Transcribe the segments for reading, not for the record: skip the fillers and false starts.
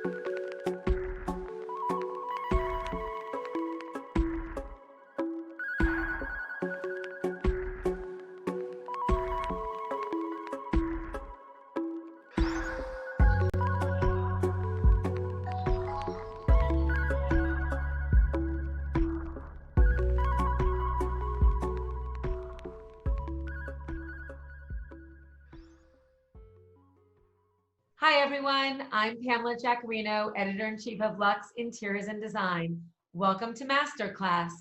Hi everyone, I'm Pamela Jaccarino, Editor-in-Chief of Luxe Interiors and Design. Welcome to Masterclass.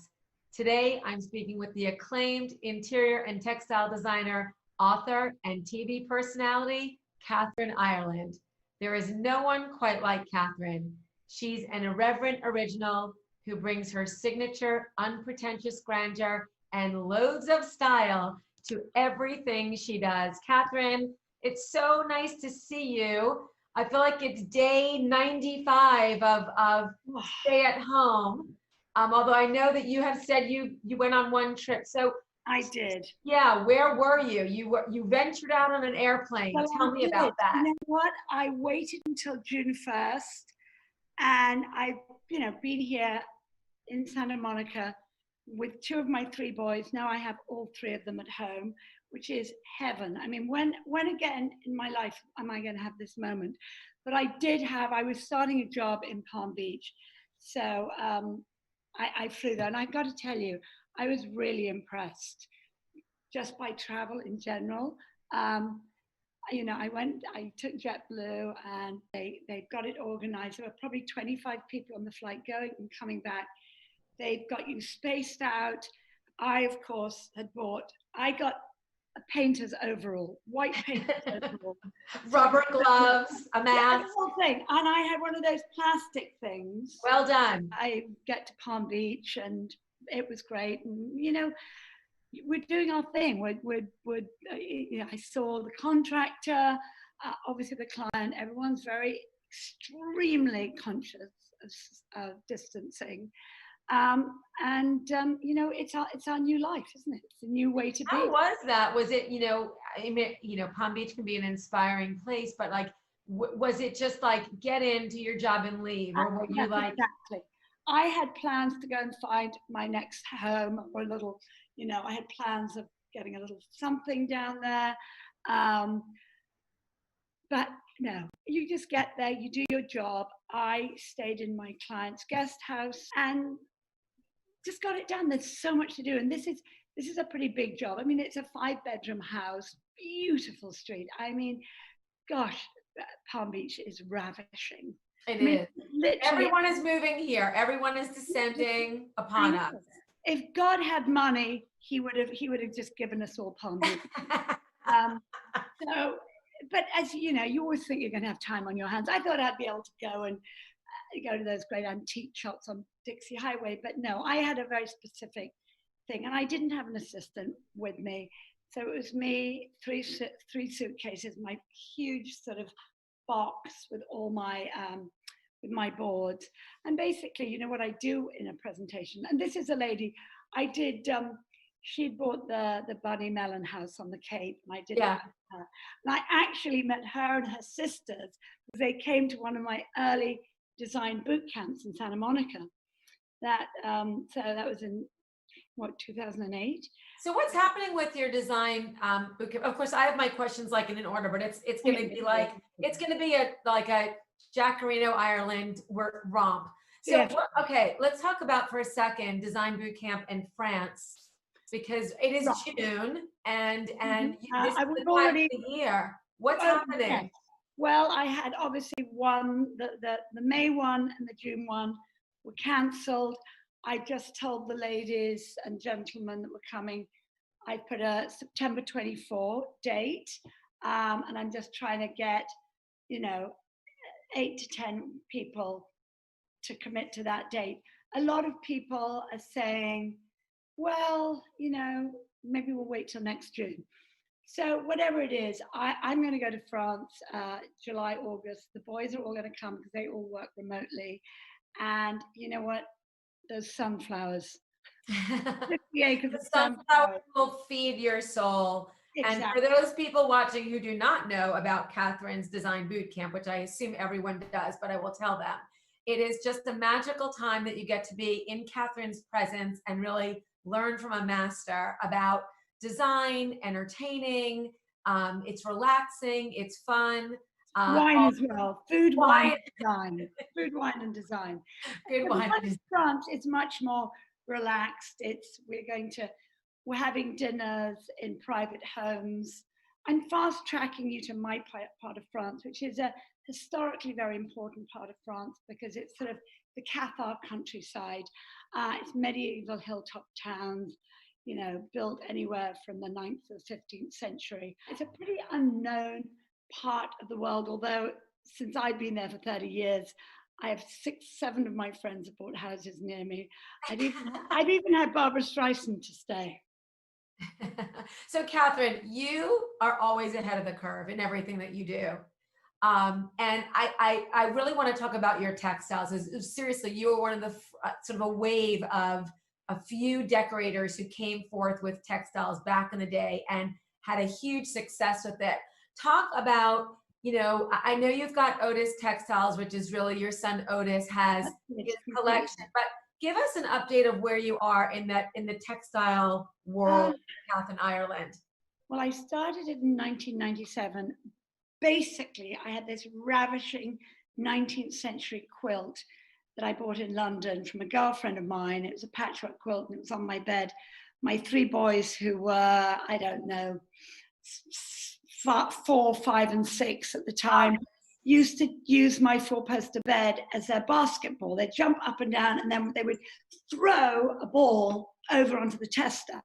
Today I'm speaking with the acclaimed interior and textile designer, author, and TV personality, Kathryn Ireland. There is no one quite like Kathryn. She's an irreverent original who brings her signature, unpretentious grandeur and loads of style to everything she does. Kathryn, it's so nice to see you. I feel like it's day 95 of stay at home. Although I know that you have said you went on one trip. So I did. Yeah, where were you? You ventured out on an airplane. Well, Tell me about that. You know what? I waited until June 1st, and I've been here in Santa Monica with two of my three boys. Now I have all three of them at home, which is heaven. I mean, when again in my life am I going to have this moment? But I was starting a job in Palm Beach. So I flew there, and I've got to tell you, I was really impressed just by travel in general. I took JetBlue, and they got it organized. There were probably 25 people on the flight going and coming back. They've got you spaced out. I, of course, I got a painter's overall, white painter's overall. Rubber gloves, a mask. The whole thing. And I had one of those plastic things. Well done. I get to Palm Beach, and it was great. And, we're doing our thing. I saw the contractor, obviously the client. Everyone's very extremely conscious of distancing. It's our new life, isn't it? It's a new way to be. How was that? Was it, Palm Beach can be an inspiring place, but like, was it just like get in, do your job and leave? Or were you like? Exactly. I had plans to go and find my next home, or a little, I had plans of getting a little something down there. But no, you just get there, you do your job. I stayed in my client's guest house and just got it done. There's so much to do, and this is a pretty big job. I mean, it's a 5-bedroom house, beautiful street. I mean, gosh, Palm Beach is ravishing. It is. Literally, everyone is moving here. Everyone is descending upon us. If God had money, he would have just given us all Palm Beach. But as you know, you always think you're going to have time on your hands. I thought I'd be able to go to those great antique shops on Dixie Highway, but no, I had a very specific thing, and I didn't have an assistant with me. So it was me, three suitcases, my huge sort of box with all my boards, and basically, what I do in a presentation. And this is a lady I did. She bought the Bunny Mellon house on the Cape, and I did that with her. And I actually met her and her sisters because they came to one of my early design boot camps in Santa Monica. So that was in 2008. So what's happening with your design boot camp? Of course, I have my questions like in an order, but it's going to be like a Jaccarino Ireland romp. So okay, let's talk about for a second design boot camp in France, because it is June and this is the time of the year. What's happening? Yes. Well, I had obviously the May one and the June one were cancelled. I just told the ladies and gentlemen that were coming, I put a September 24 date, and I'm just trying to get, 8 to 10 people to commit to that date. A lot of people are saying, well, maybe we'll wait till next June. So whatever it is, I'm going to go to France, July, August. The boys are all going to come because they all work remotely. And you know what? Those sunflowers. 50 acres of sunflowers will feed your soul. And for those people watching who do not know about Kathryn's Design Bootcamp, which I assume everyone does, but I will tell them, it is just a magical time that you get to be in Kathryn's presence and really learn from a master about design, entertaining. It's relaxing, it's fun. Wine as well. Food, wine, design. Food, wine, and design. Food, wine, in France, it's much more relaxed. We're having dinners in private homes. I'm fast tracking you to my part of France, which is a historically very important part of France because it's sort of the Cathar countryside. It's medieval hilltop towns, you know, built anywhere from the 9th to the 15th century. It's a pretty unknown part of the world, although since I've been there for 30 years, I have 7 of my friends have bought houses near me. I've even had Barbara Streisand to stay. So Kathryn, you are always ahead of the curve in everything that you do. And I really want to talk about your textiles. Seriously, you were one of the sort of a wave of a few decorators who came forth with textiles back in the day and had a huge success with it. Talk about, you know, I know you've got Otis Textiles, which is really your son Otis has his collection, but give us an update of where you are in the textile world in Ireland. Well, I started it in 1997. Basically, I had this ravishing 19th century quilt that I bought in London from a girlfriend of mine. It was a patchwork quilt and it was on my bed. My 3 boys who were, I don't know, 4, 5, and 6 at the time, used to use my 4-poster bed as their basketball. They'd jump up and down and then they would throw a ball over onto the tester.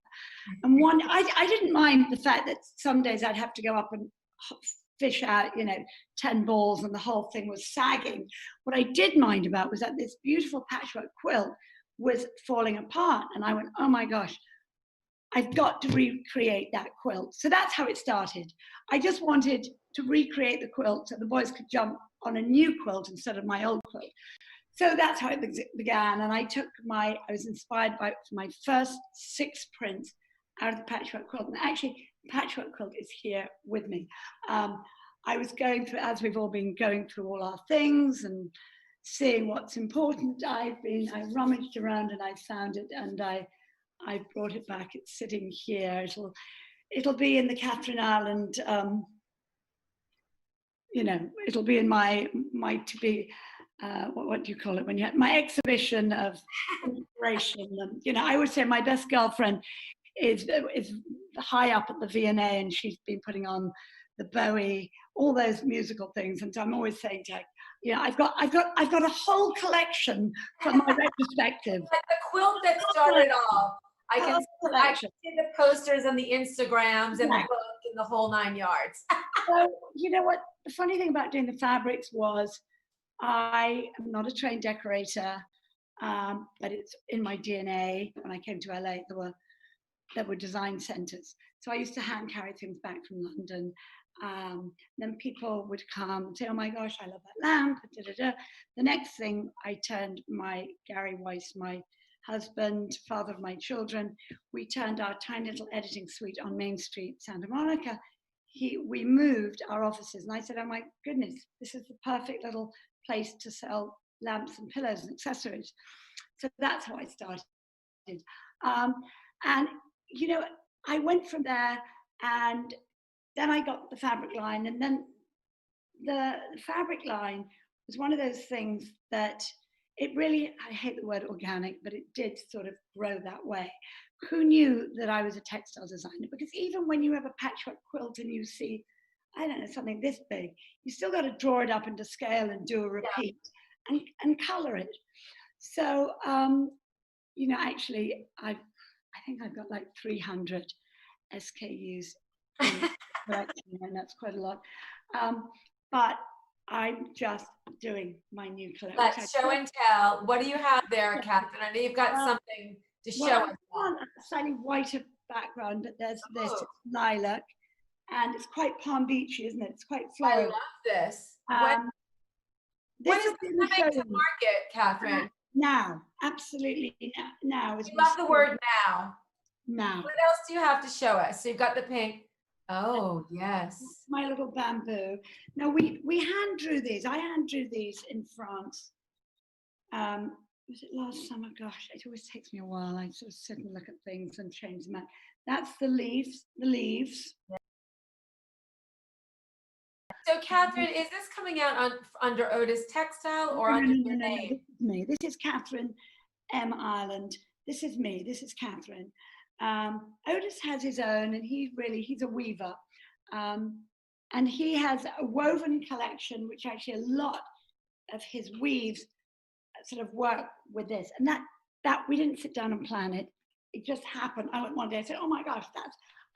And I didn't mind the fact that some days I'd have to go up and fish out, you know, 10 balls and the whole thing was sagging. What I did mind about was that this beautiful patchwork quilt was falling apart. And I went, oh my gosh, I've got to recreate that quilt. So that's how it started. I just wanted to recreate the quilt so the boys could jump on a new quilt instead of my old quilt. So that's how it began. And I was inspired by my first 6 prints out of the patchwork quilt. And actually, the patchwork quilt is here with me. I was going through, as we've all been going through all our things and seeing what's important, I rummaged around and I found it and I brought it back. It's sitting here. It'll be in the Kathryn Island, you know, it'll be in my to be, what do you call it when you have my exhibition of inspiration. And, you know, I would say my best girlfriend is high up at the V&A and she's been putting on the Bowie, all those musical things. And so I'm always saying to her, yeah, I've got a whole collection from my retrospective. Like the quilt that started all. I can see the posters and the Instagrams and the book and the whole 9 yards. So, you know what? The funny thing about doing the fabrics was I am not a trained decorator, but it's in my DNA. When I came to LA, there were design centers. So I used to hand carry things back from London. Then people would come and say, oh my gosh, I love that lamp. Da, da, da. The next thing I turned Gary Weiss, my husband, father of my children, we turned our tiny little editing suite on Main Street, Santa Monica. We moved our offices and I said, oh my goodness, this is the perfect little place to sell lamps and pillows and accessories. So that's how I started. And, you know, I went from there and then I got the fabric line, and then the fabric line was one of those things that it really, I hate the word organic, but it did sort of grow that way. Who knew that I was a textile designer? Because even when you have a patchwork quilt and you see, I don't know, something this big, you still got to draw it up into scale and do a repeat and color it. So, you know, actually, I think I've got like 300 SKUs in the collection, and that's quite a lot. But I'm just doing my new collection. Let's show and tell. What do you have there, Kathryn? I know you've got something to show us. On a slightly whiter background, but there's this lilac, and it's quite Palm Beachy, isn't it? It's quite floral. I love this. When is this coming to market, Kathryn? Now, absolutely now. You love the word now. Now. What else do you have to show us? So you've got the pink. Oh, yes. My little bamboo. Now we hand drew these. I hand drew these in France. Was it last summer? Gosh, it always takes me a while. I sort of sit and look at things and change them out. That's the leaves. The leaves. So, Kathryn, is this coming out under Otis Textile or No, under no, your no, no, no. name? This is me. This is Kathryn M. Ireland. This is me. This is Kathryn. Otis has his own, and he's a weaver. Um, and he has a woven collection, which actually a lot of his weaves sort of work with this. And that we didn't sit down and plan it. It just happened. I went one day, I said, oh my gosh,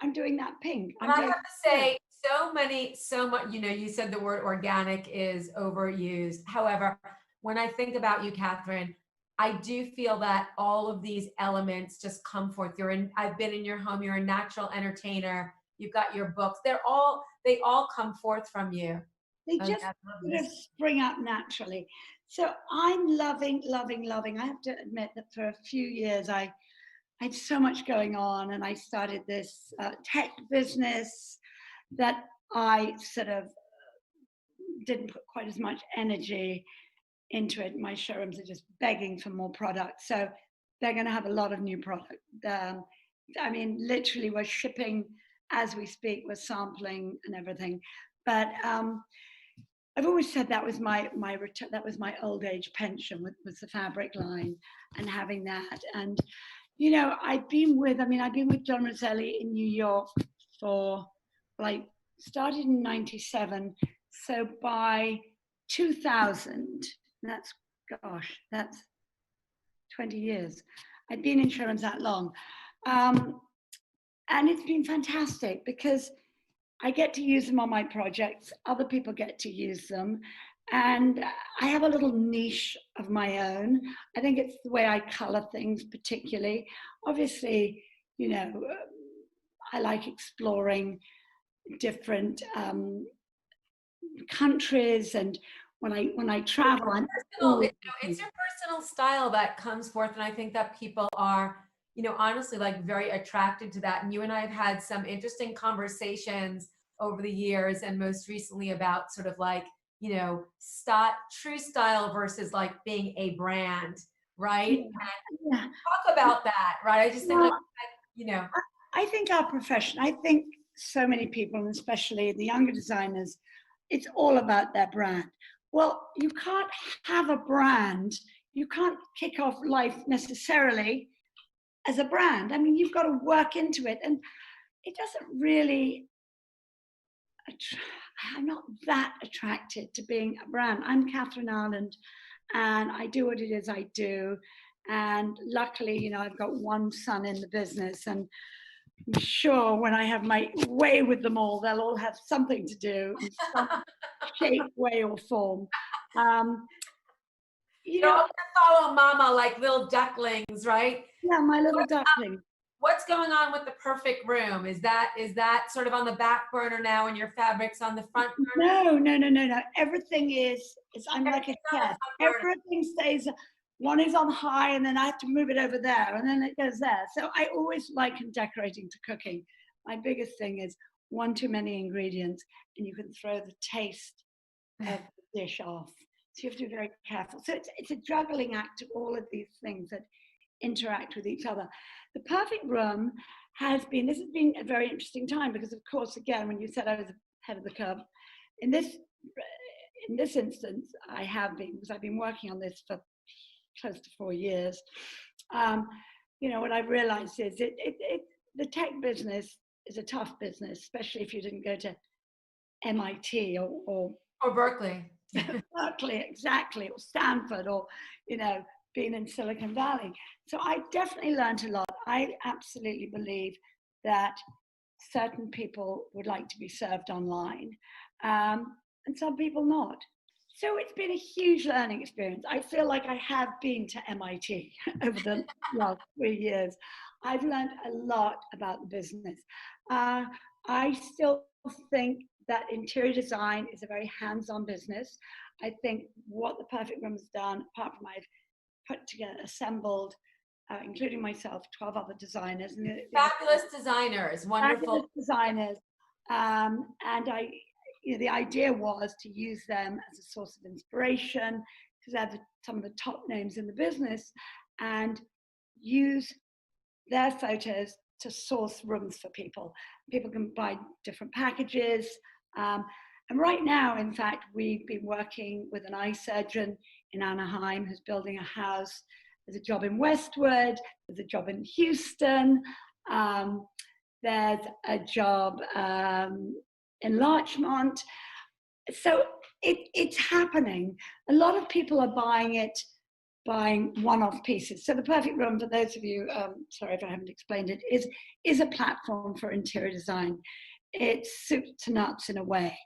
I'm doing that pink. And I have to say, so much, you said the word organic is overused. However, when I think about you, Kathryn, I do feel that all of these elements just come forth. I've been in your home, you're a natural entertainer, you've got your books. They all come forth from you. They just sort of spring up naturally. So I'm loving. I have to admit that for a few years, I had so much going on, and I started this tech business that I sort of didn't put quite as much energy into it. My showrooms are just begging for more product. So they're going to have a lot of new product. I mean, literally, we're shipping as we speak, we're sampling and everything. But I've always said that was my old age pension was the fabric line and having that. And I've been with John Roselli in New York for started in 97. So by 2000, that's 20 years. I've been in showrooms that long. And it's been fantastic because I get to use them on my projects. Other people get to use them. And I have a little niche of my own. I think it's the way I color things particularly. Obviously, I like exploring different countries, and when I travel, it's your personal style that comes forth, and I think that people are, honestly, like very attracted to that. And you and I have had some interesting conversations over the years, and most recently about sort of like, true style versus like being a brand, right? Yeah. Talk about that, right? I just think I think our profession, I think so many people, and especially the younger designers, it's all about their brand. Well, you can't have a brand. You can't kick off life necessarily as a brand. I mean, you've got to work into it. And it doesn't really, I'm not that attracted to being a brand. I'm Kathryn Ireland, and I do what it is I do. And luckily, I've got one son in the business, and I'm sure when I have my way with them all, they'll all have something to do in some shape, way, or form. I'm gonna follow mama like little ducklings, right? Yeah, my little duckling. What's going on with the perfect room? Is that sort of on the back burner now, and your fabric's on the front burner? No. Everything is I'm like a cat. Everything stays. One is on high, and then I have to move it over there, and then it goes there. So I always liken decorating to cooking. My biggest thing is one too many ingredients, and you can throw the taste of the dish off. So you have to be very careful. So it's a juggling act of all of these things that interact with each other. The perfect room this has been a very interesting time because, of course, again, when you said I was ahead of the curve, in this instance, I have been, because I've been working on this for close to 4 years. What I've realized is the tech business is a tough business, especially if you didn't go to MIT or Berkeley. Berkeley, exactly, or Stanford, or being in Silicon Valley. So I definitely learned a lot. I absolutely believe that certain people would like to be served online, and some people not. So it's been a huge learning experience. I feel like I have been to MIT over the last 3 years. I've learned a lot about the business. I still think that interior design is a very hands-on business. I think what the Perfect Room has done, apart from I've put together, assembled, including myself, 12 other designers. Fabulous designers, wonderful. Fabulous designers. And the idea was to use them as a source of inspiration, because they're some of the top names in the business, and use their photos to source rooms for people. People can buy different packages. And right now, in fact, we've been working with an eye surgeon in Anaheim who's building a house. There's a job in Westwood, there's a job in Houston, there's a job in Larchmont. So it's happening. A lot of people are buying one-off pieces. So the perfect room, for those of you, sorry if I haven't explained it, is a platform for interior design. It's soup to nuts in a way.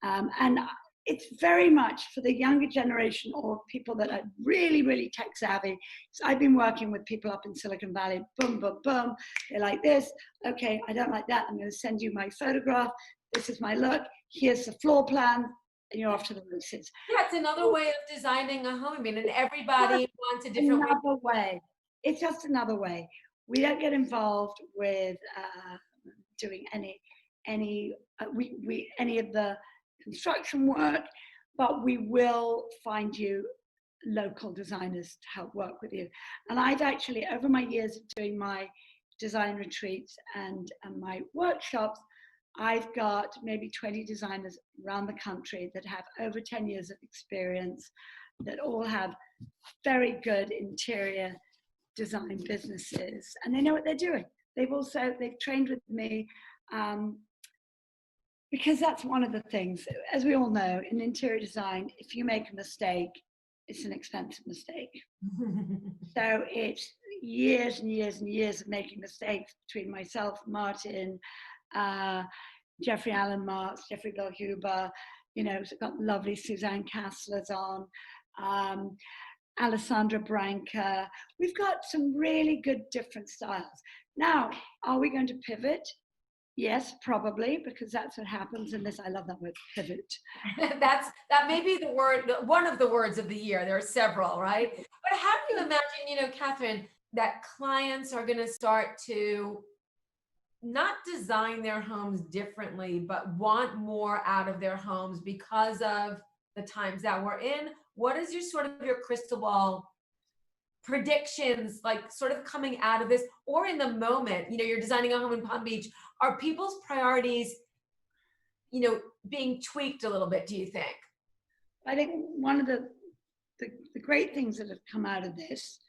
And it's very much for the younger generation or people that are really, really tech savvy. So I've been working with people up in Silicon Valley, boom, boom, boom. They're like this, okay, I don't like that. I'm gonna send you my photograph. This is my look. Here's the floor plan. And you're off to the races. Yeah, it's another way of designing a home. I mean, and everybody wants a different way. It's just another way. We don't get involved with doing any of the construction work, but we will find you local designers to help work with you. And I've actually, over my years of doing my design retreats and my workshops, I've got maybe 20 designers around the country that have over 10 years of experience, that all have very good interior design businesses, and they know what they're doing. They've trained with me, because that's one of the things, as we all know, in interior design, if you make a mistake, it's an expensive mistake. So it's years and years and years of making mistakes between myself, Martin, Jeffrey Allen Marks, Jeffrey Belhuber, we've got lovely Suzanne Kasslers on, Alessandra Branca. We've got some really good different styles. Now, are we going to pivot? Yes, probably, because that's what happens in this. I love that word, pivot. That may be the word, one of the words of the year. There are several, right? But how do you imagine, Kathryn, that clients are going to start to not design their homes differently, but want more out of their homes because of the times that we're in? What is your crystal ball predictions, like sort of coming out of this, or in the moment, you're designing a home in Palm Beach, are people's priorities, being tweaked a little bit, do you think? I think one of the great things that have come out of this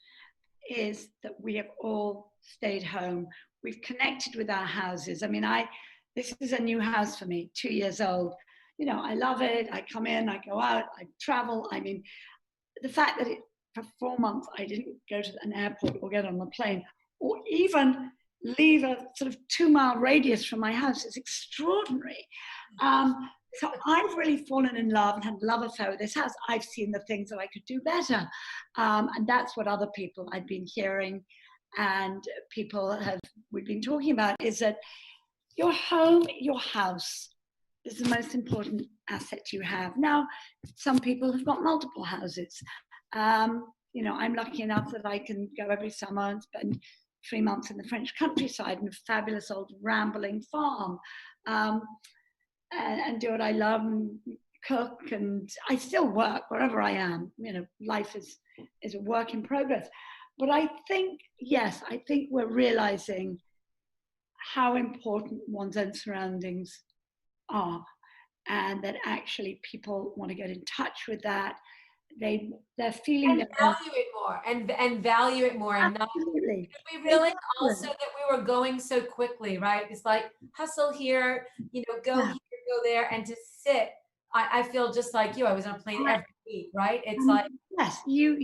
is that we have all stayed home. We've connected with our houses. I mean, this is a new house for me, 2 years old. I love it. I come in, I go out, I travel. I mean, the fact that for 4 months, I didn't go to an airport or get on a plane or even leave a sort of 2-mile radius from my house is extraordinary. So I've really fallen in love and had a love affair with this house. I've seen the things that I could do better. And that's what other people I've been hearing and we've been talking about, is that your home, your house is the most important asset you have. Now, some people have got multiple houses. I'm lucky enough that I can go every summer and spend 3 months in the French countryside in a fabulous old rambling farm, and do what I love and cook, and I still work wherever I am. Life is a work in progress. But I think, yes, I think we're realizing how important one's own surroundings are, and that actually people want to get in touch with that. They're feeling and value it more and value it more. Absolutely. And we realized also that we were going so quickly, right? It's like hustle here, go here, go there, and to sit. I feel just like you. I was on a plane every week, right? It's like, yes, you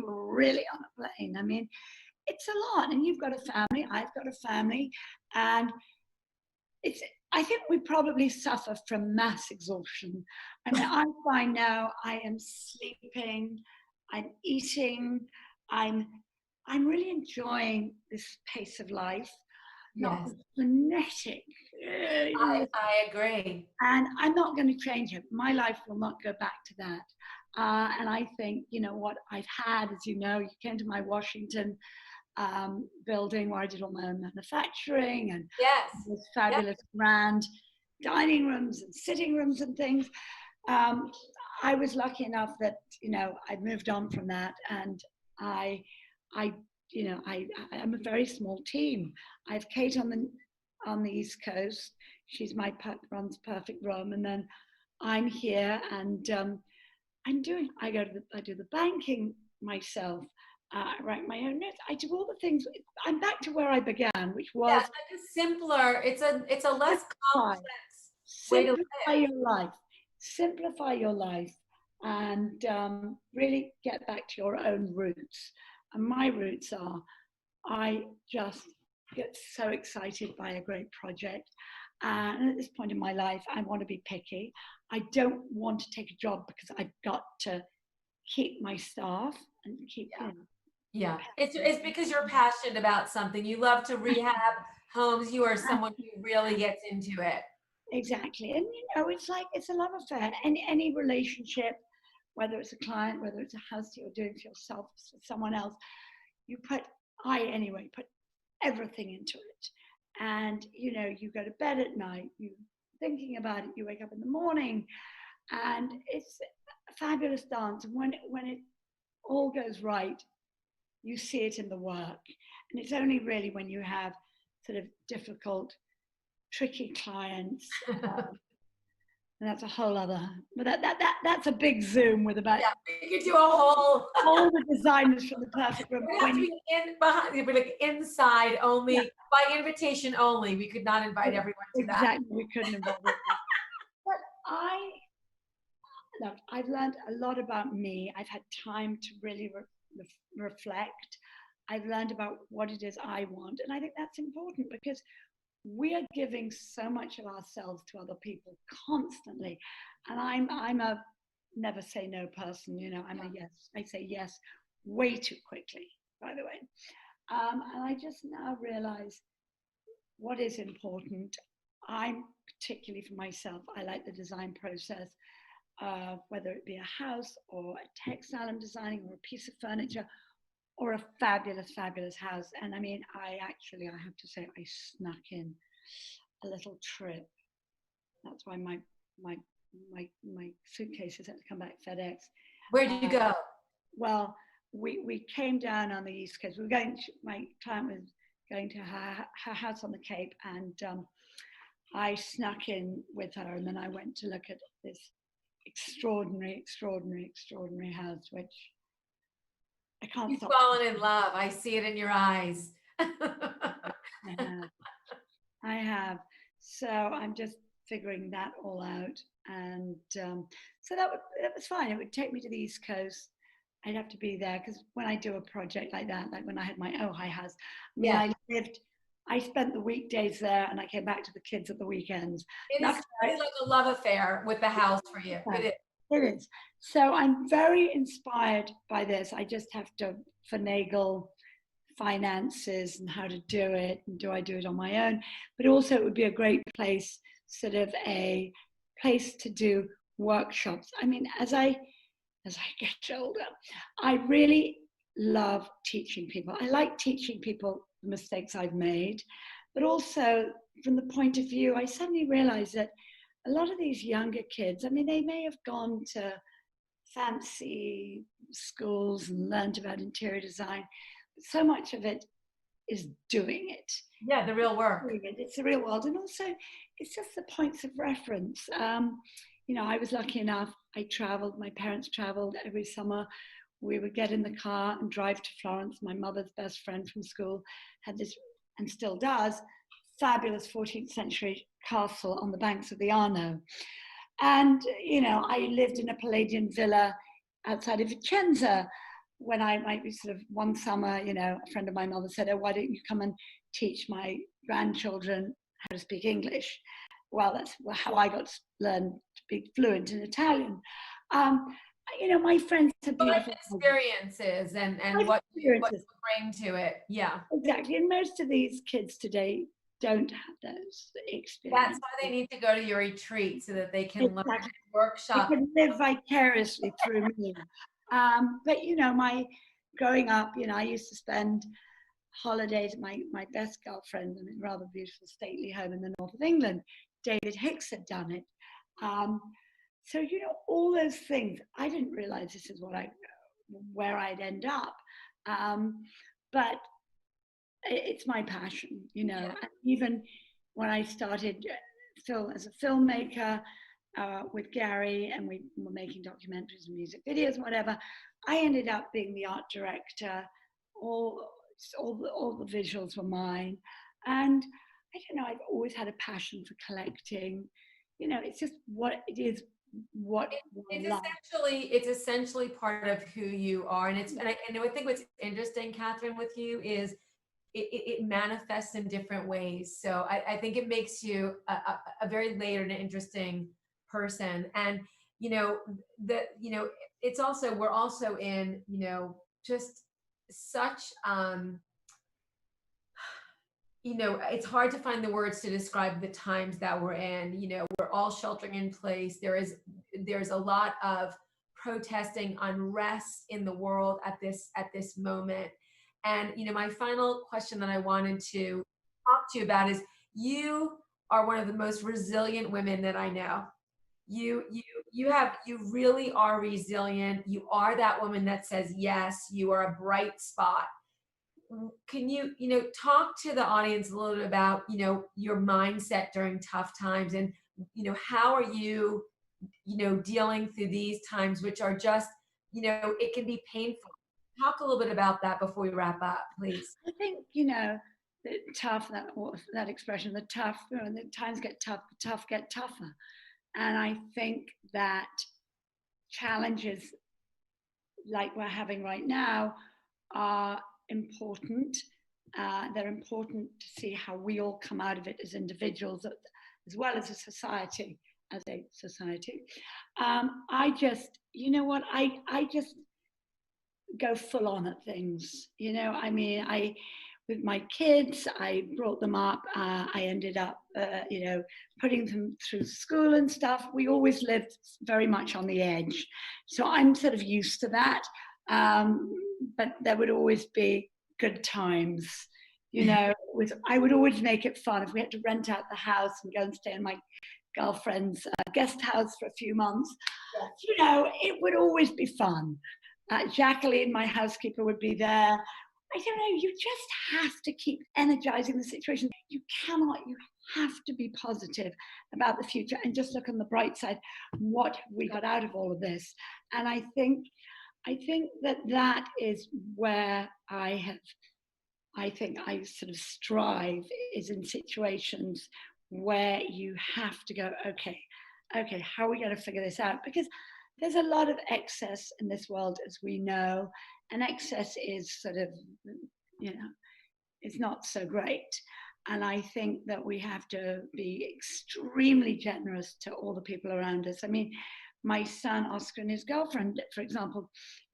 were really on a plane. I mean, it's a lot, and you've got a family. I've got a family, and I think we probably suffer from mass exhaustion. I mean, I find now I am sleeping, I'm eating, I'm really enjoying this pace of life, not frenetic. I agree. And I'm not going to change it. My life will not go back to that. And I think, what I've had, as you came to my Washington building where I did all my own manufacturing and Yes. this Yep. fabulous grand dining rooms and sitting rooms and things. I was lucky enough that, you know, I'd moved on from that, and I'm a very small team. I have Kate on the East Coast. She's runs Perfect Room, and then I'm here, and I do the banking myself. I write my own notes. I do all the things. I'm back to where I began, which was Yeah, it's like a simpler. It's a less complex way to live. simplify your life. Simplify your life, and really get back to your own roots. And my roots are, I just get so excited by a great project. And at this point in my life, I want to be picky. I don't want to take a job because I've got to keep my staff and keep them. Yeah, it's because you're passionate about something. You love to rehab homes. You are someone who really gets into it. Exactly. And you know, it's like, it's a love affair. Any relationship, whether it's a client, whether it's a house you're doing for yourself, for someone else, I put everything into it. And you know, you go to bed at night, you thinking about it, you wake up in the morning, and it's a fabulous dance. And when it all goes right, you see it in the work. And it's only really when you have sort of difficult, tricky clients, and that's a whole other, but that's a big Zoom with about, Yeah, you could do a whole all the designers from the Perfect Room. it would have to be behind, it'd be like inside only, yeah, by invitation only. We could not invite everyone to that. Exactly, we couldn't invite everyone. But I've learned a lot about me. I've had time to really reflect. I've learned about what it is I want, and I think that's important because we are giving so much of ourselves to other people constantly. And I'm a never say no person, you know. I'm a yes. I say yes way too quickly, by the way. And I just now realize what is important. I'm particularly for myself, I like the design process, whether it be a house or a textile I'm designing or a piece of furniture or a fabulous, fabulous house. And I mean, I have to say, I snuck in a little trip. That's why my suitcases had to come back FedEx. Where did you go? Well, we came down on the East Coast. We were going to, my client was going to her house on the Cape, and I snuck in with her, and then I went to look at this extraordinary house, which I can't You've stop. fallen in love. I see it in your eyes. I have. So I'm just figuring that all out. And so that was fine. It would take me to the East Coast. I'd have to be there because when I do a project like that, like when I had my Ojai house, I mean, yeah, I spent the weekdays there and I came back to the kids at the weekends. It is like a love affair with the house for you. It is. So I'm very inspired by this. I just have to finagle finances and how to do it, and do I do it on my own? But also it would be a great place, sort of a place to do workshops. I mean, as I get older, I really love teaching people. I like teaching people the mistakes I've made, but also from the point of view, I suddenly realized that a lot of these younger kids, I mean, they may have gone to fancy schools and learned about interior design, but so much of it is doing it. Yeah, the real work. It's the real world. And also, it's just the points of reference. You know, I was lucky enough, I traveled, my parents traveled every summer. We would get in the car and drive to Florence. My mother's best friend from school had this, and still does, fabulous 14th century castle on the banks of the Arno. And, you know, I lived in a Palladian villa outside of Vicenza when I might be sort of one summer, you know, a friend of my mother said, oh, why don't you come and teach my grandchildren how to speak English? Well, that's how I got to learn to be fluent in Italian. You know, my friends have beautiful experiences and what you bring to it. Yeah, exactly. And most of these kids today don't have those experiences. That's why they need to go to your retreat so that they can learn and workshop. They can live vicariously through me. But you know, my growing up, you know, I used to spend holidays. My best girlfriend, in a rather beautiful stately home in the north of England, David Hicks had done it. So, you know, all those things, I didn't realize this is where I'd end up. But it's my passion, you know. Yeah. And even when I started as a filmmaker with Gary, and we were making documentaries and music videos and whatever, I ended up being the art director. All the visuals were mine. And I don't know, I've always had a passion for collecting. You know, it's just what it is. It's essentially part of who you are, and I think what's interesting, Kathryn, with you is it manifests in different ways. So I think it makes you a very layered and interesting person. And you know it's also, we're also in, you know, just such you know, it's hard to find the words to describe the times that we're in. You know, we're all sheltering in place. There's a lot of protesting, unrest in the world at this moment. And you know, my final question that I wanted to talk to you about is, you are one of the most resilient women that I know. You really are resilient. You are that woman that says yes. You are a bright spot. Can you talk to the audience a little bit about, you know, your mindset during tough times, and you know, how are you, you know, dealing through these times, which are just, you know, it can be painful. Talk a little bit about that before we wrap up, please. I think, you know, tough, that expression, the tough, you know, the times get tough, the tough get tougher. And I think that challenges like we're having right now are important. They're important to see how we all come out of it as individuals, as well as a society. I just, you know what, I just go full on at things. You know, I mean, with my kids, I brought them up. I ended up, you know, putting them through school and stuff. We always lived very much on the edge. So I'm sort of used to that. But there would always be good times. You know, I would always make it fun. If we had to rent out the house and go and stay in my girlfriend's guest house for a few months, you know, it would always be fun. Jaccarino, my housekeeper, would be there. I don't know, you just have to keep energizing the situation. You have to be positive about the future and just look on the bright side. What we got out of all of this. And I think that is where I sort of strive, is in situations where you have to go, okay, how are we going to figure this out? Because there's a lot of excess in this world, as we know, and excess is sort of, you know, it's not so great. And I think that we have to be extremely generous to all the people around us. I mean, my son, Oscar, and his girlfriend, for example,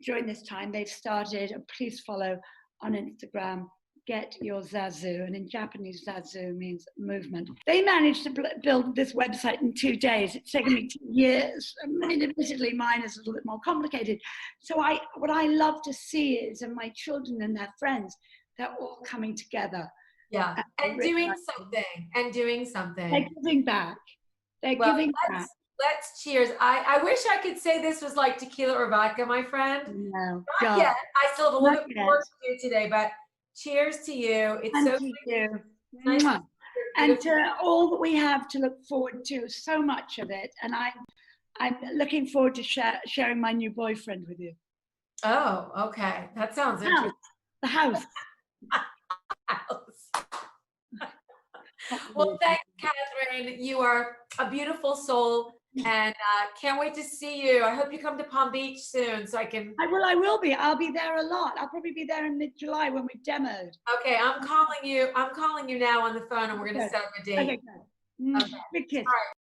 during this time, they've started, please follow on Instagram, Get Your Zazu. And in Japanese, Zazu means movement. They managed to build this website in 2 days. It's taken me 2 years. I mean, admittedly, mine is a little bit more complicated. So what I love to see is, and my children and their friends, they're all coming together. Yeah, and doing something. They're giving back. Giving back. Let's cheers. I wish I could say this was like tequila or vodka, my friend. No, not yet. I still have a little bit more to do today, but cheers to you. It's and so to you. nice. And to all that we have to look forward to, so much of it. And I'm looking forward to sharing my new boyfriend with you. Oh, okay. That sounds interesting. The house. Well, thanks, Kathryn. You are a beautiful soul, and can't wait to see you. I hope you come to Palm Beach soon, so I can. I will be. I'll be there a lot. I'll probably be there in mid-July when we've demoed. Okay, I'm calling you now on the phone, and we're going to set up a date. Okay, good. Okay. Big kiss. All right.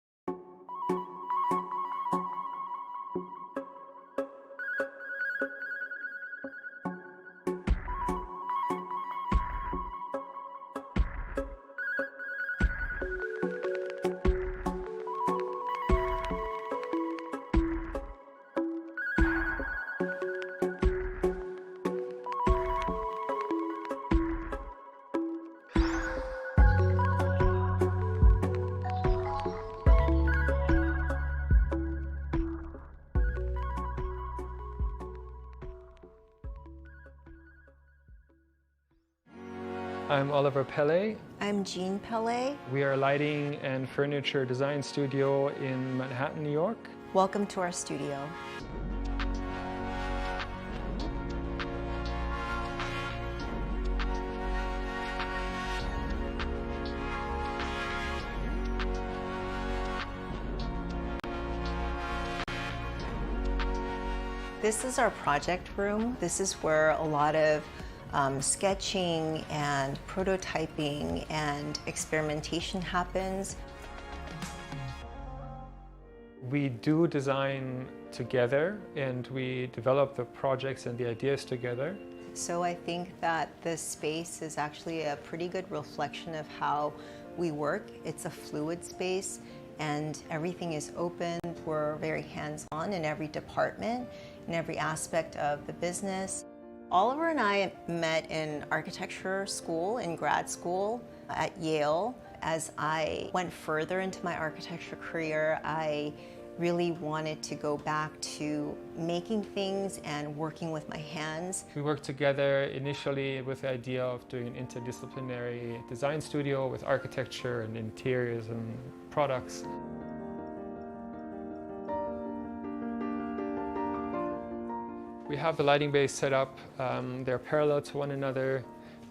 I'm Oliver Pelle. I'm Jean Pelle. We are a lighting and furniture design studio in Manhattan, New York. Welcome to our studio. This is our project room. This is where a lot of sketching and prototyping and experimentation happens. We do design together and we develop the projects and the ideas together. So I think that this space is actually a pretty good reflection of how we work. It's a fluid space and everything is open. We're very hands-on in every department, in every aspect of the business. Oliver and I met in architecture school, in grad school at Yale. As I went further into my architecture career, I really wanted to go back to making things and working with my hands. We worked together initially with the idea of doing an interdisciplinary design studio with architecture and interiors and products. We have the lighting bays set up. They're parallel to one another.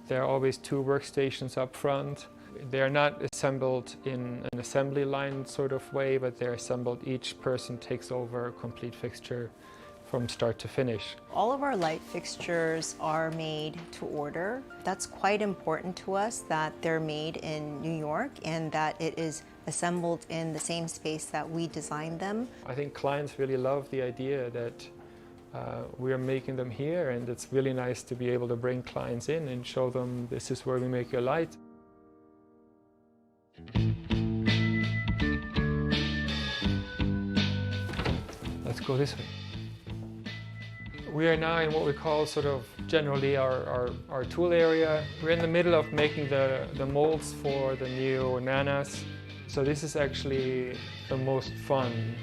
There are always two workstations up front. They're not assembled in an assembly line sort of way, but they're assembled. Each person takes over a complete fixture from start to finish. All of our light fixtures are made to order. That's quite important to us, that they're made in New York and that it is assembled in the same space that we designed them. I think clients really love the idea that we are making them here, and it's really nice to be able to bring clients in and show them this is where we make your light. Let's go this way. We are now in what we call sort of generally our tool area. We're in the middle of making the molds for the new nanas. So this is actually the most fun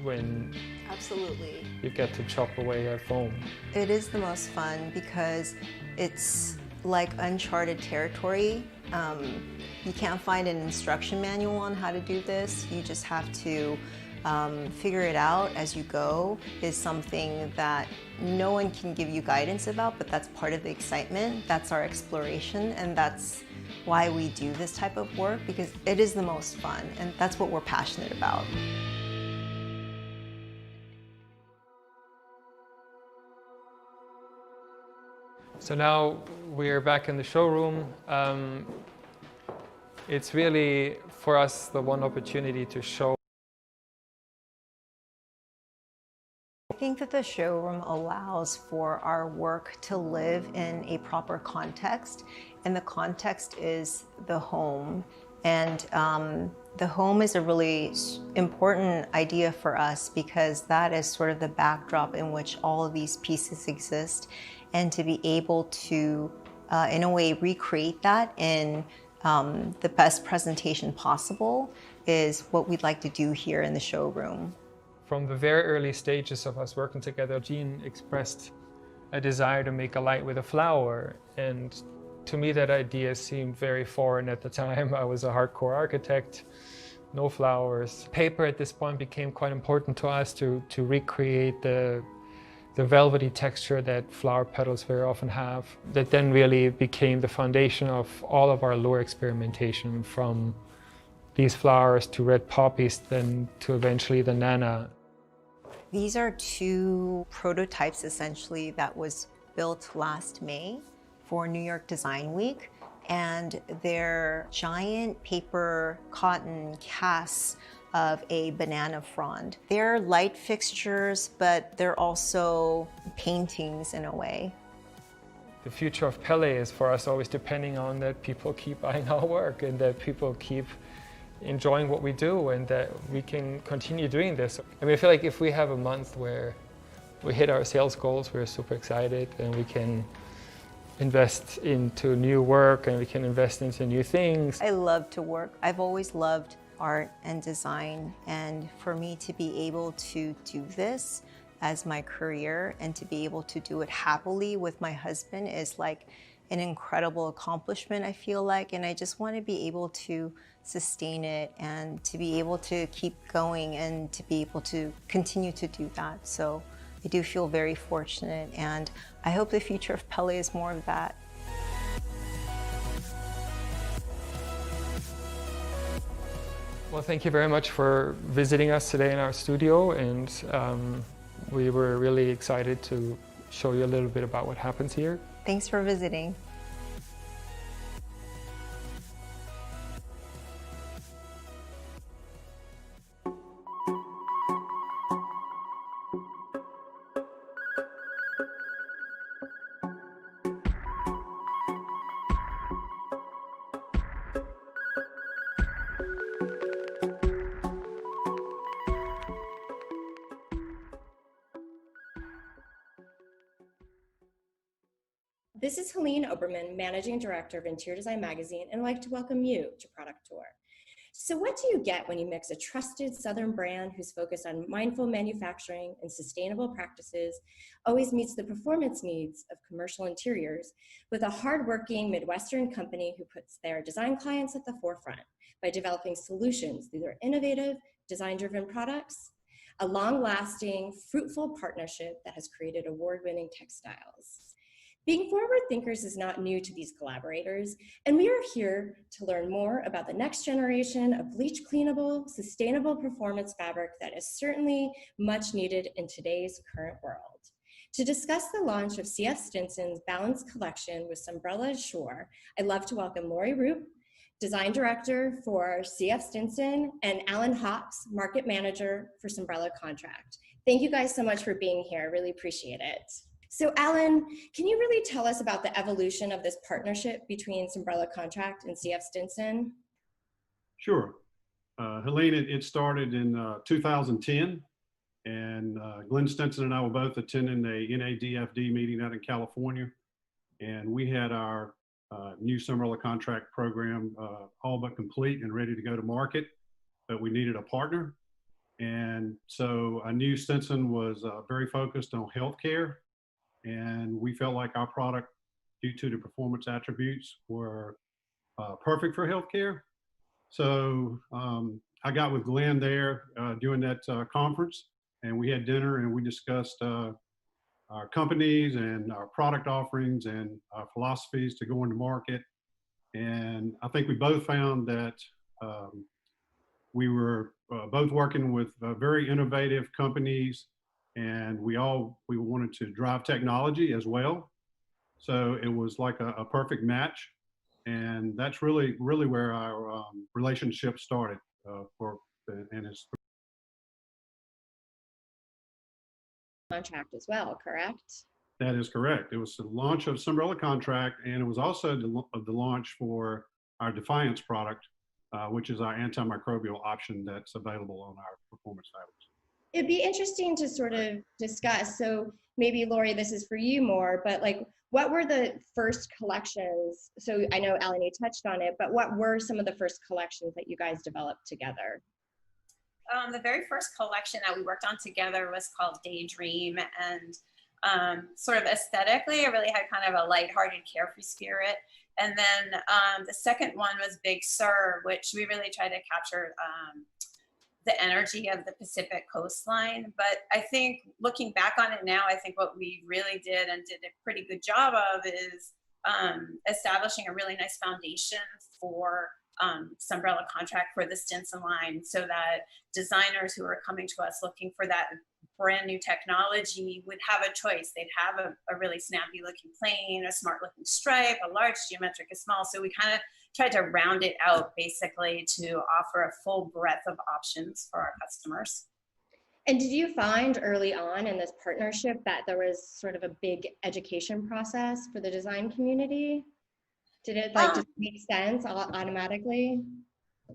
when Absolutely. you get to chop away at foam. It is the most fun because it's like uncharted territory. You can't find an instruction manual on how to do this. You just have to figure it out as you go. Is something that no one can give you guidance about, but that's part of the excitement. That's our exploration, and that's why we do this type of work, because it is the most fun, and that's what we're passionate about. So now we're back in the showroom. It's really, for us, the one opportunity to show. I think that the showroom allows for our work to live in a proper context, and the context is the home. And the home is a really important idea for us because that is sort of the backdrop in which all of these pieces exist. And to be able to, in a way, recreate that in the best presentation possible is what we'd like to do here in the showroom. From the very early stages of us working together, Jean expressed a desire to make a light with a flower. And to me, that idea seemed very foreign at the time. I was a hardcore architect, no flowers. Paper at this point became quite important to us to recreate the velvety texture that flower petals very often have. That then really became the foundation of all of our lure experimentation, from these flowers to red poppies, then to eventually the nana. These are two prototypes essentially that was built last May for New York Design Week, and they're giant paper cotton casts of a banana frond. They're light fixtures, but they're also paintings in a way. The future of Pelle is for us always depending on that people keep buying our work and that people keep enjoying what we do and that we can continue doing this. I mean, I feel like if we have a month where we hit our sales goals, we're super excited and we can invest into new work and we can invest into new things. I love to work. I've always loved art and design, and for me to be able to do this as my career and to be able to do it happily with my husband is like an incredible accomplishment, I feel like, and I just want to be able to sustain it and to be able to keep going and to be able to continue to do that. So I do feel very fortunate, and I hope the future of Pelle is more of that. Well, thank you very much for visiting us today in our studio, and we were really excited to show you a little bit about what happens here. Thanks for visiting. This is Helene Oberman, Managing Director of Interior Design Magazine, and I'd like to welcome you to Product Tour. So what do you get when you mix a trusted Southern brand who's focused on mindful manufacturing and sustainable practices, always meets the performance needs of commercial interiors, with a hardworking Midwestern company who puts their design clients at the forefront by developing solutions through their innovative, design-driven products, a long-lasting, fruitful partnership that has created award-winning textiles. Being forward thinkers is not new to these collaborators, and we are here to learn more about the next generation of bleach cleanable, sustainable performance fabric that is certainly much needed in today's current world. To discuss the launch of CF Stinson's Balanced Collection with Sunbrella Shore, I'd love to welcome Lori Roop, Design Director for CF Stinson, and Alan Hawks, Market Manager for Sunbrella Contract. Thank you guys so much for being here. I really appreciate it. So Alan, can you really tell us about the evolution of this partnership between Sunbrella Contract and CF Stinson? Sure. Helene, it started in 2010, and Glenn Stinson and I were both attending a NADFD meeting out in California, and we had our new Sunbrella Contract program all but complete and ready to go to market, but we needed a partner. And so I knew Stinson was very focused on healthcare, and we felt like our product, due to the performance attributes, were perfect for healthcare. So I got with Glenn there during that conference, and we had dinner and we discussed our companies and our product offerings and our philosophies to go into market. And I think we both found that we were both working with very innovative companies, and we wanted to drive technology as well. So it was like a perfect match. And that's really where our relationship started and it's Contract as well, correct? That is correct. It was the launch of Sunbrella Contract, and it was also the launch for our Defiance product, which is our antimicrobial option that's available on our performance fabrics. It'd be interesting to sort of discuss. So maybe Lori, this is for you more, but like, what were the first collections? So I know Alan, you touched on it, but what were some of the first collections that you guys developed together? The very first collection that we worked on together was called Daydream, and sort of aesthetically, it really had kind of a lighthearted, carefree spirit. And then the second one was Big Sur, which we really tried to capture the energy of the Pacific coastline. But I think looking back on it now, I think what we really did and did a pretty good job of is establishing a really nice foundation for Sunbrella Contract for the Stinson line, so that designers who are coming to us looking for that brand new technology would have a choice. They'd have a really snappy looking plane, a smart looking stripe, a large, geometric, a small. So we kind of tried to round it out basically to offer a full breadth of options for our customers. And did you find early on in this partnership that there was sort of a big education process for the design community? Did it like just make sense automatically?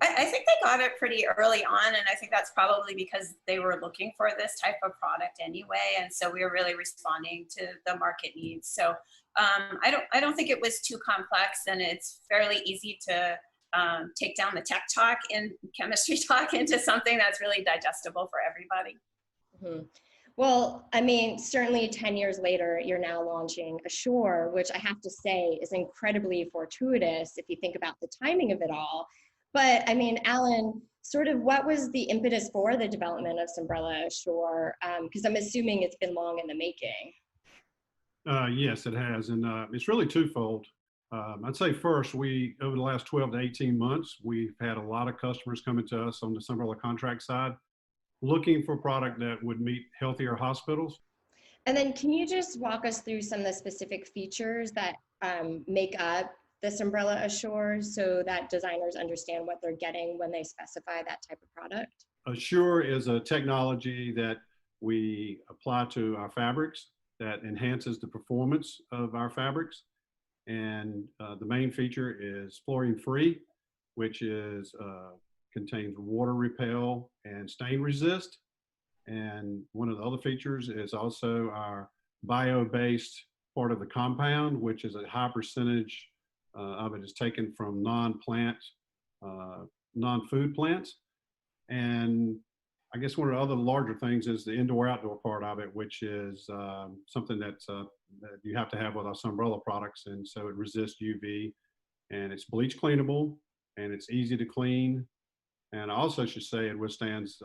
I think they got it pretty early on, and I think that's probably because they were looking for this type of product anyway, and so we were really responding to the market needs. So I don't think it was too complex, and it's fairly easy to take down the tech talk and chemistry talk into something that's really digestible for everybody. Mm-hmm. Well, I mean, certainly 10 years later, you're now launching Ashore, which I have to say is incredibly fortuitous if you think about the timing of it all. But I mean, Alan, sort of what was the impetus for the development of Sunbrella Ashore? Because I'm assuming it's been long in the making. Yes, it has. And it's really twofold. I'd say first, over the last 12 to 18 months, we've had a lot of customers coming to us on the Sunbrella contract side, looking for a product that would meet healthier hospitals. And then can you just walk us through some of the specific features that make up the Sunbrella Ashore so that designers understand what they're getting when they specify that type of product? Assure is a technology that we apply to our fabrics that enhances the performance of our fabrics. And the main feature is fluorine free, which is contains water repel and stain resist. And one of the other features is also our bio-based part of the compound, which is a high percentage of it is taken from non-plant, non-food plants. And I guess one of the other larger things is the indoor-outdoor part of it, which is something that you have to have with our Sunbrella products. And so it resists UV, and it's bleach cleanable, and it's easy to clean. And I also should say it withstands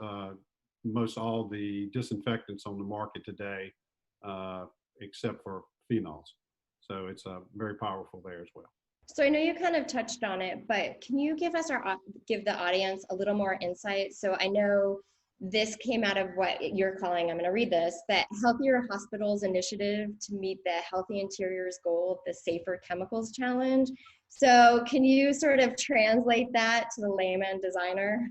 most all the disinfectants on the market today, except for phenols. So it's very powerful there as well. So I know you kind of touched on it, but can you give the audience a little more insight? So I know this came out of what you're calling, I'm going to read this, the Healthier Hospitals Initiative to meet the Healthy Interiors goal of the Safer Chemicals Challenge. So can you sort of translate that to the layman designer?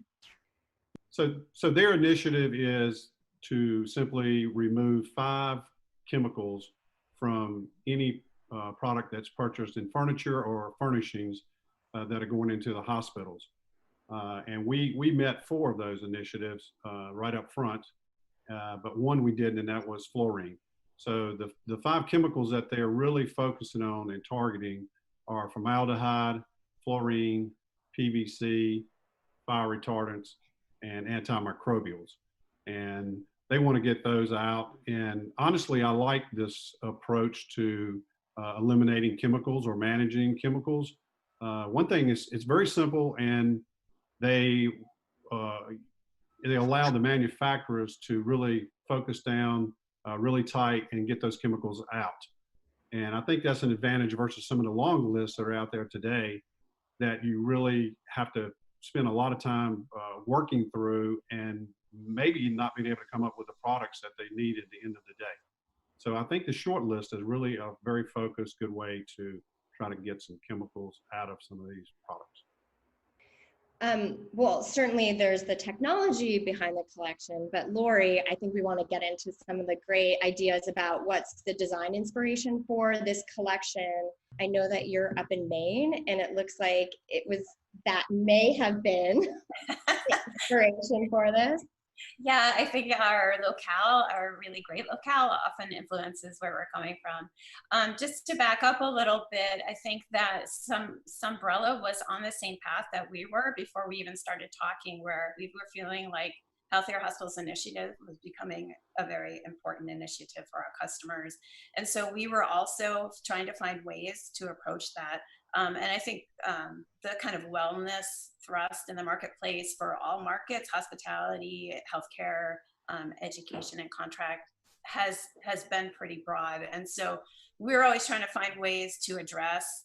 So their initiative is to simply remove 5 chemicals from any product that's purchased in furniture or furnishings that are going into the hospitals. And we met 4 of those initiatives right up front, but one we didn't, and that was fluorine. So the 5 chemicals that they're really focusing on and targeting are formaldehyde, fluorine, PVC, fire retardants, and antimicrobials. And they want to get those out. And honestly, I like this approach to eliminating chemicals or managing chemicals. One thing is it's very simple, and they allow the manufacturers to really focus down really tight and get those chemicals out. And I think that's an advantage versus some of the long lists that are out there today that you really have to spend a lot of time working through and maybe not being able to come up with the products that they need at the end of the day. So I think the short list is really a very focused, good way to try to get some chemicals out of some of these products. Well, certainly there's the technology behind the collection, but Lori, I think we want to get into some of the great ideas about what's the design inspiration for this collection. I know that you're up in Maine, and it looks like that may have been the inspiration for this. Yeah, I think our locale, our really great locale, often influences where we're coming from. Just to back up a little bit, I think that Sunbrella was on the same path that we were before we even started talking, where we were feeling like Healthier Hospitals Initiative was becoming a very important initiative for our customers. And so we were also trying to find ways to approach that. And I think the kind of wellness thrust in the marketplace for all markets, hospitality, healthcare, education, and contract has been pretty broad. And so we're always trying to find ways to address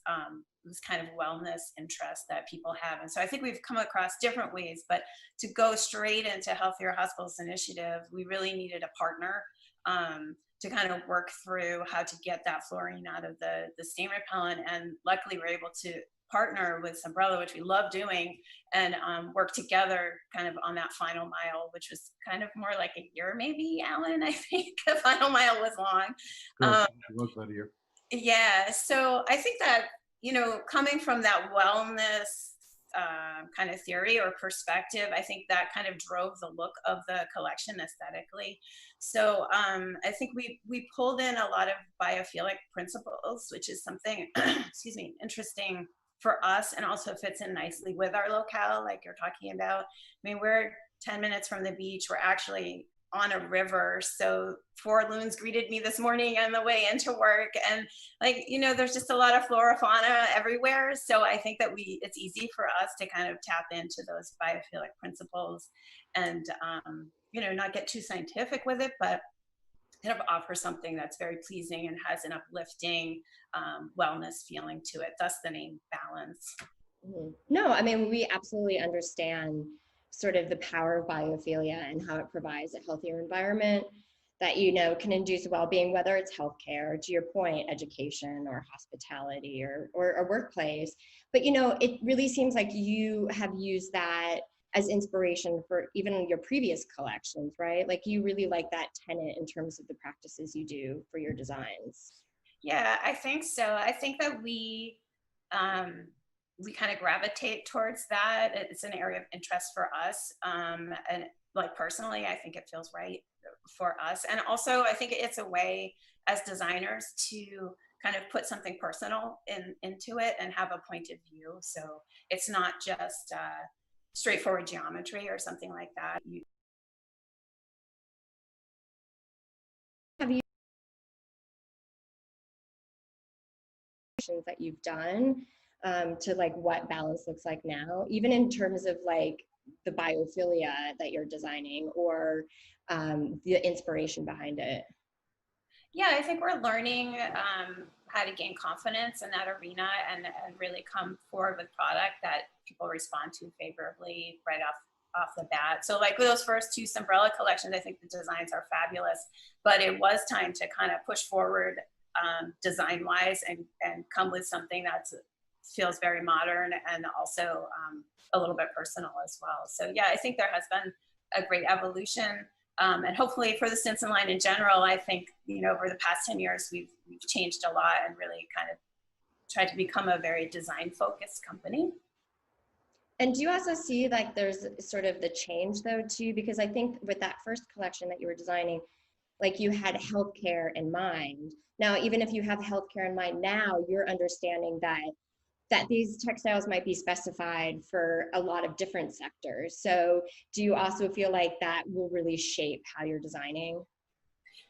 this kind of wellness interest that people have. And so I think we've come across different ways, but to go straight into Healthier Hospitals Initiative, we really needed a partner to kind of work through how to get that fluorine out of the stain repellent. And luckily we're able to partner with Sunbrella, which we love doing, and work together kind of on that final mile, which was kind of more like a year, maybe, Alan, I think the final mile was long. It was about a year. Yeah, so I think that, coming from that wellness kind of theory or perspective, I think that kind of drove the look of the collection aesthetically. So I think we pulled in a lot of biophilic principles, which is something, excuse me, interesting for us, and also fits in nicely with our locale, like you're talking about. I mean, we're 10 minutes from the beach. We're actually on a river. So 4 loons greeted me this morning on the way into work. And like, you know, there's just a lot of flora, fauna everywhere. So I think that it's easy for us to kind of tap into those biophilic principles and, you know, not get too scientific with it, but kind of offer something that's very pleasing and has an uplifting wellness feeling to it. Thus the name Balance. No, I mean, we absolutely understand sort of the power of biophilia and how it provides a healthier environment that, you know, can induce well-being, whether it's healthcare, or to your point, education or hospitality or a workplace. But, you know, it really seems like you have used that as inspiration for even your previous collections, right? Like you really like that tenet in terms of the practices you do for your designs. Yeah, I think so. I think that we kind of gravitate towards that. It's an area of interest for us. And like personally, I think it feels right for us. And also I think it's a way as designers to kind of put something personal into it and have a point of view. So it's not just straightforward geometry or something like that. Have you that you've done to like what balance looks like now, even in terms of like the biophilia that you're designing or the inspiration behind it? Yeah, I think we're learning how to gain confidence in that arena and really come forward with product that people respond to favorably right off the bat. So like with those first 2 Sombrella collections, I think the designs are fabulous, but it was time to kind of push forward design wise and come with something that feels very modern and also a little bit personal as well. So yeah, I think there has been a great evolution. And hopefully for the Stinson line in general, I think, you know, over the past 10 years, we've changed a lot and really kind of tried to become a very design focused company. And do you also see like there's sort of the change though too? Because I think with that first collection that you were designing, like you had healthcare in mind. Now, even if you have healthcare in mind now, you're understanding that these textiles might be specified for a lot of different sectors. So do you also feel like that will really shape how you're designing?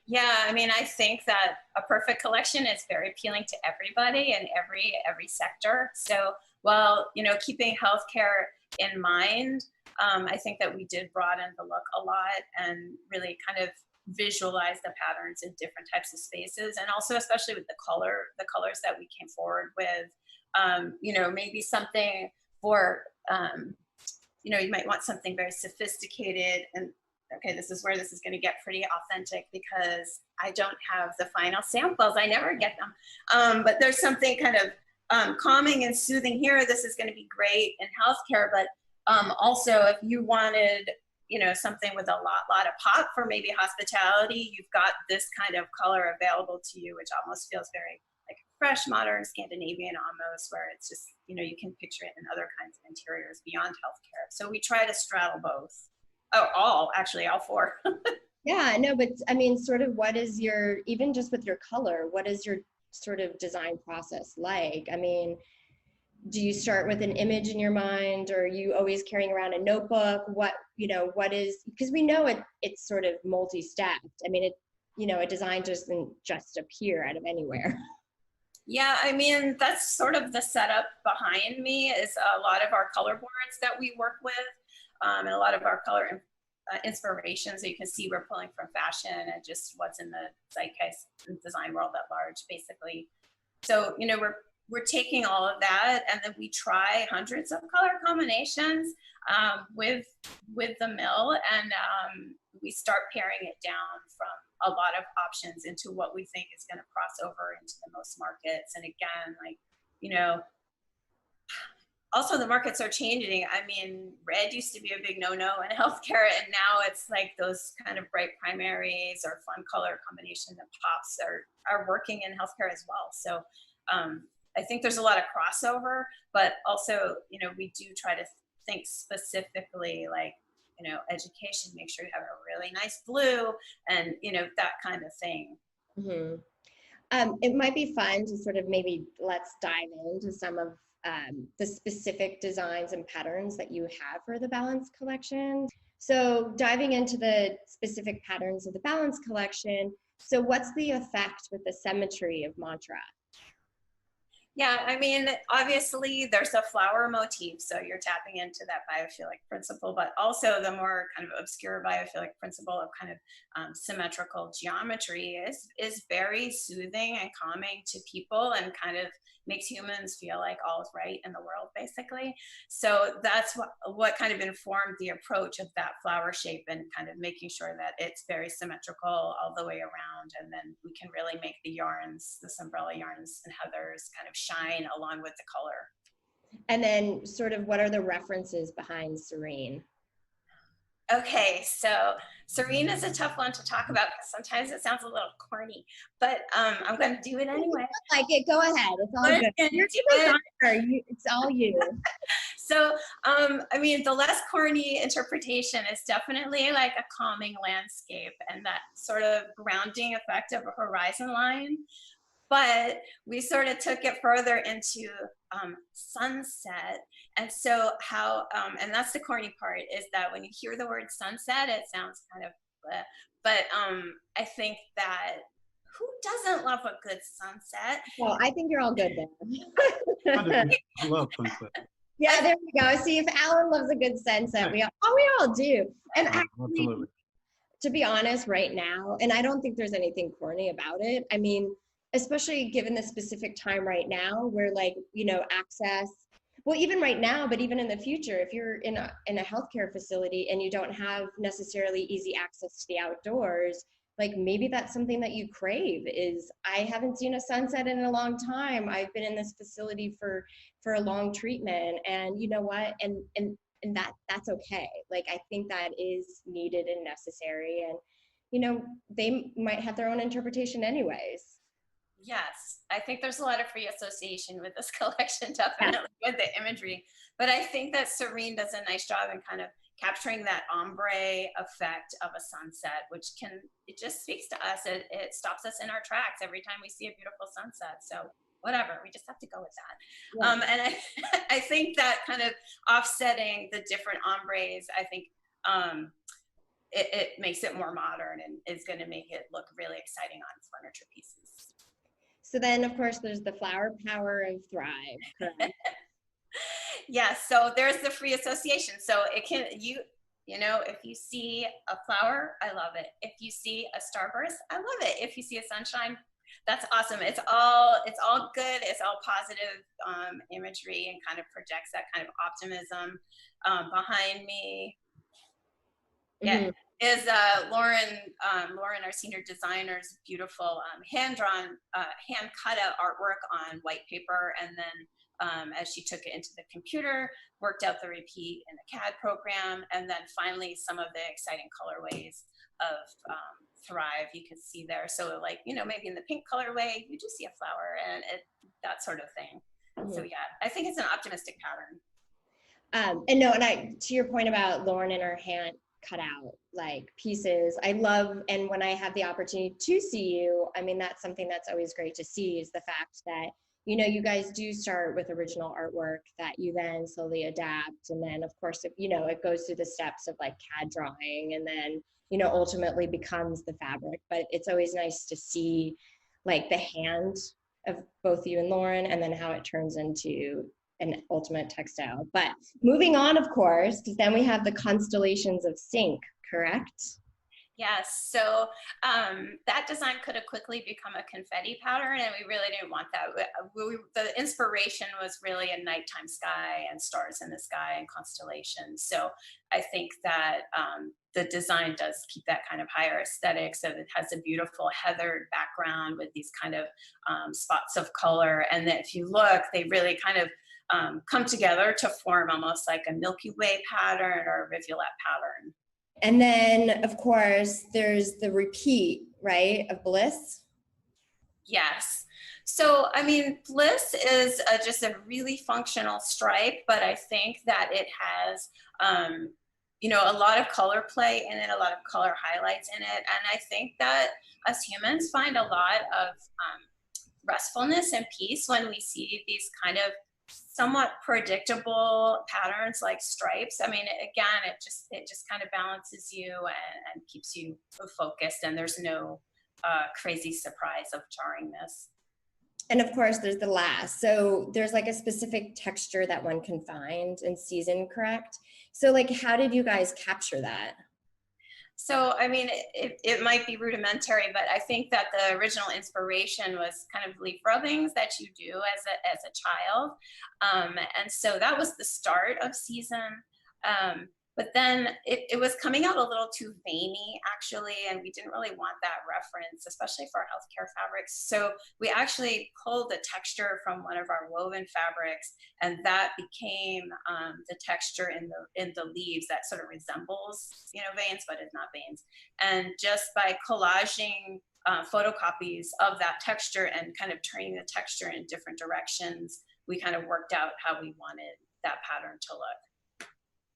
Yeah, I mean, I think that a perfect collection is very appealing to everybody and every sector. So while, you know, keeping healthcare in mind, I think that we did broaden the look a lot and really kind of visualize the patterns in different types of spaces. And also, especially with the colors that we came forward with, you know, maybe something for, you know, you might want something very sophisticated and okay, this is where this is going to get pretty authentic because I don't have the final samples. I never get them. But there's something kind of calming and soothing here. This is going to be great in healthcare. But also if you wanted, you know, something with a lot of pop for maybe hospitality, you've got this kind of color available to you, which almost feels very like fresh, modern, Scandinavian almost, where it's just, you know, you can picture it in other kinds of interiors beyond healthcare. So we try to straddle both. Oh, all 4. Yeah, no, but I mean, sort of what is your, even just with your color, what is your sort of design process like? I mean, do you start with an image in your mind, or are you always carrying around a notebook? What, you know, what is, because we know it's sort of multi-stepped. I mean, it, you know, a design doesn't just appear out of anywhere. Yeah, I mean, that's sort of the setup behind me is a lot of our color boards that we work with. And a lot of our color inspiration. So you can see we're pulling from fashion and just what's in the zeitgeist design world at large, basically. So, you know, we're taking all of that and then we try hundreds of color combinations with the mill and we start paring it down from a lot of options into what we think is going to cross over into the most markets. And again, like, you know, also the markets are changing. I mean, red used to be a big no-no in healthcare, and now it's like those kind of bright primaries or fun color combination that pops are working in healthcare as well. So I think there's a lot of crossover, but also, you know, we do try to think specifically like, you know, education, make sure you have a really nice blue and, you know, that kind of thing. Mm-hmm. It might be fun to sort of maybe let's dive into some of the specific designs and patterns that you have for the Balance collection. So diving into the specific patterns of the Balance collection, so what's the effect with the symmetry of mantra? Yeah, I mean, obviously there's a flower motif, so you're tapping into that biophilic principle, but also the more kind of obscure biophilic principle of kind of symmetrical geometry is very soothing and calming to people and kind of makes humans feel like all is right in the world, basically. So that's what kind of informed the approach of that flower shape and kind of making sure that it's very symmetrical all the way around. And then we can really make the yarns, this umbrella yarns and heathers kind of shine along with the color. And then sort of what are the references behind Serene? Okay, so Serene is a tough one to talk about because sometimes it sounds a little corny, but I'm going to do it anyway. Like it, go ahead. It's all good. You're it's all you. So, I mean, the less corny interpretation is definitely like a calming landscape and that sort of grounding effect of a horizon line. But we sort of took it further into sunset. And so how, and that's the corny part, is that when you hear the word sunset, it sounds kind of bleh. But I think that who doesn't love a good sunset? Well, I think you're all good there. I love sunset. Yeah, there we go. See, if Alan loves a good sunset, we all do. And actually, Absolutely. to be honest, right now, and I don't think there's anything corny about it. I mean, especially given the specific time right now where, like, you know, access, well, even right now, but even in the future, if you're in a healthcare facility and you don't have necessarily easy access to the outdoors, like maybe that's something that you crave is, I haven't seen a sunset in a long time. I've been in this facility for a long treatment, and you know what? And that's okay. Like, I think that is needed and necessary, and you know, they might have their own interpretation anyways. Yes, I think there's a lot of free association with this collection, definitely with the imagery. But I think that Serene does a nice job in kind of capturing that ombre effect of a sunset, which it just speaks to us. It stops us in our tracks every time we see a beautiful sunset. So whatever, we just have to go with that. Yeah. And I think that kind of offsetting the different ombres, I think it makes it more modern and is going to make it look really exciting on furniture pieces. So then, of course, there's the flower power of Thrive, correct? Yes, so there's the free association. So it can, you know, if you see a flower, I love it. If you see a starburst, I love it. If you see a sunshine, that's awesome. It's all good. It's all positive imagery and kind of projects that kind of optimism. Behind me, yeah, is Lauren, our senior designer's beautiful hand-drawn, hand-cut out artwork on white paper, and then as she took it into the computer, worked out the repeat in a CAD program, and then finally some of the exciting colorways of Thrive you can see there. So like, you know, maybe in the pink colorway, you just see a flower and that sort of thing. So yeah, I think it's an optimistic pattern. And no, and to your point about Lauren and her hand cut out like pieces, I love, and when I have the opportunity to see you, I mean, that's something that's always great to see, is the fact that, you know, you guys do start with original artwork that you then slowly adapt, and then of course, you know, it goes through the steps of like CAD drawing, and then, you know, ultimately becomes the fabric. But it's always nice to see like the hand of both you and Lauren, and then how it turns into an ultimate textile. But moving on, of course, because then we have the constellations of Sync, correct? Yes, so that design could have quickly become a confetti pattern, and we really didn't want that. The inspiration was really a nighttime sky and stars in the sky and constellations. So I think that the design does keep that kind of higher aesthetic. So it has a beautiful heathered background with these kind of spots of color. And then if you look, they really kind of come together to form almost like a Milky Way pattern or a rivulet pattern. And then, of course, there's the repeat, right, of Bliss? Yes. So, I mean, Bliss is just a really functional stripe, but I think that it has, you know, a lot of color play in it, a lot of color highlights in it. And I think that us humans find a lot of restfulness and peace when we see these kind of somewhat predictable patterns like stripes. I mean, again, it just kind of balances you and keeps you focused, and there's no crazy surprise of jarringness. And of course, there's the last. So there's like a specific texture that one can find and season, correct? So like, how did you guys capture that? So, I mean, it might be rudimentary, but I think that the original inspiration was kind of leaf rubbings that you do as a child. And so that was the start of season. But then it was coming out a little too veiny, actually, and we didn't really want that reference, especially for healthcare fabrics. So we actually pulled the texture from one of our woven fabrics, and that became the texture in the leaves that sort of resembles, veins, but it's not veins. And just by collaging photocopies of that texture and kind of turning the texture in different directions, we kind of worked out how we wanted that pattern to look.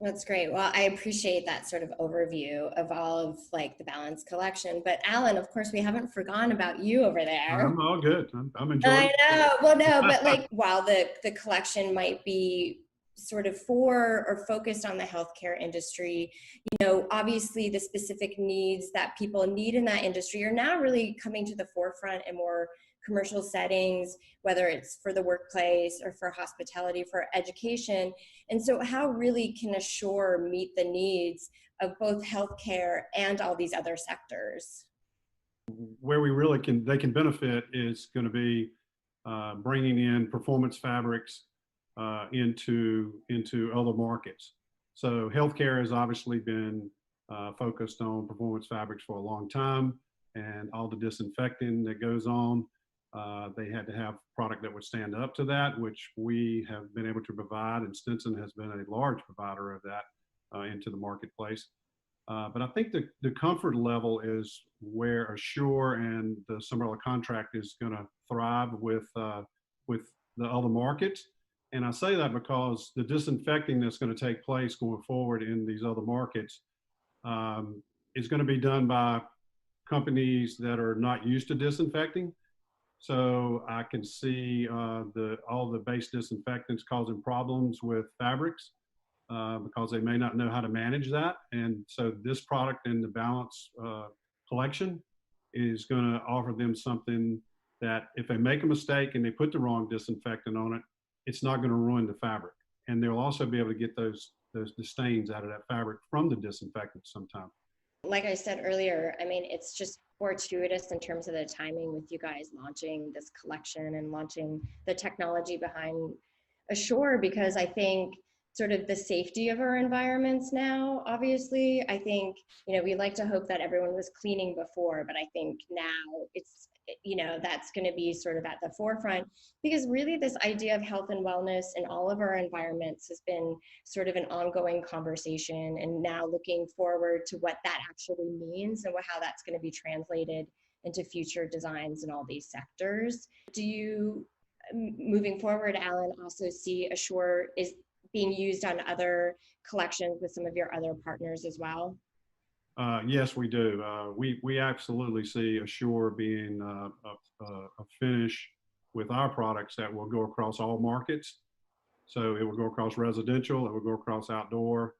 That's great. Well, I appreciate that sort of overview of all of like the Balance collection. But Alan, of course, we haven't forgotten about you over there. I'm all good. I'm enjoying it. I know. Well, no, but like while the collection might be sort of for or focused on the healthcare industry, obviously the specific needs that people need in that industry are now really coming to the forefront in more commercial settings, whether it's for the workplace or for hospitality, for education. And so how really can Assure meet the needs of both healthcare and all these other sectors? Where we really they can benefit is going to be bringing in performance fabrics into other markets. So healthcare has obviously been focused on performance fabrics for a long time, and all the disinfecting that goes on. They had to have product that would stand up to that, which we have been able to provide, and Stinson has been a large provider of that into the marketplace. But I think the comfort level is where Assure and the Umbrella contract is going to thrive with the other markets. And I say that because the disinfecting that's going to take place going forward in these other markets is going to be done by companies that are not used to disinfecting. So I can see all the base disinfectants causing problems with fabrics because they may not know how to manage that. And so this product in the Balance collection is going to offer them something that if they make a mistake and they put the wrong disinfectant on it, it's not going to ruin the fabric. And they'll also be able to get the stains out of that fabric from the disinfectant sometime. Like I said earlier, I mean, it's just fortuitous in terms of the timing with you guys launching this collection and launching the technology behind Assure, because I think sort of the safety of our environments now, obviously, I think, we like to hope that everyone was cleaning before, but I think now it's, that's going to be sort of at the forefront, because really this idea of health and wellness in all of our environments has been sort of an ongoing conversation, and now looking forward to what that actually means and how that's going to be translated into future designs in all these sectors. Do you, moving forward, Alan, also see Assure is being used on other collections with some of your other partners as well? Yes, we do. We absolutely see Assure being a finish with our products that will go across all markets. So it will go across residential, it will go across outdoor.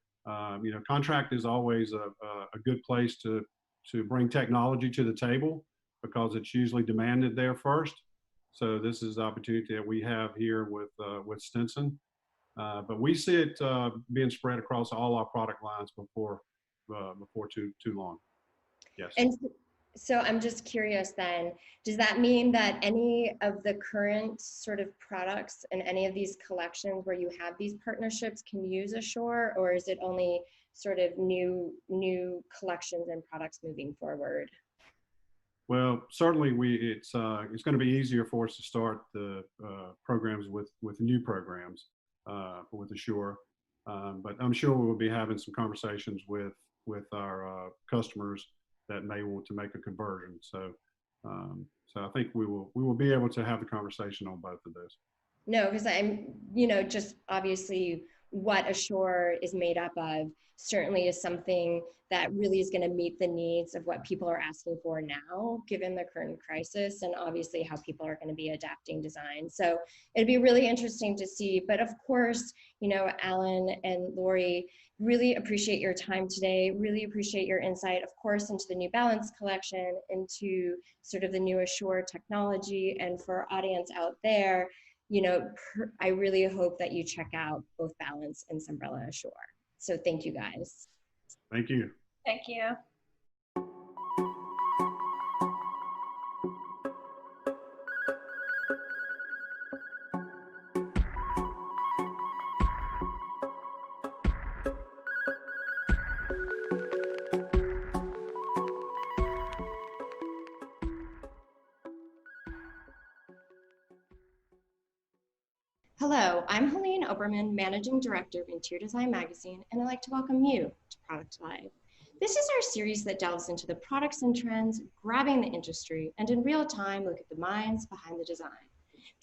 Contract is always a good place to bring technology to the table because it's usually demanded there first. So this is the opportunity that we have here with Stinson. But we see it being spread across all our product lines before too long. Yes. And so I'm just curious then, does that mean that any of the current sort of products in any of these collections where you have these partnerships can use Assure, or is it only sort of new collections and products moving forward? Well, certainly it's going to be easier for us to start the programs with new programs with Assure, but I'm sure we'll be having some conversations with our customers that may want to make a conversion. So I think we will be able to have the conversation on both of those. No, because I'm, just obviously what Assure is made up of certainly is something that really is going to meet the needs of what people are asking for now, given the current crisis, and obviously how people are going to be adapting design. So it'd be really interesting to see. But of course, you know, Alan and Lori, really appreciate your time today, really appreciate your insight, of course, into the New Balance collection, into sort of the new Assure technology. And for our audience out there, you know, I really hope that you check out both Balance and Sunbrella Assure. So thank you guys. Thank you. Thank you. Hello, I'm Helene Oberman, Managing Director of Interior Design Magazine, and I'd like to welcome you to Product Live. This is our series that delves into the products and trends, grabbing the industry, and in real time, look at the minds behind the design.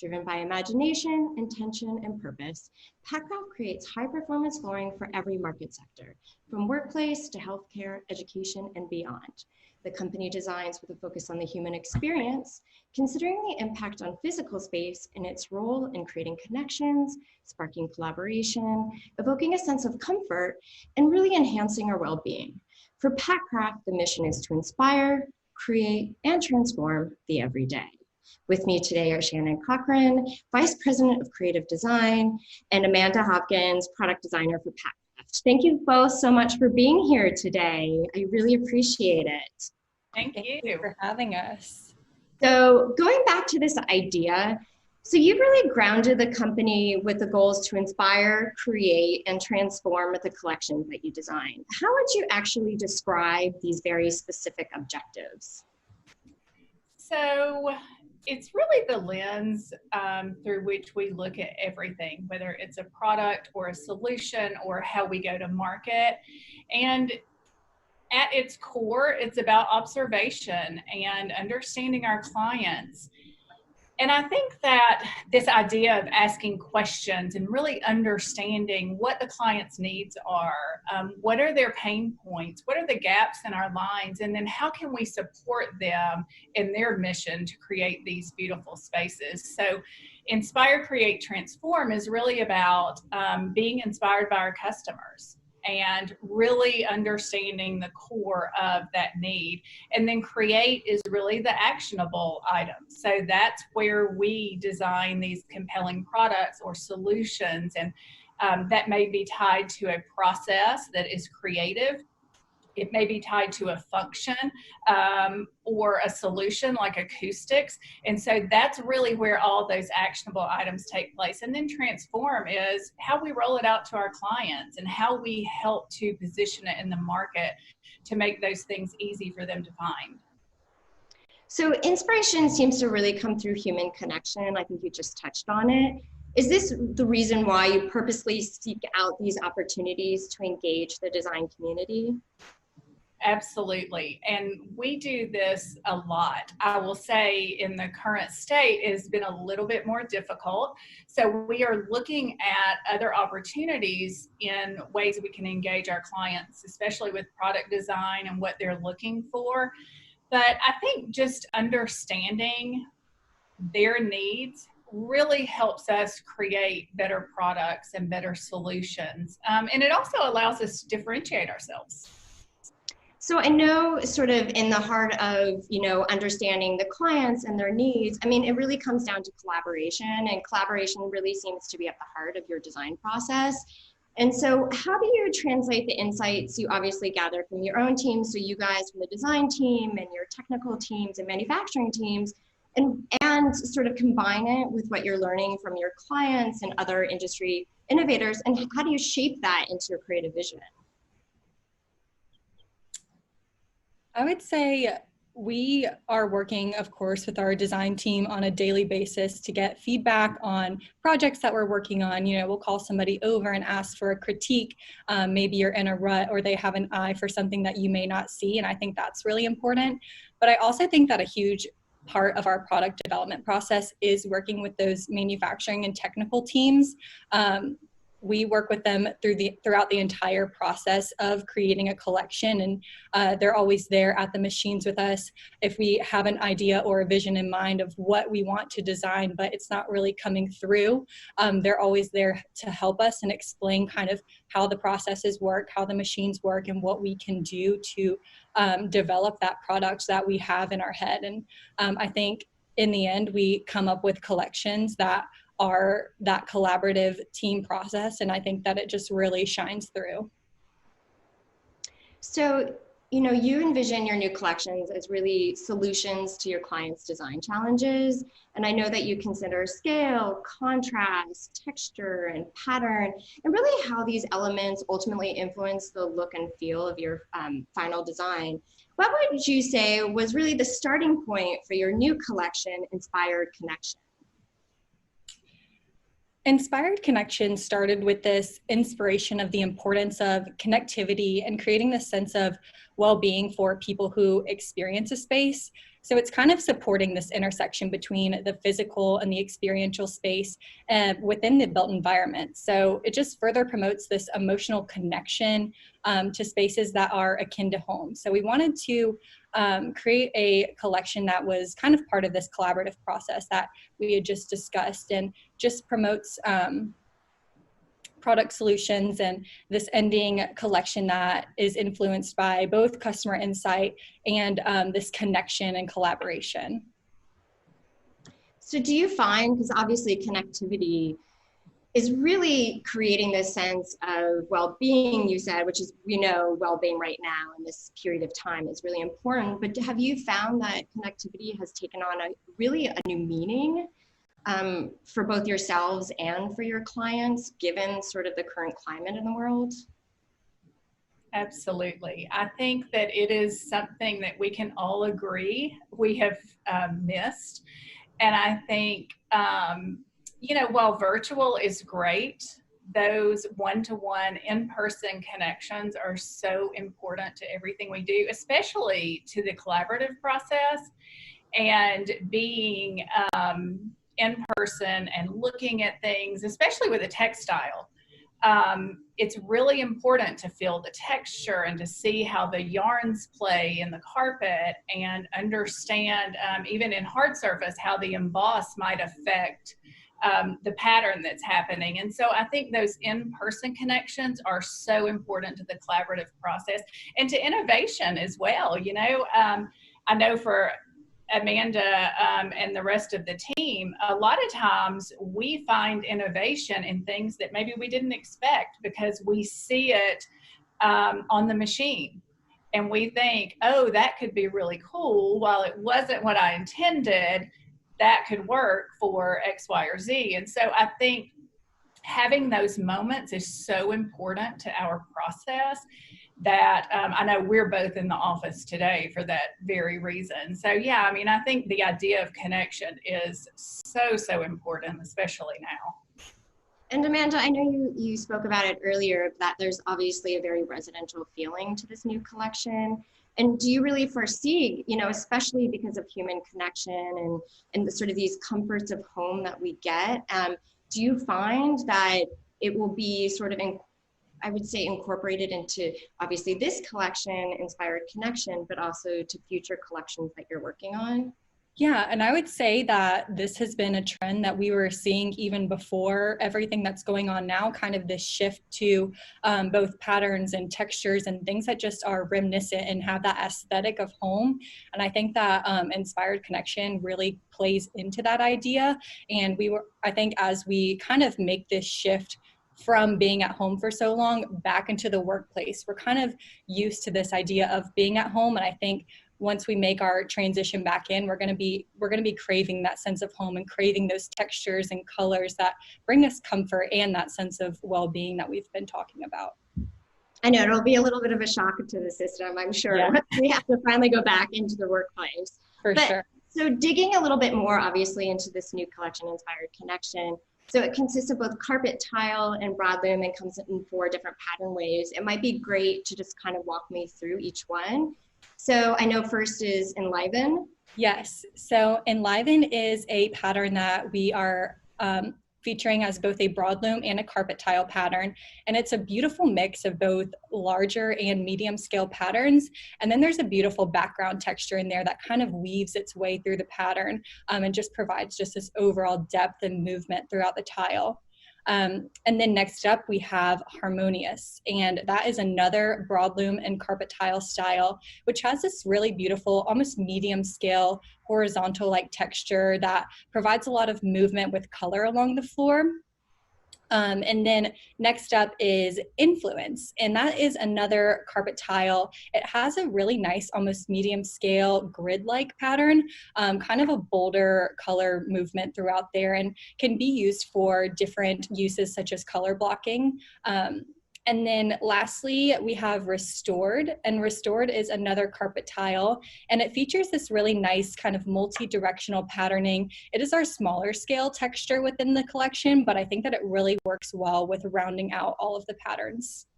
Driven by imagination, intention, and purpose, Patcraft creates high-performance flooring for every market sector, from workplace to healthcare, education, and beyond. The company designs with a focus on the human experience, considering the impact on physical space and its role in creating connections, sparking collaboration, evoking a sense of comfort, and really enhancing our well-being. For Patcraft, the mission is to inspire, create, and transform the everyday. With me today are Shannon Kathryn, Vice President of Creative Design, and Amanda Hopkins, Product Designer for Patcraft. Thank you both so much for being here today. I really appreciate it. Thank you for having us. So going back to this idea, so you've really grounded the company with the goals to inspire, create, and transform with the collections that you design. How would you actually describe these very specific objectives? So it's really the lens through which we look at everything, whether it's a product or a solution or how we go to market. And at its core, it's about observation and understanding our clients. And I think that this idea of asking questions and really understanding what the client's needs are, what are their pain points, what are the gaps in our lines, and then how can we support them in their mission to create these beautiful spaces. So Inspire, Create, Transform is really about being inspired by our customers and really understanding the core of that need. And then Create is really the actionable items. So that's where we design these compelling products or solutions, and that may be tied to a process that is creative. It may be tied to a function or a solution like acoustics. And so that's really where all those actionable items take place. And then Transform is how we roll it out to our clients and how we help to position it in the market to make those things easy for them to find. So inspiration seems to really come through human connection. I think you just touched on it. Is this the reason why you purposely seek out these opportunities to engage the design community? Absolutely. And we do this a lot. I will say in the current state, it has been a little bit more difficult. So we are looking at other opportunities in ways we can engage our clients, especially with product design and what they're looking for. But I think just understanding their needs really helps us create better products and better solutions. And it also allows us to differentiate ourselves. So I know sort of in the heart of, you know, understanding the clients and their needs, I mean, it really comes down to collaboration, and collaboration really seems to be at the heart of your design process. And so how do you translate the insights you obviously gather from your own team, so you guys from the design team and your technical teams and manufacturing teams, and sort of combine it with what you're learning from your clients and other industry innovators, and how do you shape that into your creative vision? I would say we are working, of course, with our design team on a daily basis to get feedback on projects that we're working on. You know, we'll call somebody over and ask for a critique. Maybe you're in a rut or they have an eye for something that you may not see, and I think that's really important. But I also think that a huge part of our product development process is working with those manufacturing and technical teams. we work with them throughout the entire process of creating a collection, and they're always there at the machines with us. If we have an idea or a vision in mind of what we want to design, but it's not really coming through, they're always there to help us and explain kind of how the processes work, how the machines work, and what we can do to develop that product that we have in our head. And I think in the end, we come up with collections that are that collaborative team process. And I think that it just really shines through. So, you envision your new collections as really solutions to your clients' design challenges. And I know that you consider scale, contrast, texture, and pattern, and really how these elements ultimately influence the look and feel of your final design. What would you say was really the starting point for your new collection, Inspired Connection? Inspired Connection started with this inspiration of the importance of connectivity and creating this sense of well-being for people who experience a space. So it's kind of supporting this intersection between the physical and the experiential space within the built environment. So it just further promotes this emotional connection to spaces that are akin to home. So we wanted to create a collection that was kind of part of this collaborative process that we had just discussed, and just promotes product solutions and this ending collection that is influenced by both customer insight and this connection and collaboration. So do you find, because obviously connectivity is really creating this sense of well-being, you said, which is, well-being right now in this period of time is really important, but have you found that connectivity has taken on really a new meaning for both yourselves and for your clients, given sort of the current climate in the world? Absolutely. I think that it is something that we can all agree we have missed. And I think, while virtual is great, those one-to-one in-person connections are so important to everything we do, especially to the collaborative process. And being in person and looking at things, especially with a textile, it's really important to feel the texture and to see how the yarns play in the carpet, and understand, even in hard surface, how the emboss might affect the pattern that's happening. And so I think those in-person connections are so important to the collaborative process and to innovation as well. I know for Amanda and the rest of the team, a lot of times we find innovation in things that maybe we didn't expect, because we see it on the machine and we think, oh, that could be really cool. While it wasn't what I intended, that could work for X, Y, or Z. And so I think having those moments is so important to our process that I know we're both in the office today for that very reason. So yeah, I think the idea of connection is so important, especially now. And Amanda, I know you spoke about it earlier, that there's obviously a very residential feeling to this new collection. And do you really foresee, especially because of human connection and the sort of these comforts of home that we get, do you find that it will be sort of, I would say, incorporated into obviously this collection, Inspired Connection, but also to future collections that you're working on? Yeah, and I would say that this has been a trend that we were seeing even before everything that's going on now, kind of this shift to both patterns and textures and things that just are reminiscent and have that aesthetic of home. And I think that Inspired Connection really plays into that idea. And I think as we kind of make this shift from being at home for so long back into the workplace, we're kind of used to this idea of being at home. And I think once we make our transition back in, we're going to be craving that sense of home and craving those textures and colors that bring us comfort and that sense of well-being that we've been talking about. I know it'll be a little bit of a shock to the system, I'm sure. Yeah. We have to finally go back into the workplace. For sure. So digging a little bit more, obviously, into this new collection, Inspired Connection. So it consists of both carpet tile and broadloom and comes in 4 different pattern waves. It might be great to just kind of walk me through each one. So I know first is Enliven. Yes, so Enliven is a pattern that we are featuring as both a broadloom and a carpet tile pattern. And it's a beautiful mix of both larger and medium scale patterns. And then there's a beautiful background texture in there that kind of weaves its way through the pattern and just provides just this overall depth and movement throughout the tile. And then next up we have Harmonious, and that is another broadloom and carpet tile style, which has this really beautiful, almost medium scale, horizontal like texture that provides a lot of movement with color along the floor. And then next up is Influence, and that is another carpet tile. It has a really nice, almost medium scale grid-like pattern, kind of a bolder color movement throughout there, and can be used for different uses such as color blocking. And then lastly, we have Restored, and Restored is another carpet tile, and it features this really nice kind of multi-directional patterning. It is our smaller scale texture within the collection, but I think that it really works well with rounding out all of the patterns.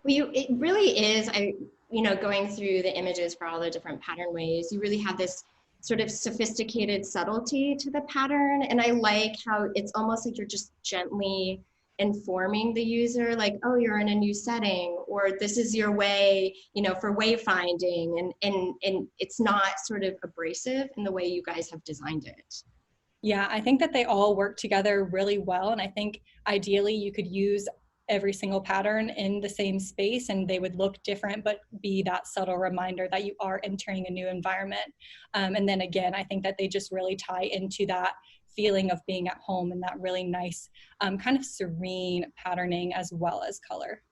Well, it really is, going through the images for all the different pattern ways, you really have this sort of sophisticated subtlety to the pattern. And I like how it's almost like you're just gently informing the user, like, oh, you're in a new setting, or this is your way, for wayfinding, and it's not sort of abrasive in the way you guys have designed it. Yeah, I think that they all work together really well, and I think ideally you could use every single pattern in the same space and they would look different, but be that subtle reminder that you are entering a new environment. And then again, I think that they just really tie into that feeling of being at home and that really nice kind of serene patterning as well as color.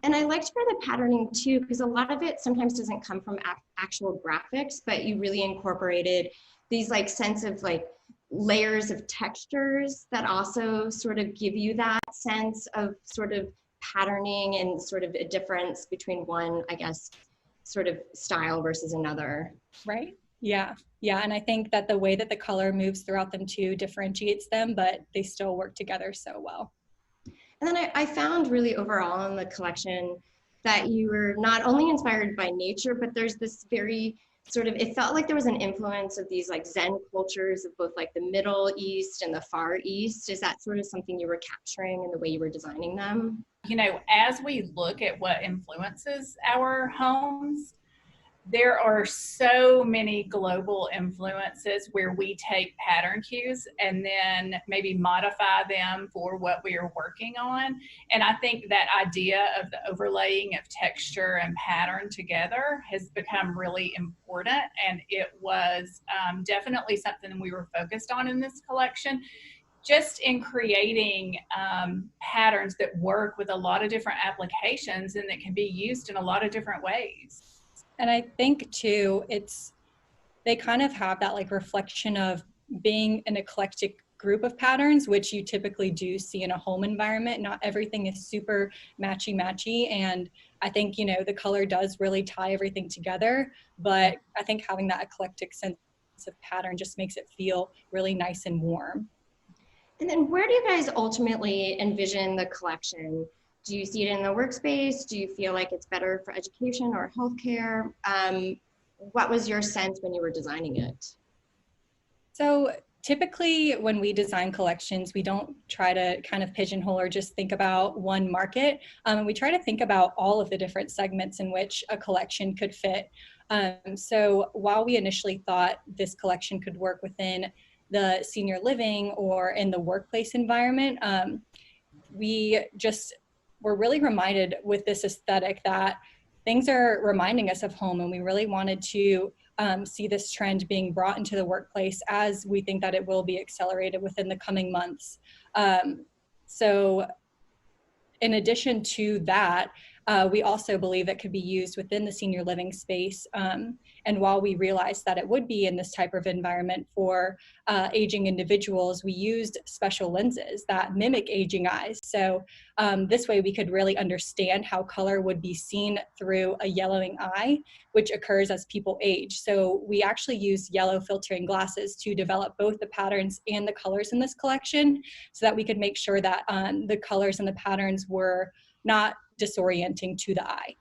And I liked for the patterning too, because a lot of it sometimes doesn't come from actual graphics, but you really incorporated these like sense of like layers of textures that also sort of give you that sense of sort of patterning and sort of a difference between one, I guess, sort of style versus another. Right? Yeah. Yeah. And I think that the way that the color moves throughout them too differentiates them, but they still work together so well. And then I found really overall in the collection that you were not only inspired by nature, but there's this very sort of, it felt like there was an influence of these like Zen cultures of both like the Middle East and the Far East. Is that sort of something you were capturing in the way you were designing them? You know, as we look at what influences our homes, there are so many global influences where we take pattern cues and then maybe modify them for what we are working on. And I think that idea of the overlaying of texture and pattern together has become really important. And it was definitely something we were focused on in this collection, just in creating patterns that work with a lot of different applications and that can be used in a lot of different ways. And I think too, they kind of have that like reflection of being an eclectic group of patterns, which you typically do see in a home environment. Not everything is super matchy. And I think, you know, the color does really tie everything together, but I think having that eclectic sense of pattern just makes it feel really nice and warm. And then where do you guys ultimately envision the collection? Do you see it in the workspace? Do you feel like it's better for education or healthcare? What was your sense when you were designing it? So typically when we design collections, we don't try to kind of pigeonhole or just think about one market. We try to think about all of the different segments in which a collection could fit. So while we initially thought this collection could work within the senior living or in the workplace environment, we're really reminded with this aesthetic that things are reminding us of home, and we really wanted to see this trend being brought into the workplace, as we think that it will be accelerated within the coming months. So in addition to that, we also believe it could be used within the senior living space. And while we realized that it would be in this type of environment for aging individuals, we used special lenses that mimic aging eyes. So this way we could really understand how color would be seen through a yellowing eye, which occurs as people age. So we actually used yellow filtering glasses to develop both the patterns and the colors in this collection, so that we could make sure that the colors and the patterns were not disorienting to the eye.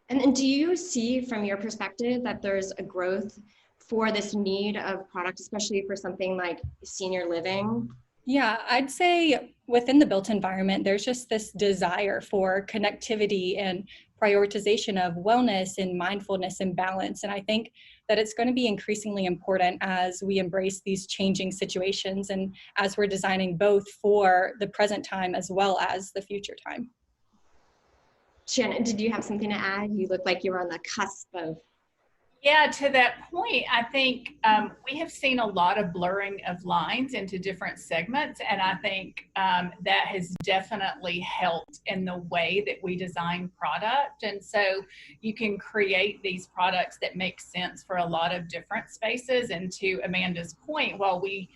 And do you see from your perspective that there's a growth for this need of product, especially for something like senior living? Yeah, I'd say within the built environment, there's just this desire for connectivity and prioritization of wellness and mindfulness and balance. And I think that it's going to be increasingly important as we embrace these changing situations and as we're designing both for the present time as well as the future time. Shannon, did you have something to add? You look like you were on the cusp of. Yeah, to that point, I think we have seen a lot of blurring of lines into different segments, and I think that has definitely helped in the way that we design product. And so you can create these products that make sense for a lot of different spaces. And to Amanda's point, while we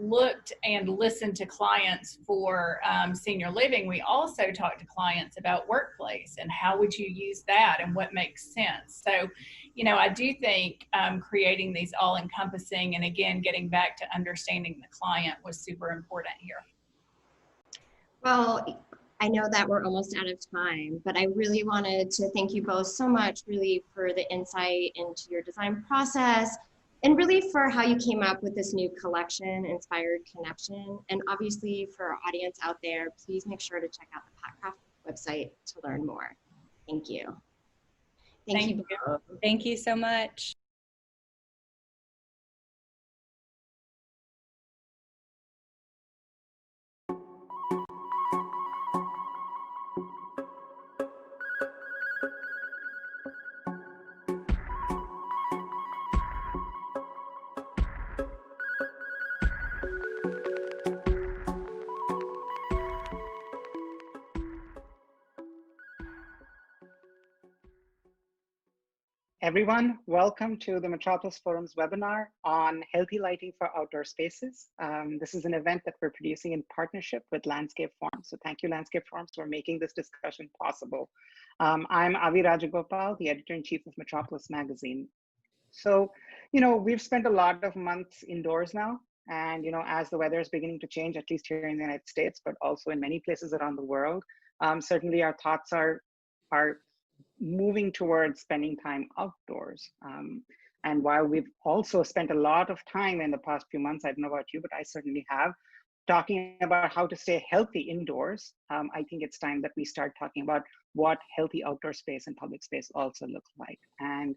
looked and listened to clients for senior living, we also talked to clients about workplace and how would you use that and what makes sense. So, I do think creating these all-encompassing, and again, getting back to understanding the client was super important here. Well, I know that we're almost out of time, but I really wanted to thank you both so much really for the insight into your design process, and really for how you came up with this new collection, Inspired Connection. And obviously for our audience out there, please make sure to check out the Patcraft website to learn more. Thank you. Thank you both. Thank you so much. Everyone, welcome to the Metropolis Forum's webinar on healthy lighting for outdoor spaces. This is an event that we're producing in partnership with Landscape Forums. So thank you, Landscape Forums, for making this discussion possible. I'm Rajagopal, the editor-in-chief of Metropolis magazine. So, we've spent a lot of months indoors now. And, as the weather is beginning to change, at least here in the United States, but also in many places around the world, certainly our thoughts are moving towards spending time outdoors. And while we've also spent a lot of time in the past few months, I don't know about you, but I certainly have, talking about how to stay healthy indoors, I think it's time that we start talking about what healthy outdoor space and public space also looks like. And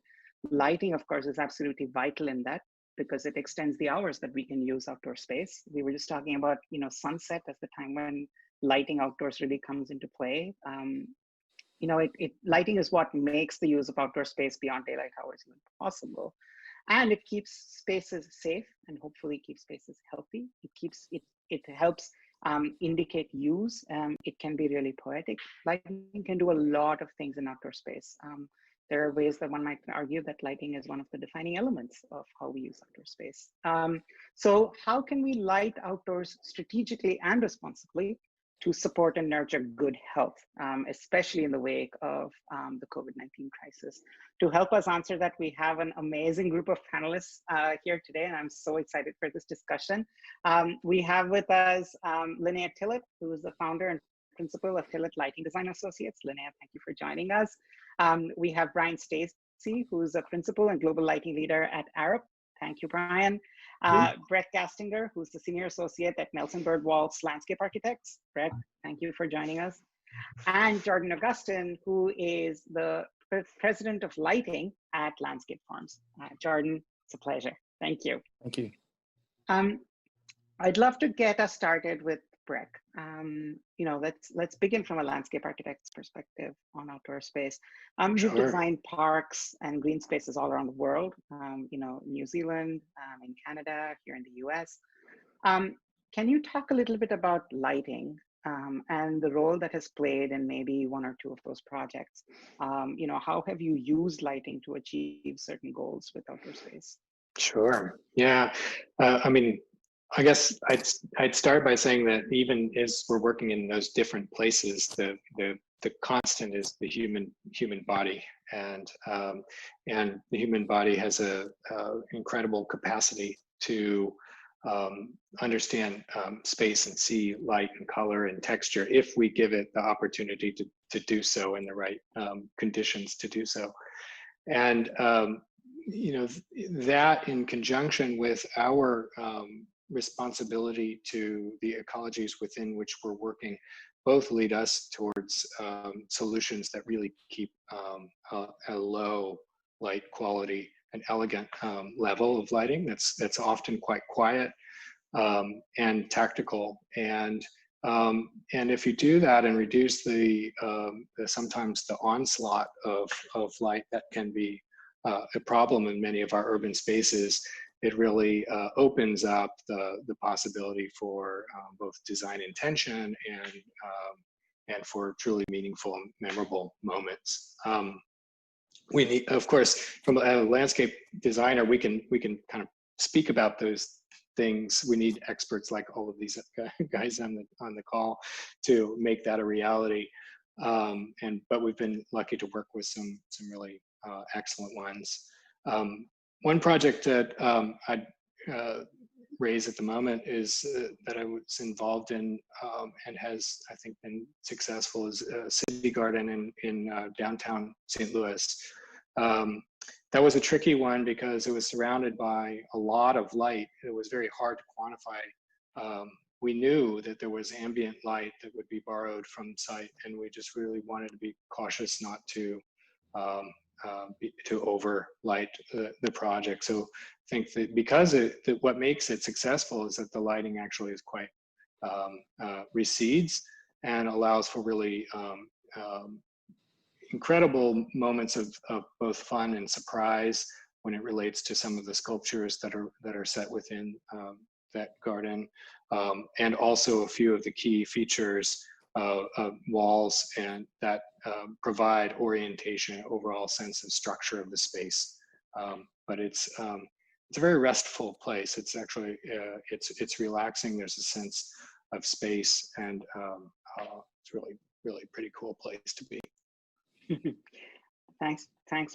lighting, of course, is absolutely vital in that, because it extends the hours that we can use outdoor space. We were just talking about, sunset as the time when lighting outdoors really comes into play. Lighting is what makes the use of outdoor space beyond daylight hours even possible. And it keeps spaces safe and hopefully keeps spaces healthy. It helps indicate use. It can be really poetic. Lighting can do a lot of things in outdoor space. There are ways that one might argue that lighting is one of the defining elements of how we use outdoor space. So how can we light outdoors strategically and responsibly to support and nurture good health, especially in the wake of the COVID-19 crisis? To help us answer that, we have an amazing group of panelists here today, and I'm so excited for this discussion. We have with us Linnea Tillett, who is the founder and principal of Tillett Lighting Design Associates. Linnea, thank you for joining us. We have Brian Stacey, who's a principal and global lighting leader at Arup. Thank you, Brian. Brett Gastinger, who's the senior associate at Nelson Bird Waltz Landscape Architects. Brett, thank you for joining us. And Jordan Augustin, who is the president of lighting at Landscape Forums. Jordan, it's a pleasure. Thank you. Thank you. I'd love to get us started with Brett. Let's begin from a landscape architect's perspective on outdoor space. You've designed parks and green spaces all around the world, New Zealand, in Canada, here in the US. Can you talk a little bit about lighting and the role that has played in maybe one or two of those projects? How have you used lighting to achieve certain goals with outdoor space? Sure. Yeah. I guess I'd start by saying that even as we're working in those different places, the constant is the human body, and the human body has a incredible capacity to understand space and see light and color and texture if we give it the opportunity to do so in the right conditions to do so. And that in conjunction with our responsibility to the ecologies within which we're working both lead us towards solutions that really keep a low light quality, an elegant level of lighting that's often quite quiet and tactical. And if you do that and reduce the sometimes the onslaught of light that can be a problem in many of our urban spaces, it really opens up the possibility for both design intention and for truly meaningful and memorable moments. We need, of course, from a landscape designer, we can kind of speak about those things. We need experts like all of these guys on the call to make that a reality. But we've been lucky to work with some really excellent ones. One project that I'd raise at the moment is that I was involved in and has, I think, been successful is City Garden in downtown St. Louis. That was a tricky one because it was surrounded by a lot of light. It was very hard to quantify. We knew that there was ambient light that would be borrowed from the site, and we just really wanted to be cautious not to overlight the project. So I think that because what makes it successful is that the lighting actually is quite recedes and allows for really incredible moments of both fun and surprise when it relates to some of the sculptures that are set within that garden, and also a few of the key features walls and that provide orientation, overall sense of structure of the space. But it's a very restful place. It's actually it's relaxing. There's a sense of space, and it's really pretty cool place to be. Thanks,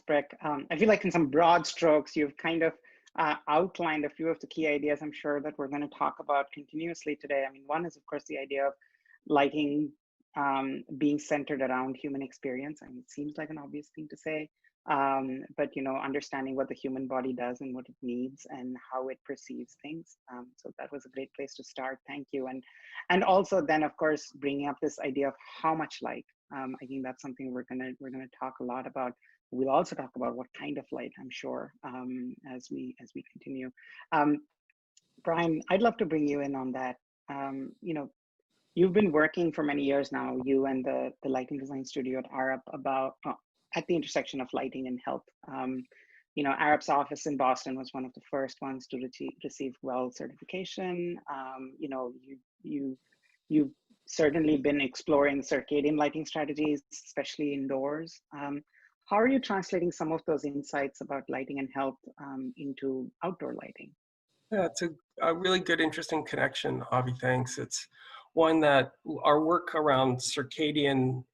Breck. I feel like in some broad strokes, you've kind of outlined a few of the key ideas I'm sure that we're going to talk about continuously today. I mean, one is, of course, the idea of lighting being centered around human experience. I mean, it seems like an obvious thing to say, but understanding what the human body does and what it needs and how it perceives things. So that was a great place to start. Thank you. And also then, of course, bringing up this idea of how much light. I think that's something we're gonna talk a lot about. We'll also talk about what kind of light, I'm sure, as we continue. Brian, I'd love to bring you in on that. You've been working for many years now, you and the lighting design studio at Arup, about at the intersection of lighting and health. Arup's office in Boston was one of the first ones to receive WELL certification. You've certainly been exploring circadian lighting strategies, especially indoors. How are you translating some of those insights about lighting and health into outdoor lighting? Yeah, it's a really good, interesting connection, Avi, thanks. It's one that our work around circadian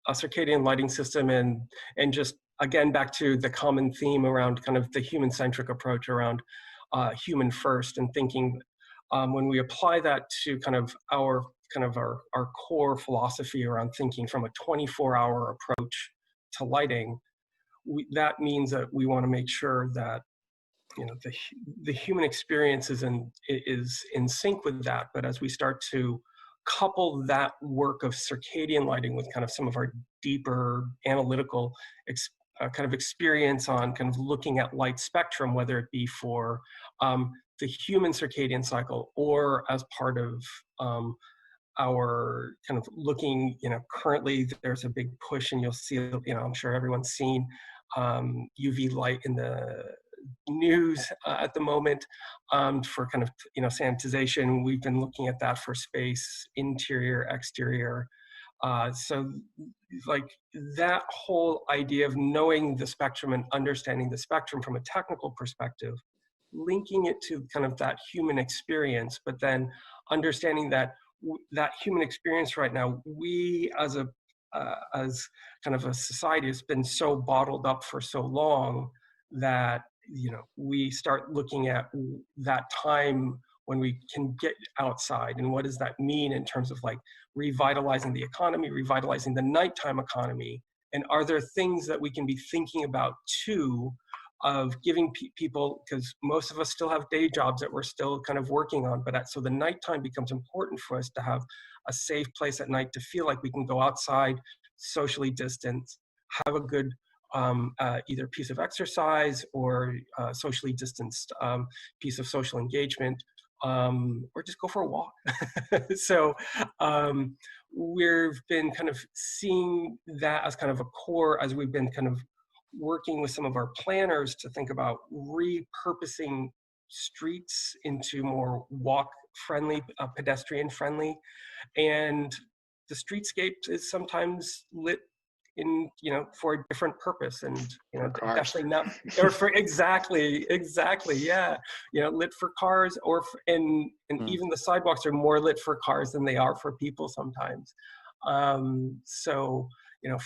lighting system and just, again, back to the common theme around kind of the human-centric approach around human first and thinking, when we apply that to our core philosophy around thinking from a 24-hour approach to lighting, that means that we want to make sure that the human experience is in sync with that. But as we start to couple that work of circadian lighting with kind of some of our deeper analytical experience on kind of looking at light spectrum, whether it be for the human circadian cycle or as part of our kind of looking, currently there's a big push, and you'll see, I'm sure everyone's seen UV light in the news at the moment for kind of, sanitization. We've been looking at that for space, interior, exterior. So like that whole idea of knowing the spectrum and understanding the spectrum from a technical perspective, linking it to kind of that human experience, but then understanding that that human experience right now, we as kind of a society has been so bottled up for so long that we start looking at that time when we can get outside, and what does that mean in terms of like revitalizing the economy, revitalizing the nighttime economy, and are there things that we can be thinking about too of giving people, because most of us still have day jobs that we're still kind of working on, but so the nighttime becomes important for us to have a safe place at night to feel like we can go outside, socially distance, have a good either piece of exercise or socially distanced piece of social engagement, or just go for a walk. So we've been kind of seeing that as kind of a core, as we've been kind of working with some of our planners to think about repurposing streets into more walk-friendly, pedestrian-friendly. And the streetscape is sometimes lit in, for a different purpose, and definitely not, or for exactly, yeah, lit for cars, or and even the sidewalks are more lit for cars than they are for people sometimes. So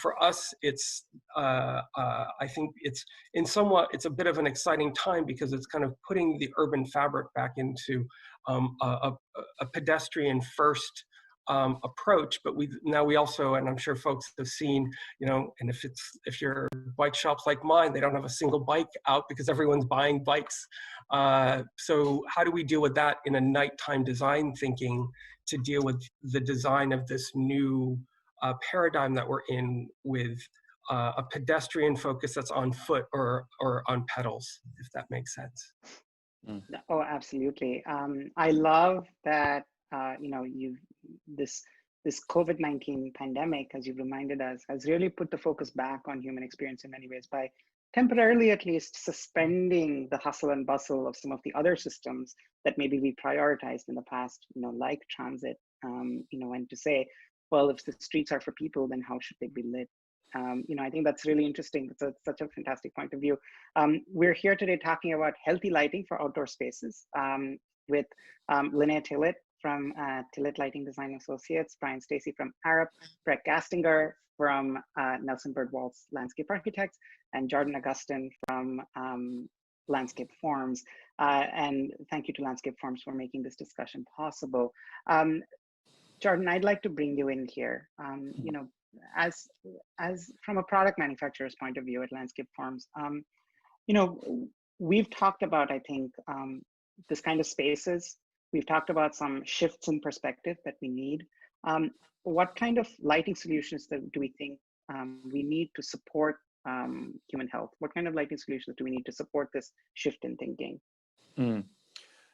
for us, it's I think it's it's a bit of an exciting time, because it's kind of putting the urban fabric back into a pedestrian first approach. But we also, and I'm sure folks have seen, and if your bike shops like mine, they don't have a single bike out because everyone's buying bikes. So how do we deal with that in a nighttime design thinking to deal with the design of this new paradigm that we're in, with a pedestrian focus that's on foot or on pedals, if that makes sense. Oh, absolutely. I love that, this COVID-19 pandemic, as you've reminded us, has really put the focus back on human experience in many ways, by temporarily at least suspending the hustle and bustle of some of the other systems that maybe we prioritized in the past, like transit, and to say, well, if the streets are for people, then how should they be lit? I think that's really interesting. It's such a fantastic point of view. We're here today talking about healthy lighting for outdoor spaces with Linnea Tillett from Tillett Lighting Design Associates, Brian Stacy from Arup, Brett Gastinger from Nelson Bird Waltz Landscape Architects, and Jordan Augustin from Landscape Forms. And thank you to Landscape Forms for making this discussion possible. Jordan, I'd like to bring you in here. As from a product manufacturer's point of view at Landscape Forms, we've talked about, I think, this kind of spaces. We've talked about some shifts in perspective that we need. What kind of lighting solutions do we think we need to support human health? What kind of lighting solutions do we need to support this shift in thinking?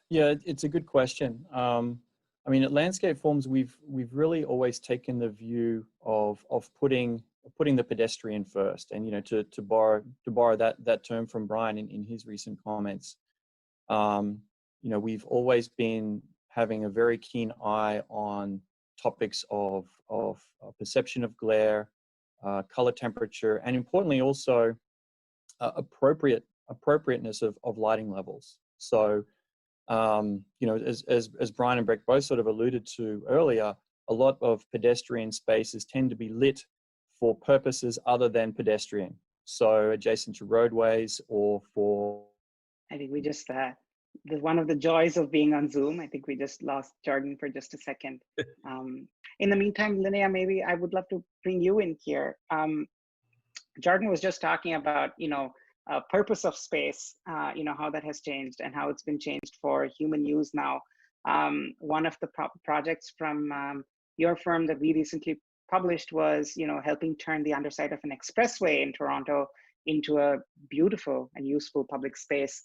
Yeah, it's a good question. I mean, at Landscape Forms, we've really always taken the view of putting the pedestrian first, and to borrow that term from Brian in his recent comments. We've always been having a very keen eye on topics of perception of glare, color temperature, and importantly also appropriateness of lighting levels. So as Brian and Breck both sort of alluded to earlier, a lot of pedestrian spaces tend to be lit for purposes other than pedestrian. So adjacent to roadways or for... I think we just, one of the joys of being on Zoom, I think we just lost Jordan for just a second. In the meantime, Linnea, maybe I would love to bring you in here. Jordan was just talking about, purpose of space, how that has changed and how it's been changed for human use now. One of the projects from your firm that we recently published was, helping turn the underside of an expressway in Toronto into a beautiful and useful public space.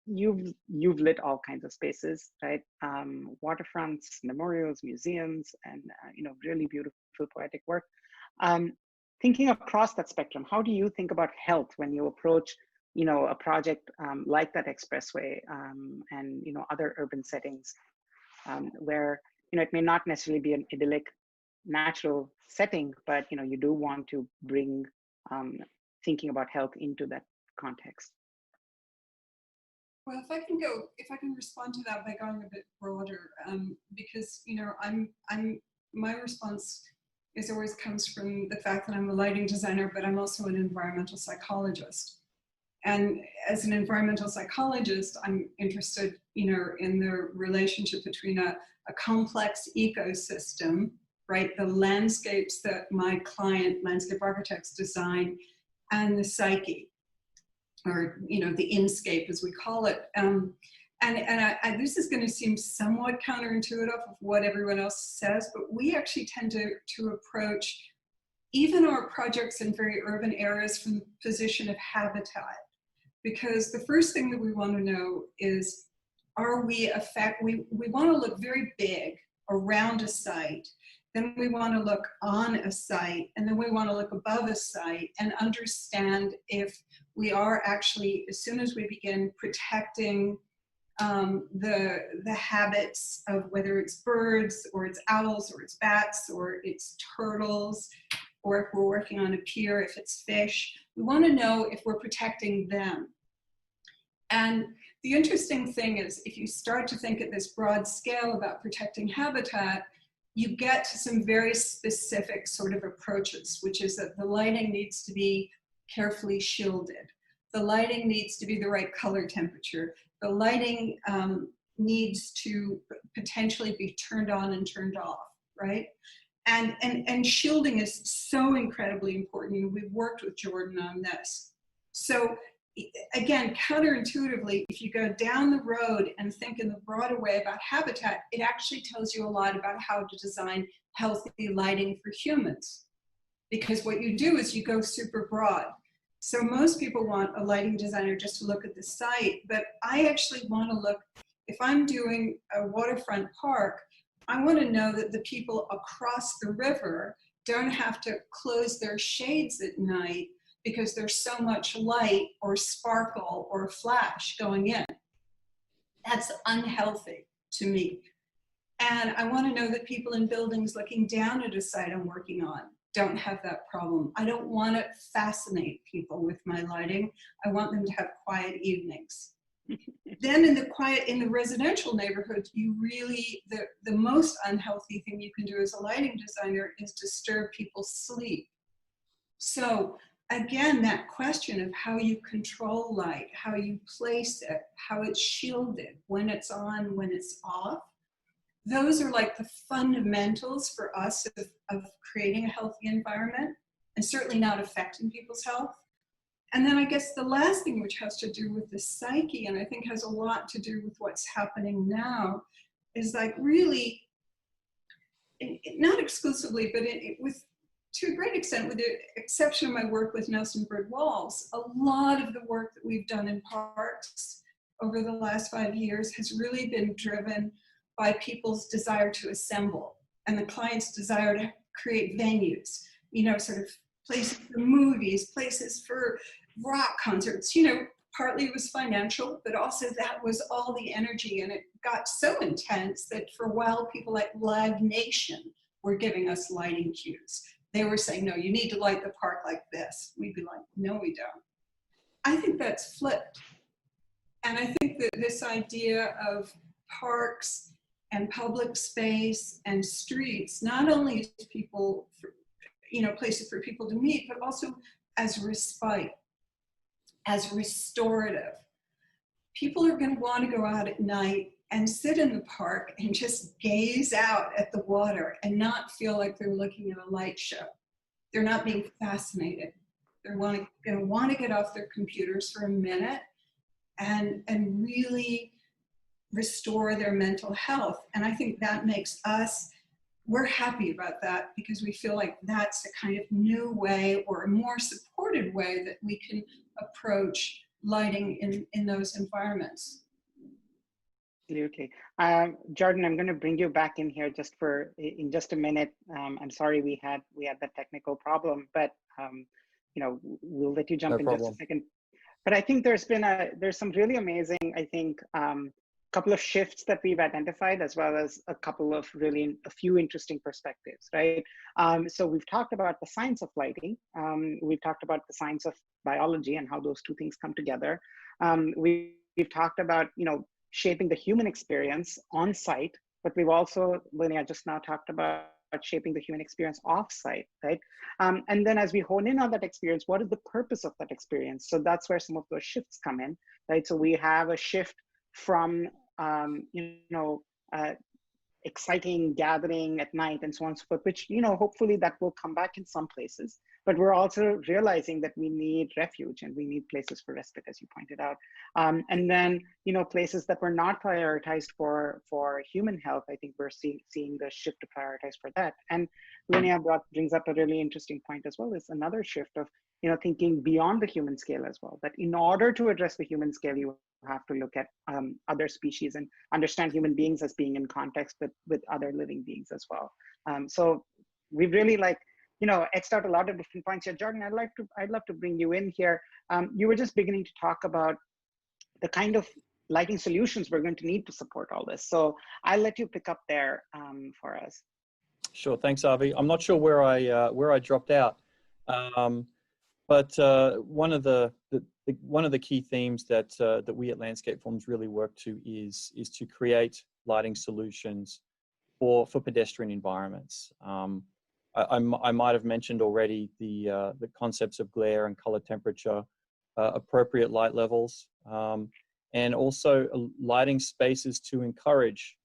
You've lit all kinds of spaces, right? Waterfronts, memorials, museums, and really beautiful poetic work. Thinking across that spectrum, how do you think about health when you approach, a project like that expressway and other urban settings where it may not necessarily be an idyllic, natural setting, but you do want to bring thinking about health into that context? Well, if I can respond to that by going a bit broader, because my response always comes from the fact that I'm a lighting designer, but I'm also an environmental psychologist. And as an environmental psychologist, I'm interested, in the relationship between a complex ecosystem, right? The landscapes that my client, landscape architects, design, and the psyche. or the inscape as we call it. And this is going to seem somewhat counterintuitive of what everyone else says, but we actually tend to approach even our projects in very urban areas from the position of habitat. Because the first thing that we want to know is, we want to look very big around a site, then we want to look on a site, and then we want to look above a site and understand if we are actually, as soon as we begin protecting the habits of whether it's birds or it's owls or it's bats or it's turtles, or if we're working on a pier, if it's fish, we want to know if we're protecting them. And the interesting thing is, if you start to think at this broad scale about protecting habitat, you get to some very specific sort of approaches, which is that the lighting needs to be carefully shielded. The lighting needs to be the right color temperature. The lighting needs to potentially be turned on and turned off, right? And shielding is so incredibly important. We've worked with Jordan on this. So again, counterintuitively, if you go down the road and think in the broader way about habitat, it actually tells you a lot about how to design healthy lighting for humans. Because what you do is you go super broad. So most people want a lighting designer just to look at the site, but I actually want to look, if I'm doing a waterfront park, I want to know that the people across the river don't have to close their shades at night because there's so much light or sparkle or flash going in. That's unhealthy to me. And I want to know that people in buildings looking down at a site I'm working on don't have that problem. I don't want to fascinate people with my lighting. I want them to have quiet evenings. Then in the residential neighborhoods, you really, the most unhealthy thing you can do as a lighting designer is disturb people's sleep. So again, that question of how you control light, how you place it, how it's shielded, when it's on, when it's off, those are like the fundamentals for us of creating a healthy environment and certainly not affecting people's health. And then I guess the last thing, which has to do with the psyche, and I think has a lot to do with what's happening now, is like really, not exclusively, but to a great extent, with the exception of my work with Nelson Bird Walls, a lot of the work that we've done in parks over the last 5 years has really been driven by people's desire to assemble and the client's desire to create venues, sort of places for movies, places for rock concerts, partly it was financial, but also that was all the energy, and it got so intense that for a while people like Live Nation were giving us lighting cues. They were saying, no, you need to light the park like this. We'd be like, no, we don't. I think that's flipped. And I think that this idea of parks and public space and streets, not only as people, places for people to meet, but also as respite, as restorative. People are going to want to go out at night and sit in the park and just gaze out at the water and not feel like they're looking at a light show. They're not being fascinated. They're going to want to get off their computers for a minute and really restore their mental health. And I think that makes us, we're happy about that because we feel like that's a kind of new way or a more supported way that we can approach lighting in those environments. Absolutely. Jordan, I'm going to bring you back in here in just a minute. I'm sorry we had that technical problem, but we'll let you jump in just a second. But I think there's some really amazing, I think, couple of shifts that we've identified, as well as a few interesting perspectives, right? So we've talked about the science of lighting. We've talked about the science of biology and how those two things come together. We've talked about, shaping the human experience on site, but we've also, Linnea just now talked about shaping the human experience off site, right? And then as we hone in on that experience, what is the purpose of that experience? So that's where some of those shifts come in, right? So we have a shift from exciting gathering at night and so on and so forth, which hopefully that will come back in some places. but we're also realizing that we need refuge and we need places for respite, as you pointed out. And then, places that were not prioritized for human health, I think we're seeing the shift to prioritize for that. And Linnea brings up a really interesting point as well, is another shift of, thinking beyond the human scale as well, that in order to address the human scale, you have to look at other species and understand human beings as being in context with other living beings as well. So we've really X'd out a lot of different points here. Jordan, I'd love to bring you in here. You were just beginning to talk about the kind of lighting solutions we're going to need to support all this. So I'll let you pick up there for us. Sure, thanks, Avi. I'm not sure where I dropped out, but one of the key themes that we at Landscape Forms really work to is to create lighting solutions for pedestrian environments. I might have mentioned already the concepts of glare and color temperature, appropriate light levels, and also lighting spaces to encourage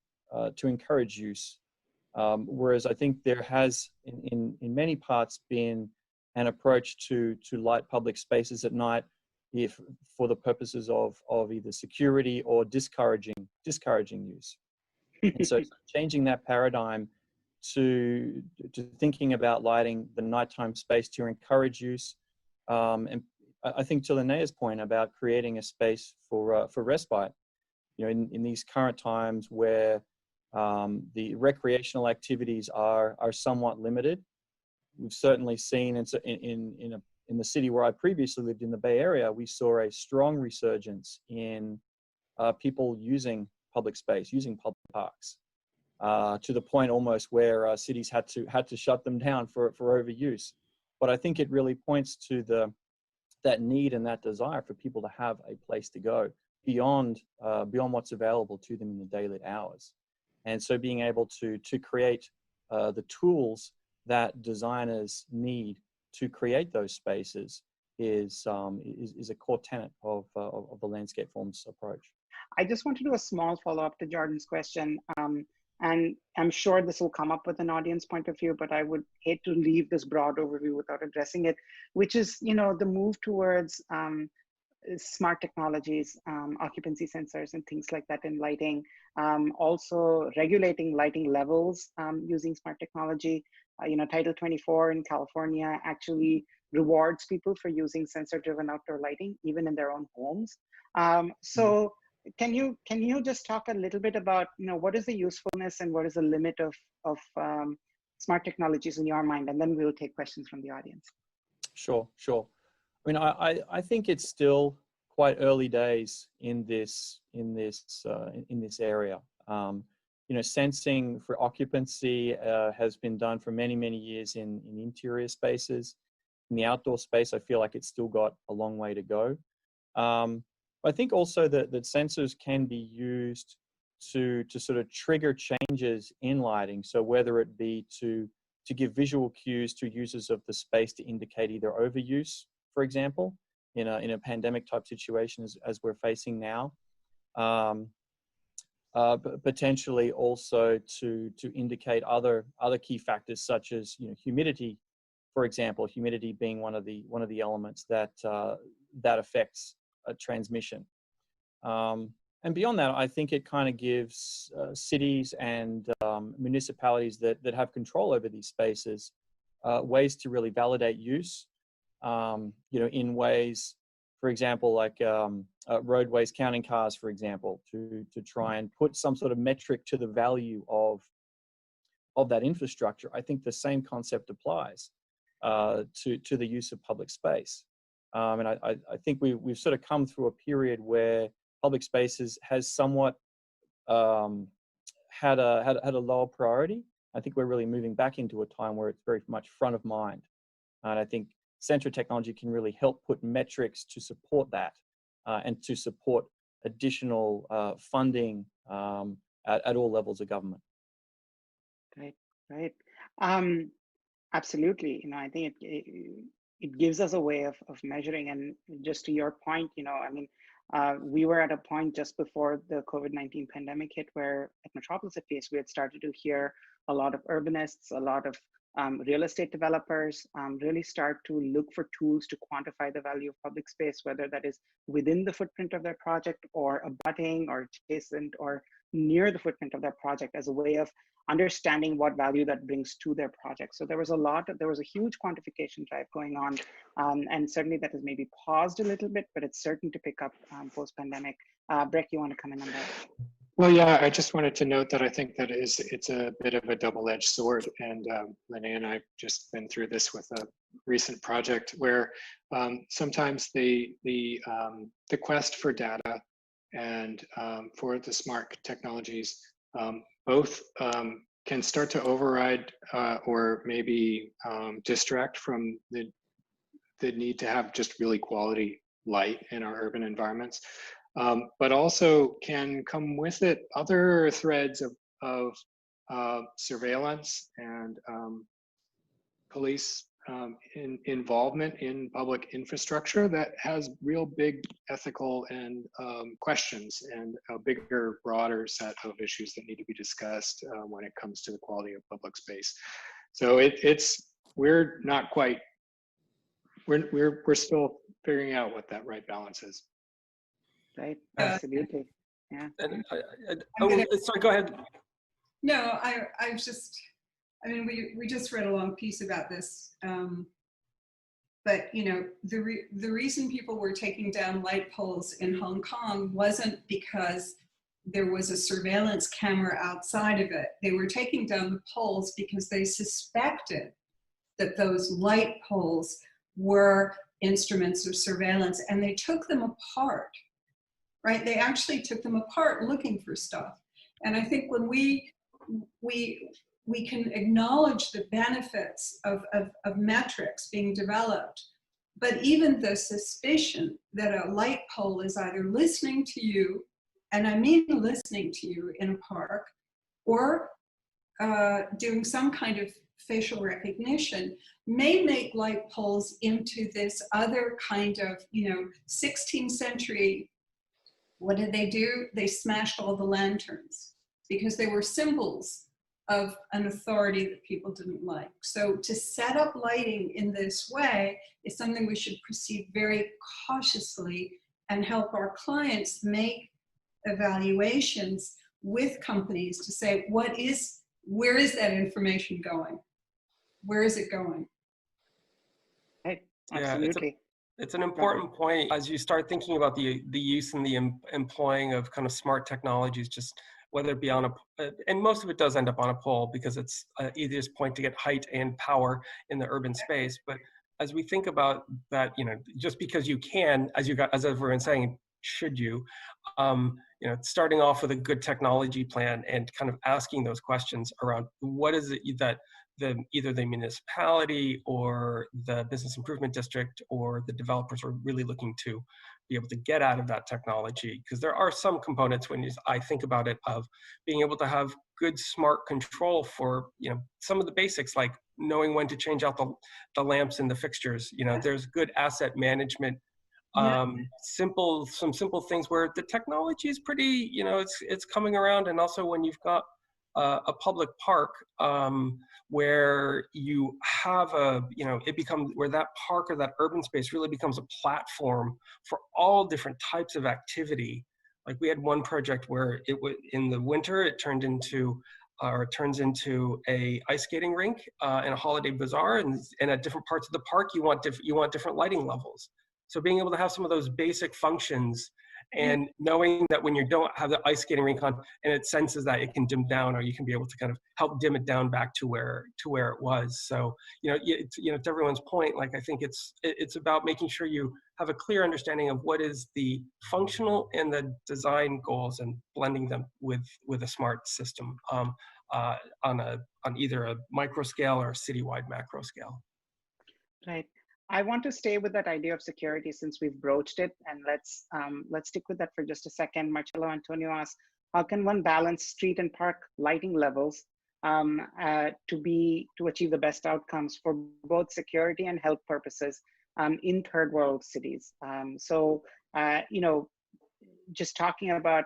use. Whereas I think there has in many parts been an approach to light public spaces at night for the purposes of either security or discouraging use. And so changing that paradigm to thinking about lighting the nighttime space to encourage use. And I think to Linnea's point about creating a space for respite, in these current times where the recreational activities are somewhat limited, we've certainly seen in the city where I previously lived in the Bay Area, we saw a strong resurgence in people using public space, using public parks. To the point almost where cities had to shut them down for overuse. But I think it really points to that need and that desire for people to have a place to go beyond what's available to them in the daylit hours. And so being able to create the tools that designers need to create those spaces is a core tenet of the Landscape Forms approach. I just want to do a small follow-up to Jordan's question. And I'm sure this will come up with an audience point of view, but I would hate to leave this broad overview without addressing it, which is, the move towards smart technologies, occupancy sensors and things like that in lighting, also regulating lighting levels using smart technology. Title 24 in California actually rewards people for using sensor-driven outdoor lighting, even in their own homes. So can you just talk a little bit about, what is the usefulness and what is the limit of smart technologies in your mind? And then we'll take questions from the audience. Sure. I mean, I think it's still quite early days in this area. Sensing for occupancy has been done for many years in interior spaces. In the outdoor space, I feel like it's still got a long way to go. I think also that sensors can be used to sort of trigger changes in lighting. So whether it be to give visual cues to users of the space to indicate either overuse, for example, in a pandemic type situation as we're facing now, but potentially also to indicate other key factors such as humidity, for example, humidity being one of the elements that affects transmission. And beyond that, I think it kind of gives cities and municipalities that have control over these spaces ways to really validate use, in ways, for example, like roadways counting cars, for example, to try and put some sort of metric to the value of that infrastructure. I think the same concept applies to the use of public space. And I think we've sort of come through a period where public spaces has somewhat had a lower priority. I think we're really moving back into a time where it's very much front of mind. And I think sensor technology can really help put metrics to support that and to support additional funding at all levels of government. Right. Absolutely. I think it gives us a way of measuring. And just to your point, we were at a point just before the COVID-19 pandemic hit where at Metropolis at least we had started to hear a lot of urbanists, a lot of real estate developers really start to look for tools to quantify the value of public space, whether that is within the footprint of their project or abutting or adjacent or near the footprint of their project, as a way of understanding what value that brings to their project. So there was a huge quantification drive going on, and certainly that has maybe paused a little bit, but it's certain to pick up post-pandemic. Breck, you want to comment on that? Well, yeah, I just wanted to note that I think that it's a bit of a double-edged sword, and Lene and I've just been through this with a recent project where sometimes the quest for data and for the smart technologies both can start to override or maybe distract from the need to have just really quality light in our urban environments. But also can come with it other threads of surveillance and police involvement in public infrastructure that has real big ethical and questions, and a bigger, broader set of issues that need to be discussed when it comes to the quality of public space. So we're not quite, we're still figuring out what that right balance is. Right, absolutely, yeah. And sorry, go ahead. No, I mean, we just read a long piece about this, but you know, the reason people were taking down light poles in Hong Kong wasn't because there was a surveillance camera outside of it. They were taking down the poles because they suspected that those light poles were instruments of surveillance, and they took them apart. Right, they actually took them apart looking for stuff. And I think when we can acknowledge the benefits of metrics being developed, but even the suspicion that a light pole is either listening to you, and I mean listening to you in a park, or doing some kind of facial recognition, may make light poles into this other kind of, 16th century. What did they do? They smashed all the lanterns because they were symbols of an authority that people didn't like. So to set up lighting in this way is something we should proceed very cautiously and help our clients make evaluations with companies to say, where is that information going? Where is it going? Right, absolutely. Yeah, it's an important point as you start thinking about the use and the employing of kind of smart technologies, just whether it be on and most of it does end up on a pole because it's easiest point to get height and power in the urban space. But as we think about that, just because you can, as everyone's saying, should you, starting off with a good technology plan and kind of asking those questions around what is it that either the municipality or the business improvement district or the developers are really looking to be able to get out of that technology. Because there are some components when I think about it of being able to have good smart control for some of the basics, like knowing when to change out the lamps and the fixtures. There's good asset management, some simple things where the technology is pretty, it's coming around. And also when you've got a public park where you have it becomes where that park or that urban space really becomes a platform for all different types of activity. Like we had one project where in the winter it turns into a ice skating rink and a holiday bazaar, and at different parts of the park you want different lighting levels. So being able to have some of those basic functions and knowing that when you don't have the ice skating rink on and it senses that, it can dim down, or you can be able to kind of help dim it down back to where it was. So, to everyone's point, like I think it's about making sure you have a clear understanding of what is the functional and the design goals and blending them with a smart system on either a micro scale or a citywide macro scale. Right. I want to stay with that idea of security since we've broached it, and let's stick with that for just a second. Marcello Antonio asked, how can one balance street and park lighting levels to achieve the best outcomes for both security and health purposes in third world cities? Just talking about,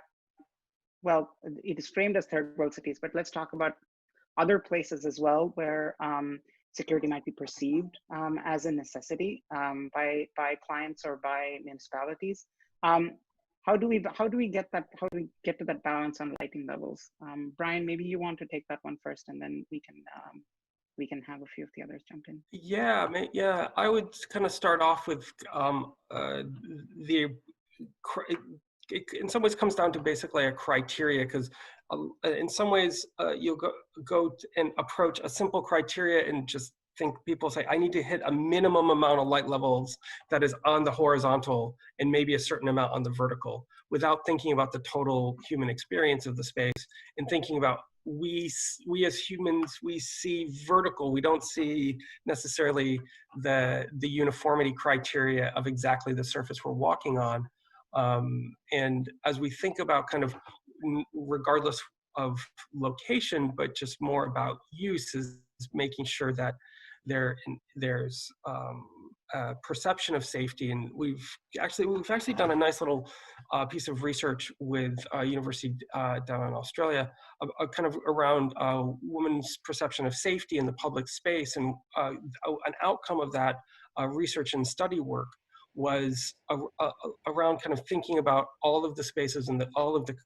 well, it is framed as third world cities, but let's talk about other places as well where security might be perceived as a necessity by clients or by municipalities. How do we get that? How do we get to that balance on lighting levels? Brian, maybe you want to take that one first, and then we can have a few of the others jump in. Yeah, I would kind of start off with it in some ways comes down to basically a criteria, because in some ways you'll go and approach a simple criteria and just think people say, I need to hit a minimum amount of light levels that is on the horizontal and maybe a certain amount on the vertical, without thinking about the total human experience of the space and thinking about we as humans, we see vertical, we don't see necessarily the uniformity criteria of exactly the surface we're walking on. And as we think about kind of, regardless of location, but just more about use, is making sure that there's perception of safety. And we've actually done a nice little piece of research with a university down in Australia, kind of around women's perception of safety in the public space. And an outcome of that research and study work was around kind of thinking about all of the spaces and all of the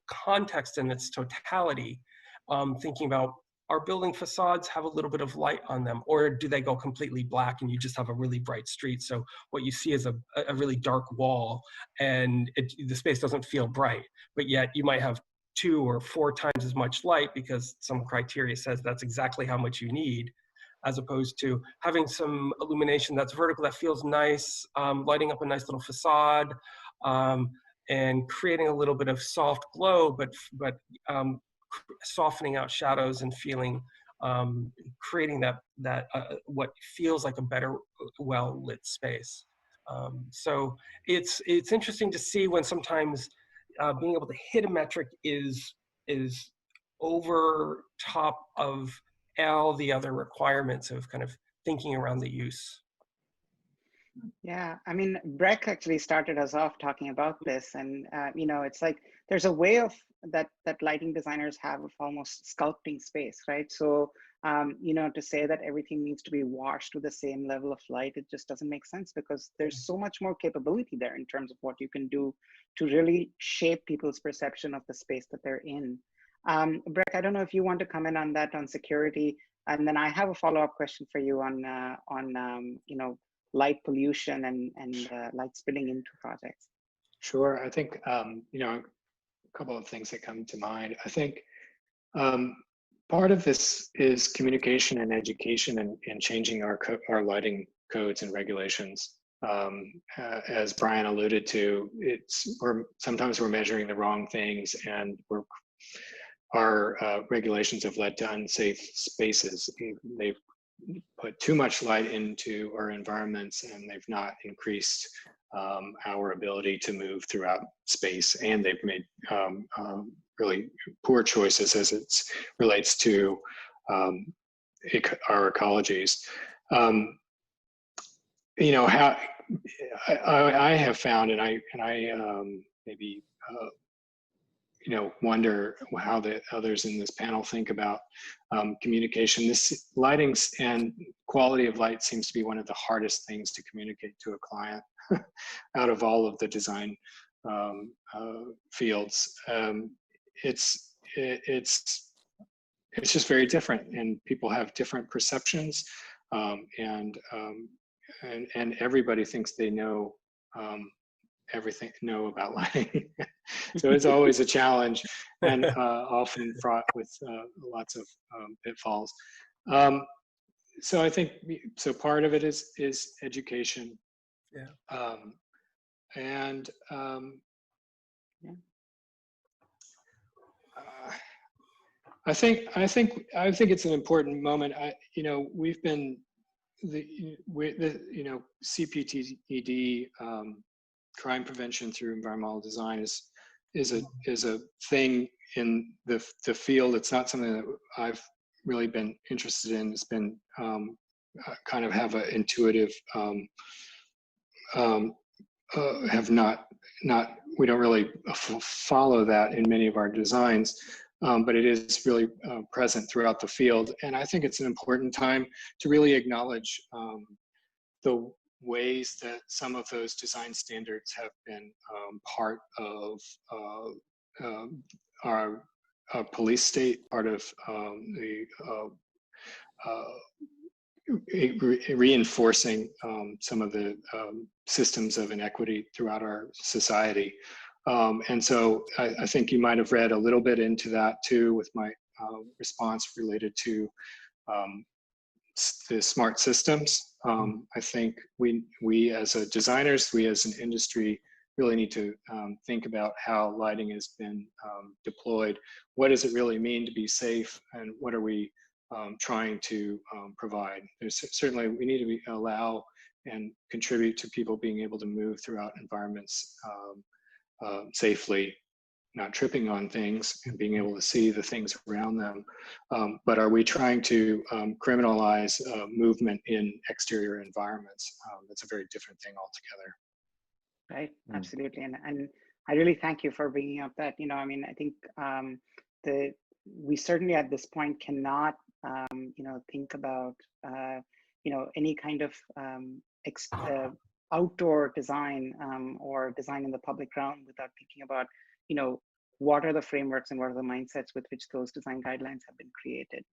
context in its totality, thinking about, our building facades have a little bit of light on them, or do they go completely black and you just have a really bright street? So what you see is a really dark wall, and the space doesn't feel bright, but yet you might have 2 or 4 times as much light because some criteria says that's exactly how much you need, as opposed to having some illumination that's vertical, that feels nice, lighting up a nice little facade, and creating a little bit of soft glow, but softening out shadows and feeling, creating that what feels like a better, well-lit space. So it's interesting to see when sometimes being able to hit a metric is over top of all the other requirements of kind of thinking around the use. Yeah, I mean, Breck actually started us off talking about this, and it's like there's a way of that lighting designers have of almost sculpting space, right? So to say that everything needs to be washed with the same level of light, it just doesn't make sense, because there's so much more capability there in terms of what you can do to really shape people's perception of the space that they're in. Breck, I don't know if you want to comment on that, on security, and then I have a follow-up question for you on light pollution and light spilling into projects. Sure. I think, a couple of things that come to mind. I think part of this is communication and education and changing our lighting codes and regulations. As Brian alluded to, sometimes we're measuring the wrong things, and our regulations have led to unsafe spaces. They've put too much light into our environments, and they've not increased our ability to move throughout space, and they've made really poor choices as it relates to our ecologies. How I have found, and I maybe wonder how the others in this panel think about communication. This lighting and quality of light seems to be one of the hardest things to communicate to a client out of all of the design fields. It's just very different, and people have different perceptions, and everybody thinks they know know about lighting. So it's always a challenge, and often fraught with lots of pitfalls. So I think part of it is education. Yeah. I think it's an important moment. We've been CPTED, crime prevention through environmental design is a thing in the field. It's not something that I've really been interested in. It's been kind of have an intuitive, have not we don't really follow that in many of our designs. but it is really present throughout the field. And I think it's an important time to really acknowledge the ways that some of those design standards have been part of our police state, part of reinforcing some of the systems of inequity throughout our society. And so I think you might have read a little bit into that too with my response related to the smart systems. I think we as designers, we as an industry really need to think about how lighting has been deployed. What does it really mean to be safe, and what are we trying to provide? There's certainly, we need to allow and contribute to people being able to move throughout environments safely, not tripping on things and being able to see the things around them. But are we trying to criminalize movement in exterior environments? That's a very different thing altogether. Right, absolutely. And I really thank you for bringing up that, I mean, I think we certainly at this point cannot, think about, any kind of outdoor design or design in the public realm without thinking about, what are the frameworks and what are the mindsets with which those design guidelines have been created.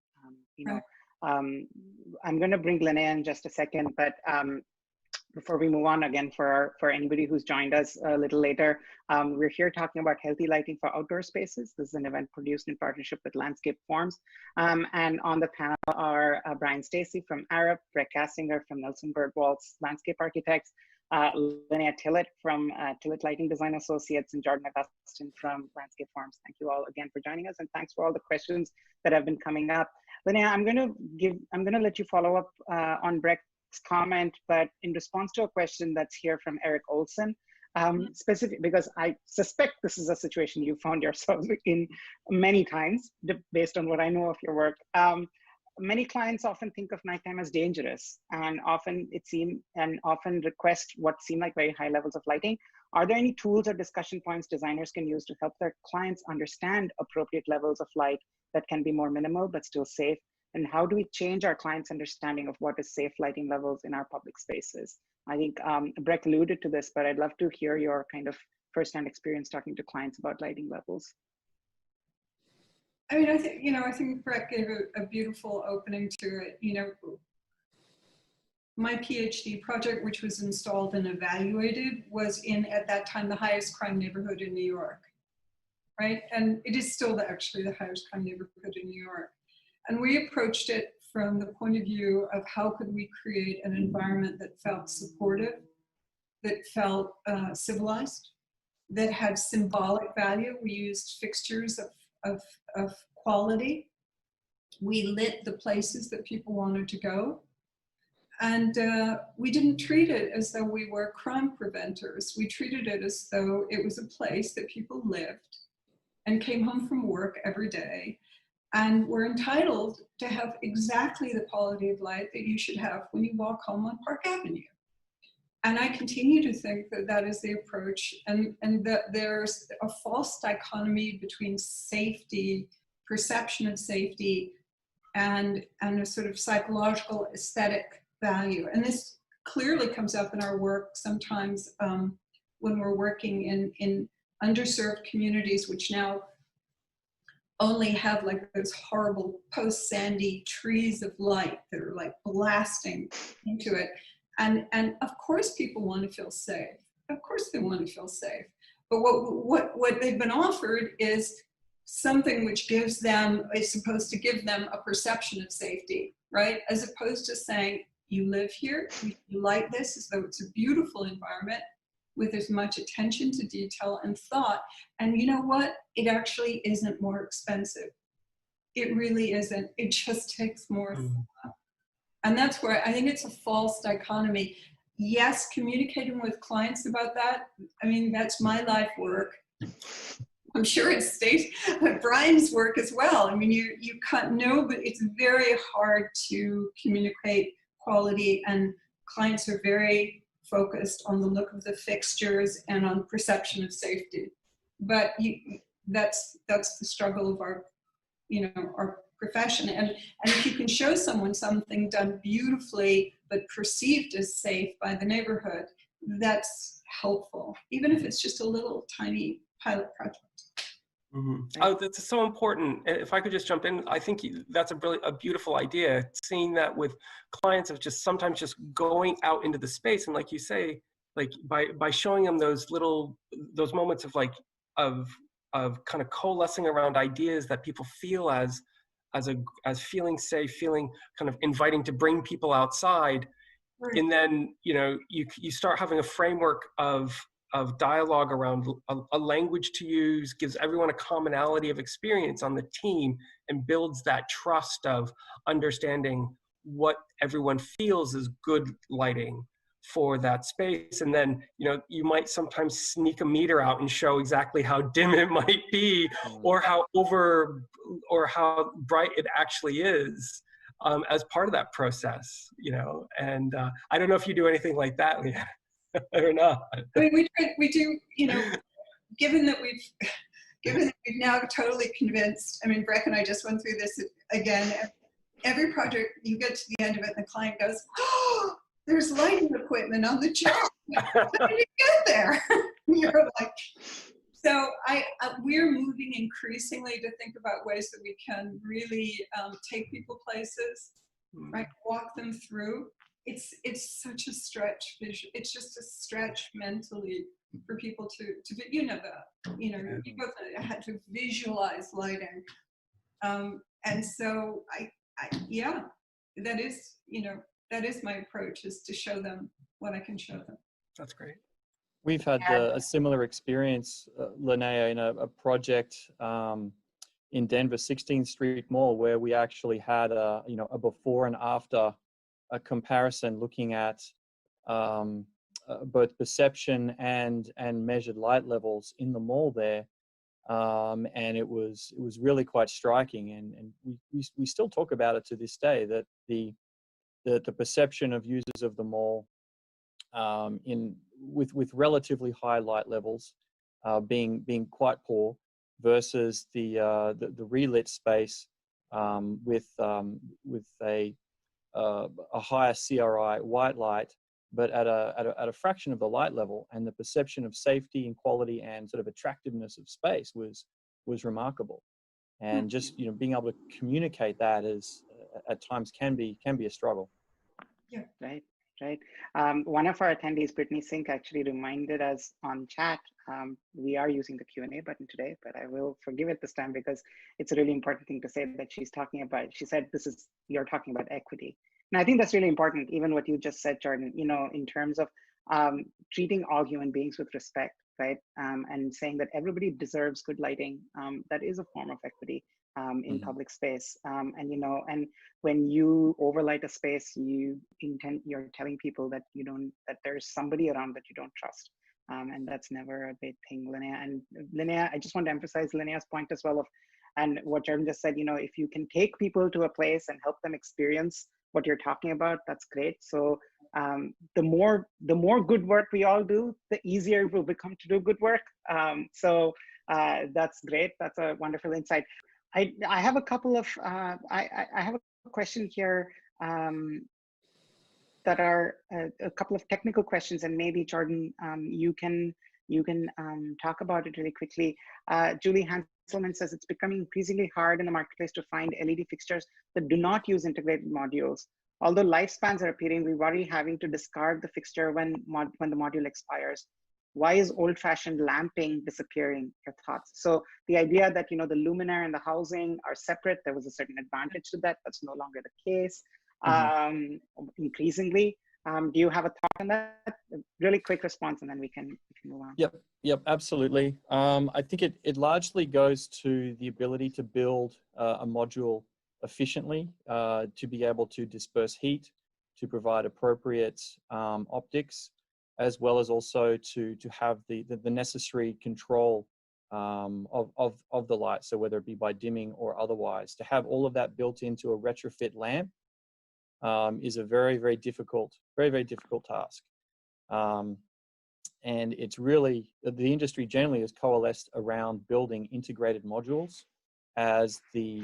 I'm going to bring Linnea in just a second, but before we move on, again, for anybody who's joined us a little later, we're here talking about healthy lighting for outdoor spaces. This is an event produced in partnership with Landscape Forms. And on the panel are Brian Stacy from Arup, Brett Cassinger from Nelson Birdwald's Landscape Architects, Linnea Tillett from Tillett Lighting Design Associates, and Jordan Augustin from Landscape Forms. Thank you all again for joining us, and thanks for all the questions that have been coming up. Linnea, I'm going to let you follow up on Brett's comment, but in response to a question that's here from Eric Olson, specific, because I suspect this is a situation you found yourself in many times, based on what I know of your work. Many clients often think of nighttime as dangerous, and often request what seem like very high levels of lighting. Are there any tools or discussion points designers can use to help their clients understand appropriate levels of light that can be more minimal but still safe? And how do we change our clients' understanding of what is safe lighting levels in our public spaces? I think Breck alluded to this, but I'd love to hear your kind of firsthand experience talking to clients about lighting levels. I mean, I think Breck gave a beautiful opening to it. My PhD project, which was installed and evaluated, was in, at that time, the highest crime neighborhood in New York, right? And it is still actually the highest crime neighborhood in New York. And we approached it from the point of view of how could we create an environment that felt supportive, that felt civilized, that had symbolic value. We used fixtures of quality. We lit the places that people wanted to go. And we didn't treat it as though we were crime preventers. We treated it as though it was a place that people lived and came home from work every day and were entitled to have exactly the quality of light that you should have when you walk home on Park Avenue. And I continue to think that that is the approach, and that there's a false dichotomy between safety, perception of safety, and a sort of psychological aesthetic value. And this clearly comes up in our work sometimes when we're working in underserved communities, which now only have like those horrible post-Sandy trees of light that are like blasting into it. And of course people want to feel safe. Of course they want to feel safe. But what they've been offered is something which is supposed to give them a perception of safety, right? As opposed to saying, you live here, you light this as though it's a beautiful environment with as much attention to detail and thought. And you know what? It actually isn't more expensive. It really isn't. It just takes more thought. And that's where I think it's a false dichotomy. Yes, communicating with clients about that, I mean, that's my life work. I'm sure it's Brian's work as well. I mean, you can't know, but it's very hard to communicate quality, and clients are very focused on the look of the fixtures and on perception of safety. But that's the struggle of our profession. And if you can show someone something done beautifully but perceived as safe by the neighborhood, that's helpful, even if it's just a little tiny pilot project. Mm-hmm. Oh, that's so important. If I could just jump in, I think that's a beautiful idea. Seeing that with clients of just sometimes just going out into the space, and like you say, like by showing them those moments of of kind of coalescing around ideas that people feel as feeling safe, feeling kind of inviting to bring people outside, Right. and then you start having a framework of dialogue around a language to use, gives everyone a commonality of experience on the team, and builds that trust of understanding what everyone feels is good lighting for that space. And then you might sometimes sneak a meter out and show exactly how dim it might be, or how bright it actually is, as part of that process. And I don't know if you do anything like that, Leanne. Or not. I mean, we do, given that we've now totally convinced, I mean, Breck and I just went through this again. Every project, you get to the end of it and the client goes, oh, there's lighting equipment on the job. How did it get there? You're like, so we're moving increasingly to think about ways that we can really take people places, right? Walk them through. It's such a stretch. It's just a stretch mentally for people to you both had to visualize lighting, and so that is my approach, is to show them what I can show them. That's great. We've had a similar experience, Linnea, in a project in Denver, 16th Street Mall, where we actually had a before and after a comparison looking at both perception and measured light levels in the mall there, and it was really quite striking, and we still talk about it to this day, that the perception of users of the mall with relatively high light levels being quite poor, versus the relit space with a higher CRI white light, but at a fraction of the light level, and the perception of safety and quality and sort of attractiveness of space was remarkable. And just being able to communicate that is at times can be a struggle. Yeah. Right. One of our attendees, Brittany Sink, actually reminded us on chat. We are using the Q&A button today, but I will forgive it this time because it's a really important thing to say that she's talking about. She said, you're talking about equity. And I think that's really important, even what you just said, Jordan, in terms of treating all human beings with respect, right? And saying that everybody deserves good lighting. That is a form of equity in public space. And when you overlight a space, you're telling people that that there's somebody around that you don't trust. And that's never a big thing, Linnea. And Linnea, I just want to emphasize Linnea's point as well and what Jordan just said, if you can take people to a place and help them experience what you're talking about, that's great. So the more good work we all do, the easier it will become to do good work. So that's great. That's a wonderful insight. I have a couple of I have a question here that are a couple of technical questions, and maybe Jordan, you can talk about it really quickly. Julie Hanselman says it's becoming increasingly hard in the marketplace to find LED fixtures that do not use integrated modules. Although lifespans are appearing, we worry having to discard the fixture when the module expires. Why is old-fashioned lamping disappearing? Your thoughts? So the idea that the luminaire and the housing are separate, there was a certain advantage to that. That's no longer the case. Increasingly, do you have a thought on that? A really quick response, and then we can move on. Yep, absolutely. I think it largely goes to the ability to build a module efficiently, to be able to disperse heat, to provide appropriate optics, as well as also to have the necessary control of the light. So whether it be by dimming or otherwise, to have all of that built into a retrofit lamp is a very, very difficult task. And it's really, the industry generally has coalesced around building integrated modules as the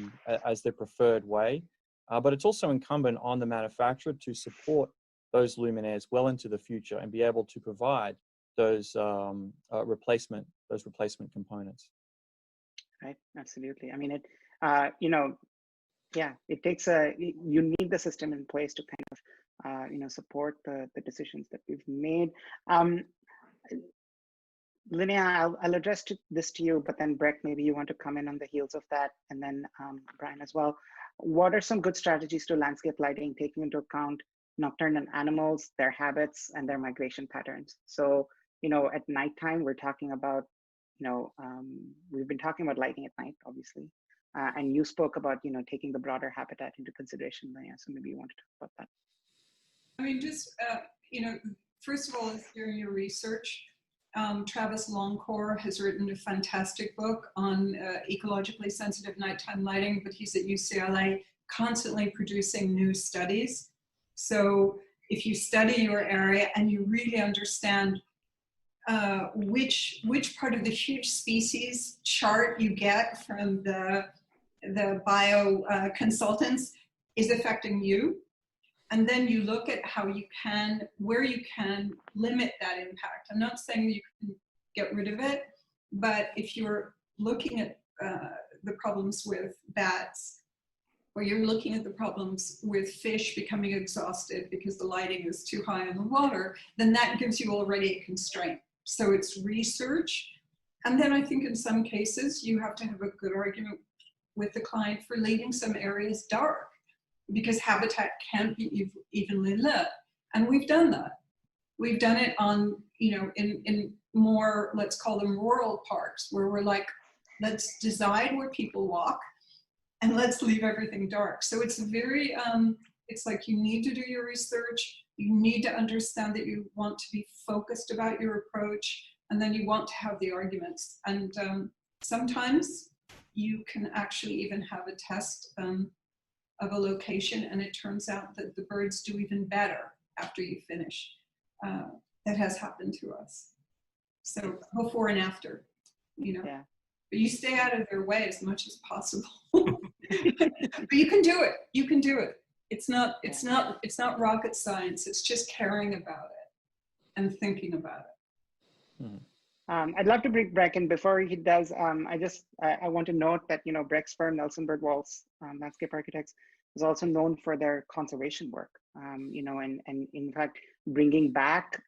preferred way. But it's also incumbent on the manufacturer to support those luminaires well into the future and be able to provide those replacement components. Right, absolutely. I mean, it it takes you need the system in place to kind of support the decisions that we've made. Linnea, I'll address this to you, but then Breck, maybe you want to come in on the heels of that, and then Brian as well. What are some good strategies to landscape lighting, taking into account nocturnal animals, their habits, and their migration patterns? So, at nighttime, we're talking about, we've been talking about lighting at night, obviously. And you spoke about, taking the broader habitat into consideration, Linnea. So maybe you want to talk about that. I mean, just, first of all, if you're in your research, Travis Longcore has written a fantastic book on ecologically sensitive nighttime lighting, but he's at UCLA constantly producing new studies. So if you study your area and you really understand which part of the huge species chart you get from the bio consultants is affecting you, and then you look at how you can, where you can limit that impact. I'm not saying you can get rid of it, but if you're looking at the problems with bats, or you're looking at the problems with fish becoming exhausted because the lighting is too high in the water, then that gives you already a constraint. So it's research. And then I think in some cases, you have to have a good argument with the client for leaving some areas dark, because habitat can't be evenly lit. And we've done that. We've done it on, in more, let's call them rural parks, where we're like, let's decide where people walk and let's leave everything dark. So it's very, it's like you need to do your research. You need to understand that you want to be focused about your approach, and then you want to have the arguments. And sometimes you can actually even have a test of a location, and it turns out that the birds do even better after you finish. That has happened to us. So before and after, Yeah. But you stay out of their way as much as possible. But you can do it. You can do it. It's not rocket science. It's just caring about it and thinking about it. I'd love to bring Breck in. Before he does, I want to note that Breck's firm, Nelson Bird Waltz Landscape Architects, is also known for their conservation work. And in fact bringing back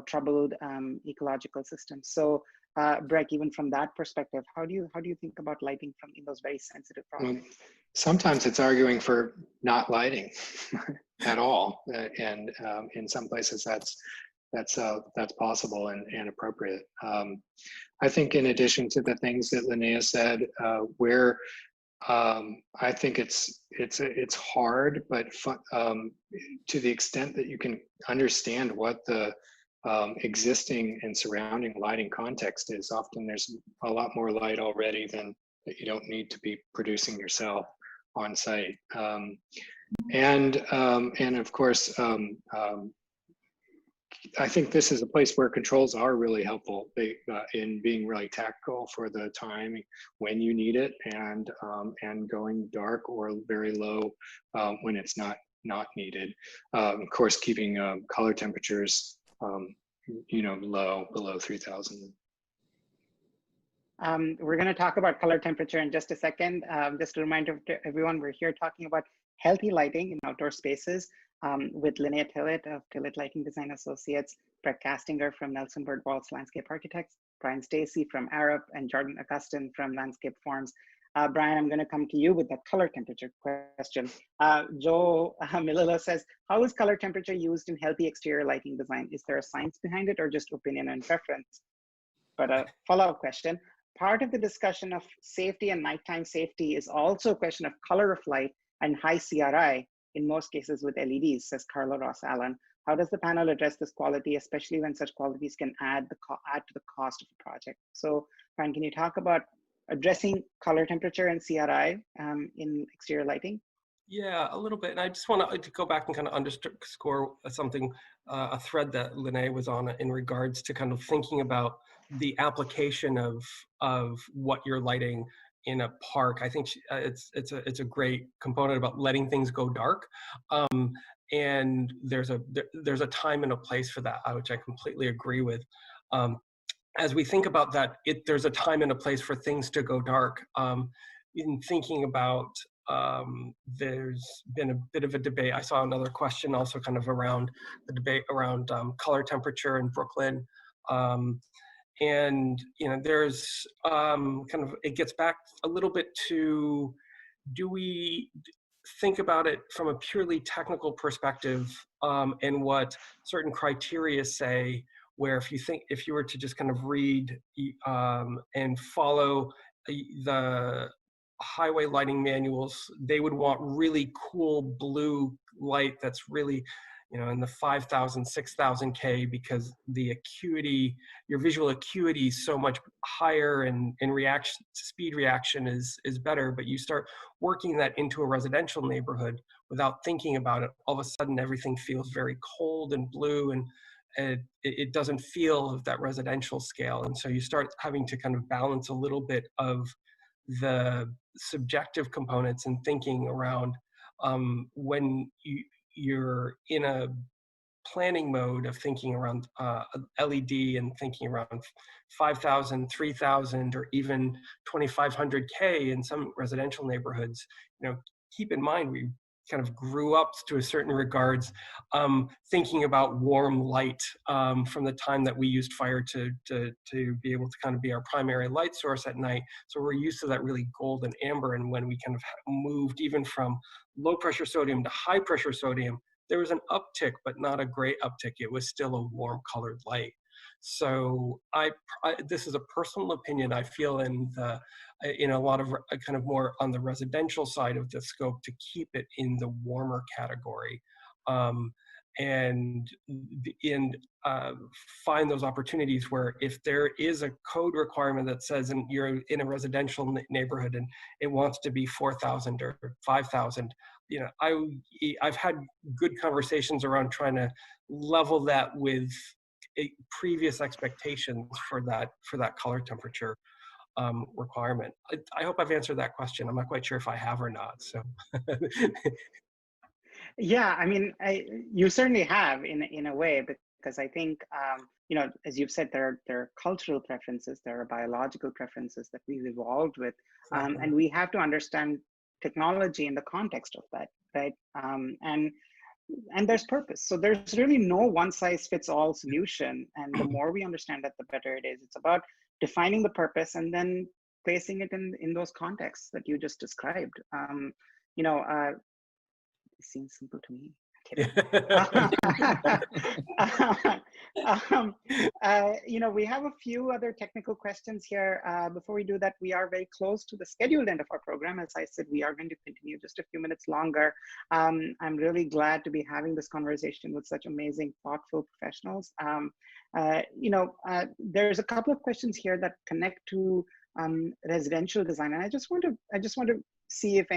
troubled ecological systems. So Breck, even from that perspective, how do you think about lighting in those very sensitive projects? Well, sometimes it's arguing for not lighting at all, and in some places that's possible and appropriate. I think in addition to the things that Linnea said, where I think it's hard, but fun, to the extent that you can understand what the existing and surrounding lighting context is, often there's a lot more light already than that you don't need to be producing yourself on site. And of course, I think this is a place where controls are really helpful in being really tactical for the time when you need it, and going dark or very low when it's not needed. Of course, keeping color temperatures low, below 3000. We're going to talk about color temperature in just a second. Just a reminder to everyone, we're here talking about healthy lighting in outdoor spaces with Linnea Tillett of Tillett Lighting Design Associates, Breck Castinger from Nelson Bird Waltz Landscape Architects, Brian Stacey from Arup, and Jordan Augustin from Landscape Forms. Brian, I'm going to come to you with that color temperature question. Joe Mililla says, how is color temperature used in healthy exterior lighting design? Is there a science behind it or just opinion and preference? But a follow-up question. Part of the discussion of safety and nighttime safety is also a question of color of light and high CRI, in most cases with LEDs, says Carla Ross Allen. How does the panel address this quality, especially when such qualities can add to the cost of a project? So, Brian, can you talk about addressing color temperature and CRI in exterior lighting? Yeah, a little bit. And I just want to go back and kind of underscore something, a thread that Linnea was on in regards to kind of thinking about the application of what you're lighting in a park. I think it's a great component about letting things go dark. And there's a time and a place for that, which I completely agree with. As we think about that, there's a time and a place for things to go dark. In thinking about, there's been a bit of a debate. I saw another question also kind of around the debate around color temperature in Brooklyn. And there's kind of, it gets back a little bit to, do we think about it from a purely technical perspective, and what certain criteria say, where if you were to just kind of read and follow the highway lighting manuals, they would want really cool blue light that's really, in the 5,000, 6,000 K, because the acuity, your visual acuity is so much higher, and speed reaction is better. But you start working that into a residential neighborhood without thinking about it, all of a sudden everything feels very cold and blue, and it doesn't feel of that residential scale. And so you start having to kind of balance a little bit of the subjective components and thinking around when you're in a planning mode of thinking around LED and thinking around 5,000, 3,000, or even 2,500 K in some residential neighborhoods. Keep in mind, we kind of grew up to a certain regards thinking about warm light from the time that we used fire to be able to kind of be our primary light source at night. So we're used to that really gold and amber. And when we kind of moved even from low pressure sodium to high pressure sodium, there was an uptick, but not a great uptick. It was still a warm colored light. So this is a personal opinion. I feel in a lot of kind of more on the residential side of the scope to keep it in the warmer category, and find those opportunities where if there is a code requirement that says you're in a residential neighborhood and it wants to be 4,000 or 5,000, I've had good conversations around trying to level that with previous expectations for that color temperature requirement. I hope I've answered that question. I'm not quite sure if I have or not. So. Yeah, I mean, you certainly have in a way, because I think, as you've said, there are cultural preferences, there are biological preferences that we've evolved with, and we have to understand technology in the context of that, right? And there's purpose. So there's really no one size fits all solution. And the more we understand that, the better it is. It's about defining the purpose and then placing it in those contexts that you just described. It seems simple to me. We have a few other technical questions here. Before we do that, we are very close to the scheduled end of our program. As I said, we are going to continue just a few minutes longer. I'm really glad to be having this conversation with such amazing, thoughtful professionals. There's a couple of questions here that connect to residential design, and I just want to see if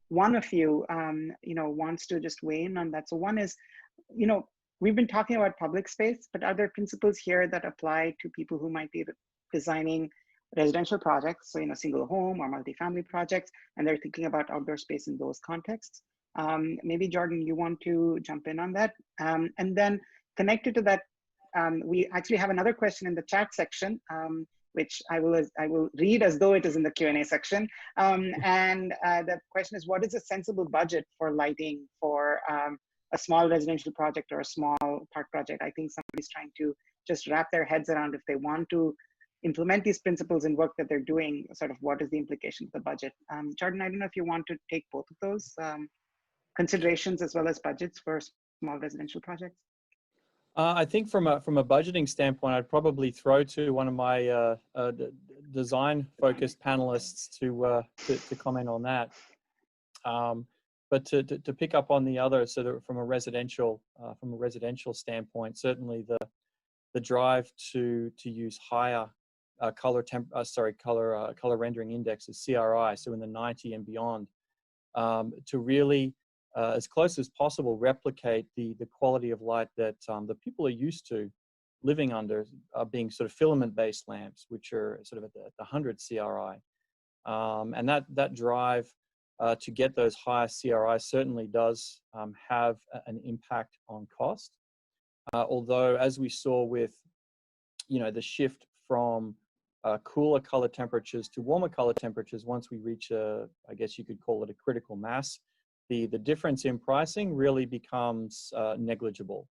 one of you, wants to just weigh in on that. So one is, we've been talking about public space, but are there principles here that apply to people who might be designing residential projects, so single home or multifamily projects, and they're thinking about outdoor space in those contexts? Maybe Jordan, you want to jump in on that? And then connected to that, we actually have another question in the chat section, which I will read as though it is in the Q&A section. And the question is, what is a sensible budget for lighting for a small residential project or a small park project? I think somebody's trying to just wrap their heads around, if they want to implement these principles in work that they're doing, sort of what is the implication of the budget? Jordan, I don't know if you want to take both of those considerations as well as budgets for small residential projects. I think from a budgeting standpoint, I'd probably throw to one of my design-focused panelists to comment on that. But to pick up on the other, so that from a residential standpoint, certainly the drive to use higher color rendering indexes, CRI, so in the 90 and beyond, to really as close as possible replicate the quality of light that the people are used to living under, being sort of filament-based lamps, which are sort of at the 100 CRI. And that drive to get those higher CRI certainly does have an impact on cost. Although, as we saw with, the shift from cooler color temperatures to warmer color temperatures, once we reach I guess you could call it a critical mass, the difference in pricing really becomes negligible.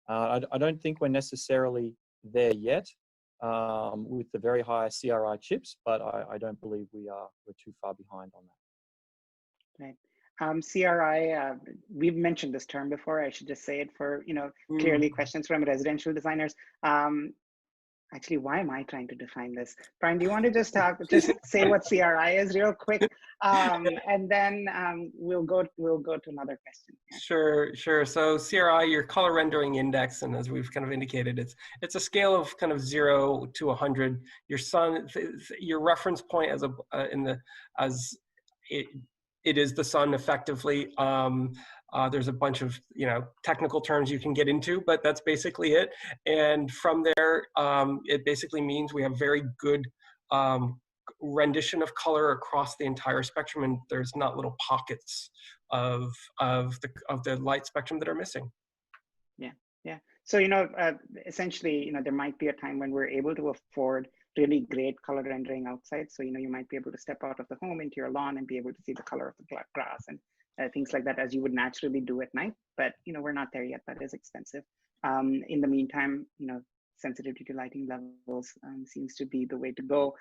I don't think we're necessarily there yet with the very high CRI chips, but I don't believe we're too far behind on that. Right. CRI, we've mentioned this term before. I should just say it for, clearly questions from residential designers. Actually, why am I trying to define this? Brian, do you want to just say what CRI is real quick? And then we'll go to another question. Sure. So CRI, your color rendering index, and as we've kind of indicated, it's a scale of kind of 0 to 100. Your reference point it is the sun effectively. There's a bunch of technical terms you can get into, but that's basically it. And from there, it basically means we have very good rendition of color across the entire spectrum, and there's not little pockets of the light spectrum that are missing. Yeah. So essentially, there might be a time when we're able to afford really great color rendering outside. So you might be able to step out of the home into your lawn and be able to see the color of the grass and things like that, as you would naturally do at night. But we're not there yet. That is expensive. In the meantime, sensitivity to lighting levels seems to be the way to go.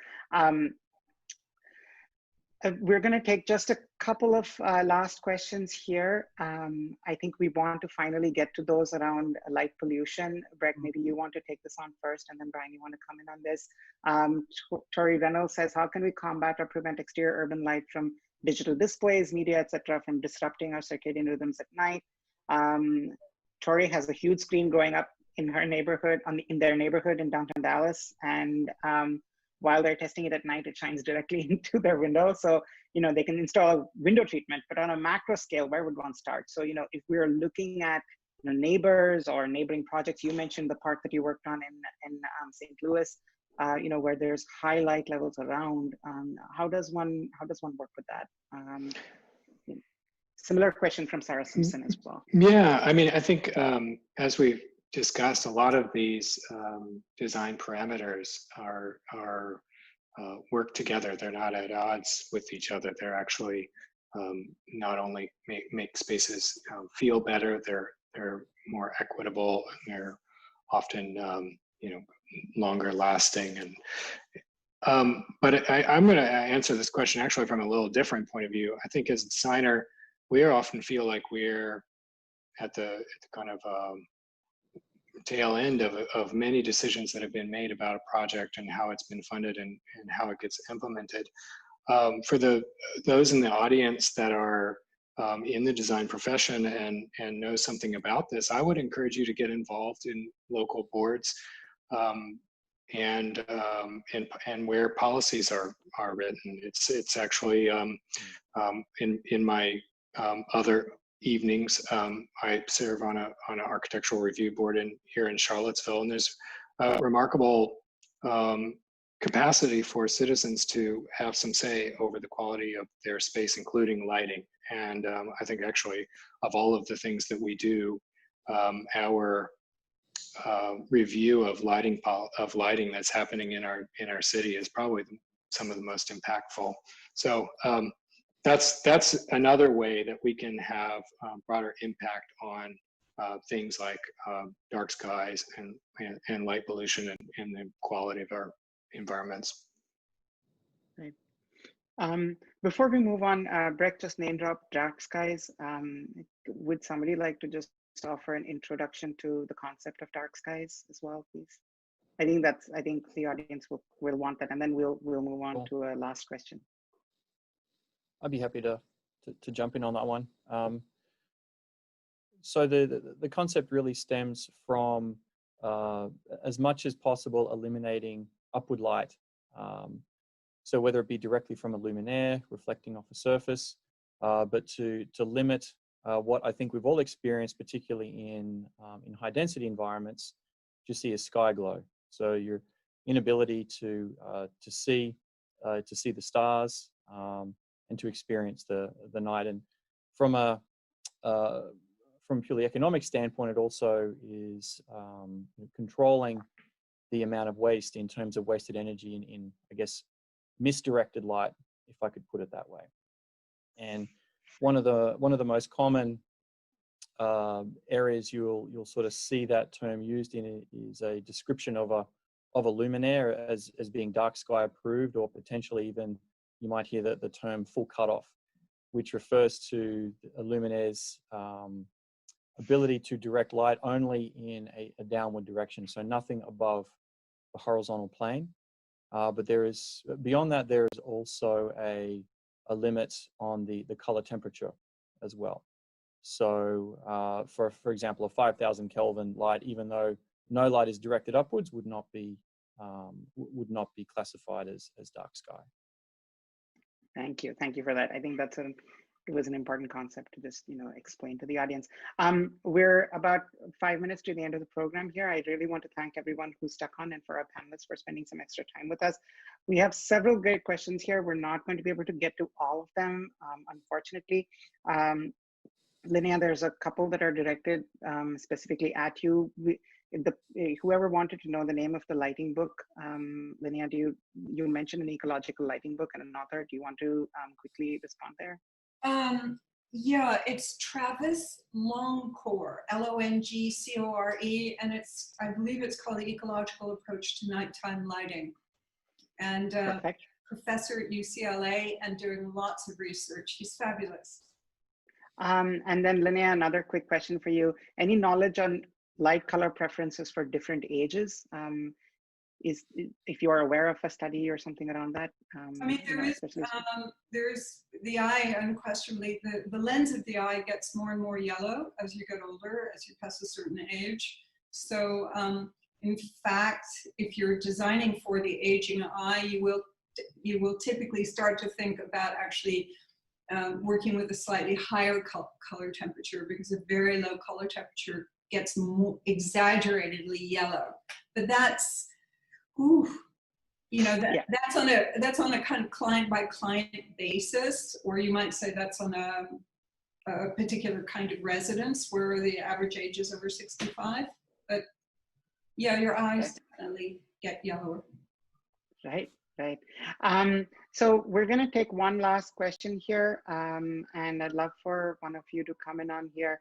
We're going to take just a couple of last questions here. I think we want to finally get to those around light pollution. Brett, maybe you want to take this on first, and then Brian, you want to come in on this. Tori Reynolds says, how can we combat or prevent exterior urban light from digital displays, media, etc., from disrupting our circadian rhythms at night? Tori has a huge screen growing up in her neighborhood, in their neighborhood in downtown Dallas, and while they're testing it at night, it shines directly into their window. So, they can install a window treatment, but on a macro scale, where would one start? So, if we're looking at neighbors or neighboring projects, you mentioned the park that you worked on in St. Louis, where there's high light levels around. How does one work with that? Similar question from Sarah Simpson as well. Yeah, I think as we've discussed, a lot of these design parameters are work together. They're not at odds with each other. They're actually not only make spaces feel better, they're more equitable, and they're often longer lasting. And but I'm going to answer this question actually from a little different point of view. I think as a designer, we often feel like we're at the kind of tail end of many decisions that have been made about a project and how it's been funded and how it gets implemented. For those in the audience that are in the design profession and know something about this, I would encourage you to get involved in local boards and where policies are written. It's actually in my other evenings, I serve on an architectural review board here in Charlottesville, and there's a remarkable capacity for citizens to have some say over the quality of their space, including lighting. And I think actually of all of the things that we do, our review of lighting that's happening in our city is probably some of the most impactful. So that's another way that we can have broader impact on things like dark skies and light pollution and the quality of our environments. Right. Before we move on, Breck just name dropped dark skies. Would somebody like to just offer an introduction to the concept of dark skies as well, please? I think the audience will want that, and then we'll move on to a last question. I'd be happy to jump in on that one. So the concept really stems from as much as possible eliminating upward light. So whether it be directly from a luminaire reflecting off a surface, but to limit what I think we've all experienced, particularly in high density environments, to see a sky glow. So your inability to see the stars, and to experience the night. And from a purely economic standpoint, it also is controlling the amount of waste in terms of wasted energy in I guess misdirected light, if I could put it that way. And one of the most common areas you'll sort of see that term used in is a description of a luminaire as being dark sky approved, or potentially even you might hear the term full cutoff, which refers to a luminaire's ability to direct light only in a downward direction, so nothing above the horizontal plane. But there is, beyond that, there is also a limit on the color temperature as well. So for example, a 5,000 Kelvin light, even though no light is directed upwards, would not be classified as dark sky. Thank you for that. I think it was an important concept to just explain to the audience. We're about 5 minutes to the end of the program here. I really want to thank everyone who stuck on, and for our panelists for spending some extra time with us. We have several great questions here. We're not going to be able to get to all of them, unfortunately. Linnea, there's a couple that are directed specifically at you. Whoever wanted to know the name of the lighting book, Linnea, you mentioned an ecological lighting book and an author. Do you want to quickly respond there? Yeah, it's Travis Longcore, Longcore, and I believe it's called The Ecological Approach to Nighttime Lighting. And professor at UCLA and doing lots of research. He's fabulous. And then Linnea, another quick question for you. Any knowledge on light color preferences for different ages? If you are aware of a study or something around that? I mean, there's the eye, unquestionably, the lens of the eye gets more and more yellow as you get older, as you pass a certain age. So in fact, if you're designing for the aging eye, you will typically start to think about actually working with a slightly higher color temperature, because a very low color temperature gets more exaggeratedly yellow. But that's, that's on a kind of client by client basis, or you might say that's on a particular kind of residence where the average age is over 65. But yeah, your eyes definitely get yellower. Right. So we're going to take one last question here, and I'd love for one of you to comment on here.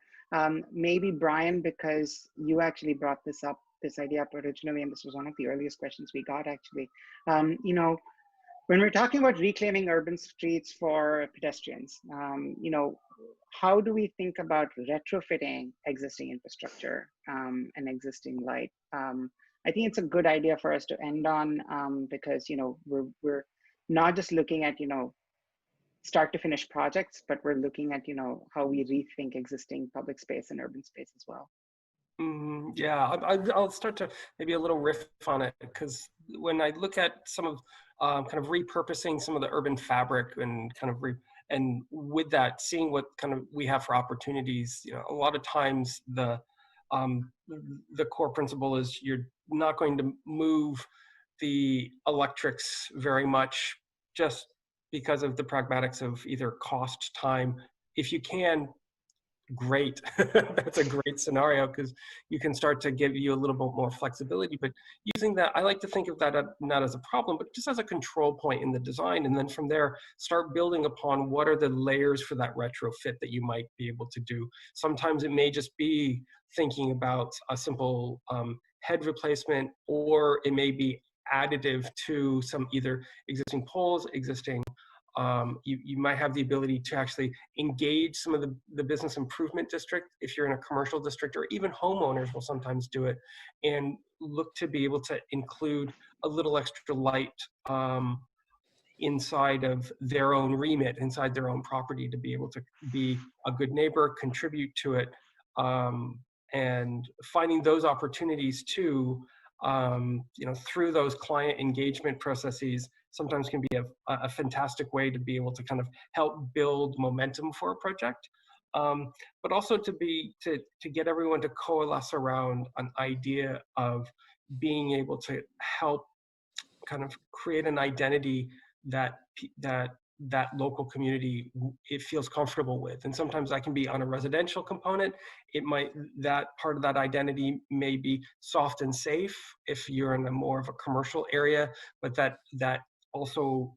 Maybe Brian, because you actually brought this idea up originally, and this was one of the earliest questions we got actually. When we're talking about reclaiming urban streets for pedestrians, how do we think about retrofitting existing infrastructure and existing light? I think it's a good idea for us to end on, because we're not just looking at start to finish projects, but we're looking at how we rethink existing public space and urban space as well. Yeah, I'll start to maybe a little riff on it, because when I look at some of kind of repurposing some of the urban fabric and kind of and with that, seeing what kind of we have for opportunities, a lot of times the core principle is you're not going to move the electrics very much, just because of the pragmatics of either cost, time. If you can, great. That's a great scenario, because you can start to give you a little bit more flexibility. But using that, I like to think of that not as a problem, but just as a control point in the design. And then from there, start building upon what are the layers for that retrofit that you might be able to do. Sometimes it may just be thinking about a simple head replacement, or it may be additive to some either existing poles, existing you might have the ability to actually engage some of the business improvement district if you're in a commercial district, or even homeowners will sometimes do it, and look to be able to include a little extra light inside of their own remit, inside their own property, to be able to be a good neighbor, contribute to it, and finding those opportunities too, through those client engagement processes sometimes can be a fantastic way to be able to kind of help build momentum for a project, but also to get everyone to coalesce around an idea of being able to help kind of create an identity that that local community it feels comfortable with. And sometimes that can be on a residential component. It might, that part of that identity may be soft and safe if you're in a more of a commercial area, but that also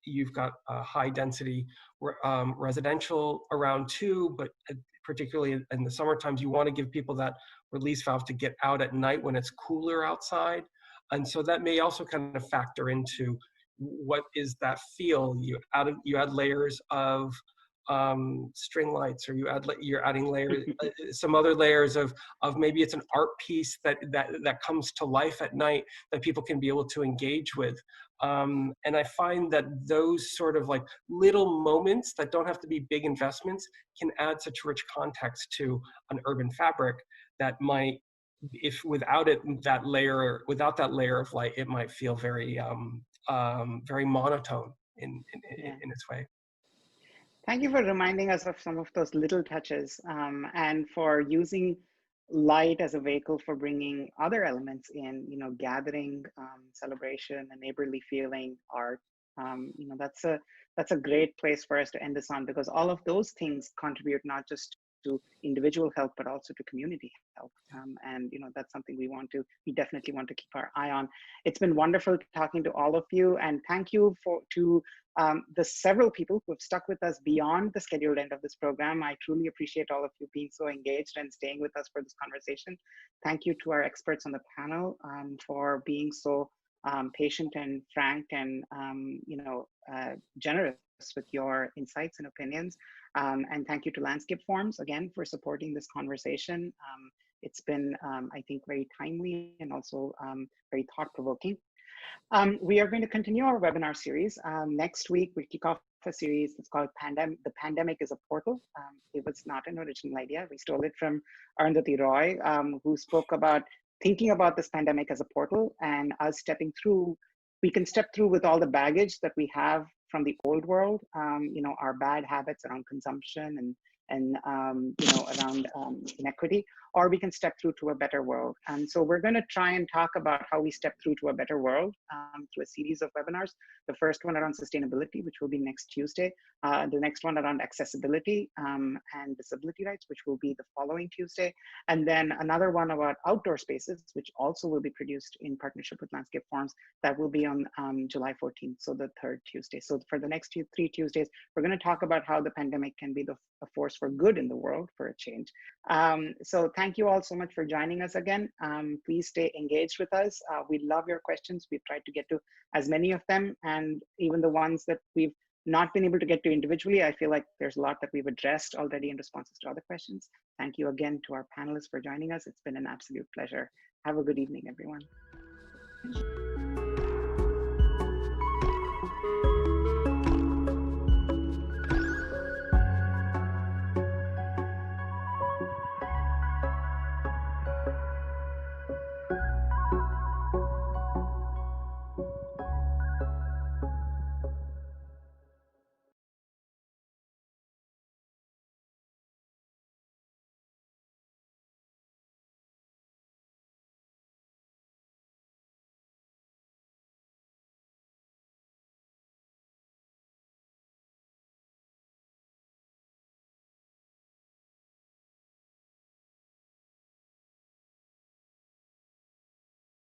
you've got a high density residential around too, but particularly in the summer times, you want to give people that release valve to get out at night when it's cooler outside. And so that may also kind of factor into what is that feel. You add layers of string lights, or you're adding layers, some other layers of maybe it's an art piece that comes to life at night that people can be able to engage with. And I find that those sort of like little moments that don't have to be big investments can add such rich context to an urban fabric that might, if without that layer of light, it might feel very very monotone in its way. Thank you for reminding us of some of those little touches, and for using light as a vehicle for bringing other elements in, you know, gathering, celebration, a neighborly feeling, art. You know, that's a great place for us to end this on, because all of those things contribute not just to individual health, but also to community health. And, you know, that's something we definitely want to keep our eye on. It's been wonderful talking to all of you, and thank you to the several people who have stuck with us beyond the scheduled end of this program. I truly appreciate all of you being so engaged and staying with us for this conversation. Thank you to our experts on the panel for being so patient and frank and you know, generous with your insights and opinions. And thank you to Landscape Forms again for supporting this conversation. It's been, I think, very timely and also very thought-provoking. We are going to continue our webinar series. Next week, we kick off a series that's called The Pandemic is a Portal. It was not an original idea. We stole it from Arundhati Roy, who spoke about thinking about this pandemic as a portal, and us stepping through. We can step through with all the baggage that we have from the old world, you know, our bad habits around consumption and you know, around inequity, or we can step through to a better world. And so we're going to try and talk about how we step through to a better world through a series of webinars. The first one around sustainability, which will be next Tuesday. The next one around accessibility and disability rights, which will be the following Tuesday. And then another one about outdoor spaces, which also will be produced in partnership with Landscape Forms. That will be on July 14th, so the third Tuesday. So for the next 3 Tuesdays, we're going to talk about how the pandemic can be a force for good in the world for a change. So thank you all so much for joining us again. Please stay engaged with us. We love your questions. We've tried to get to as many of them, and even the ones that we've not been able to get to individually, I feel like there's a lot that we've addressed already in responses to other questions. Thank you again to our panelists for joining us. It's been an absolute pleasure. Have a good evening, everyone.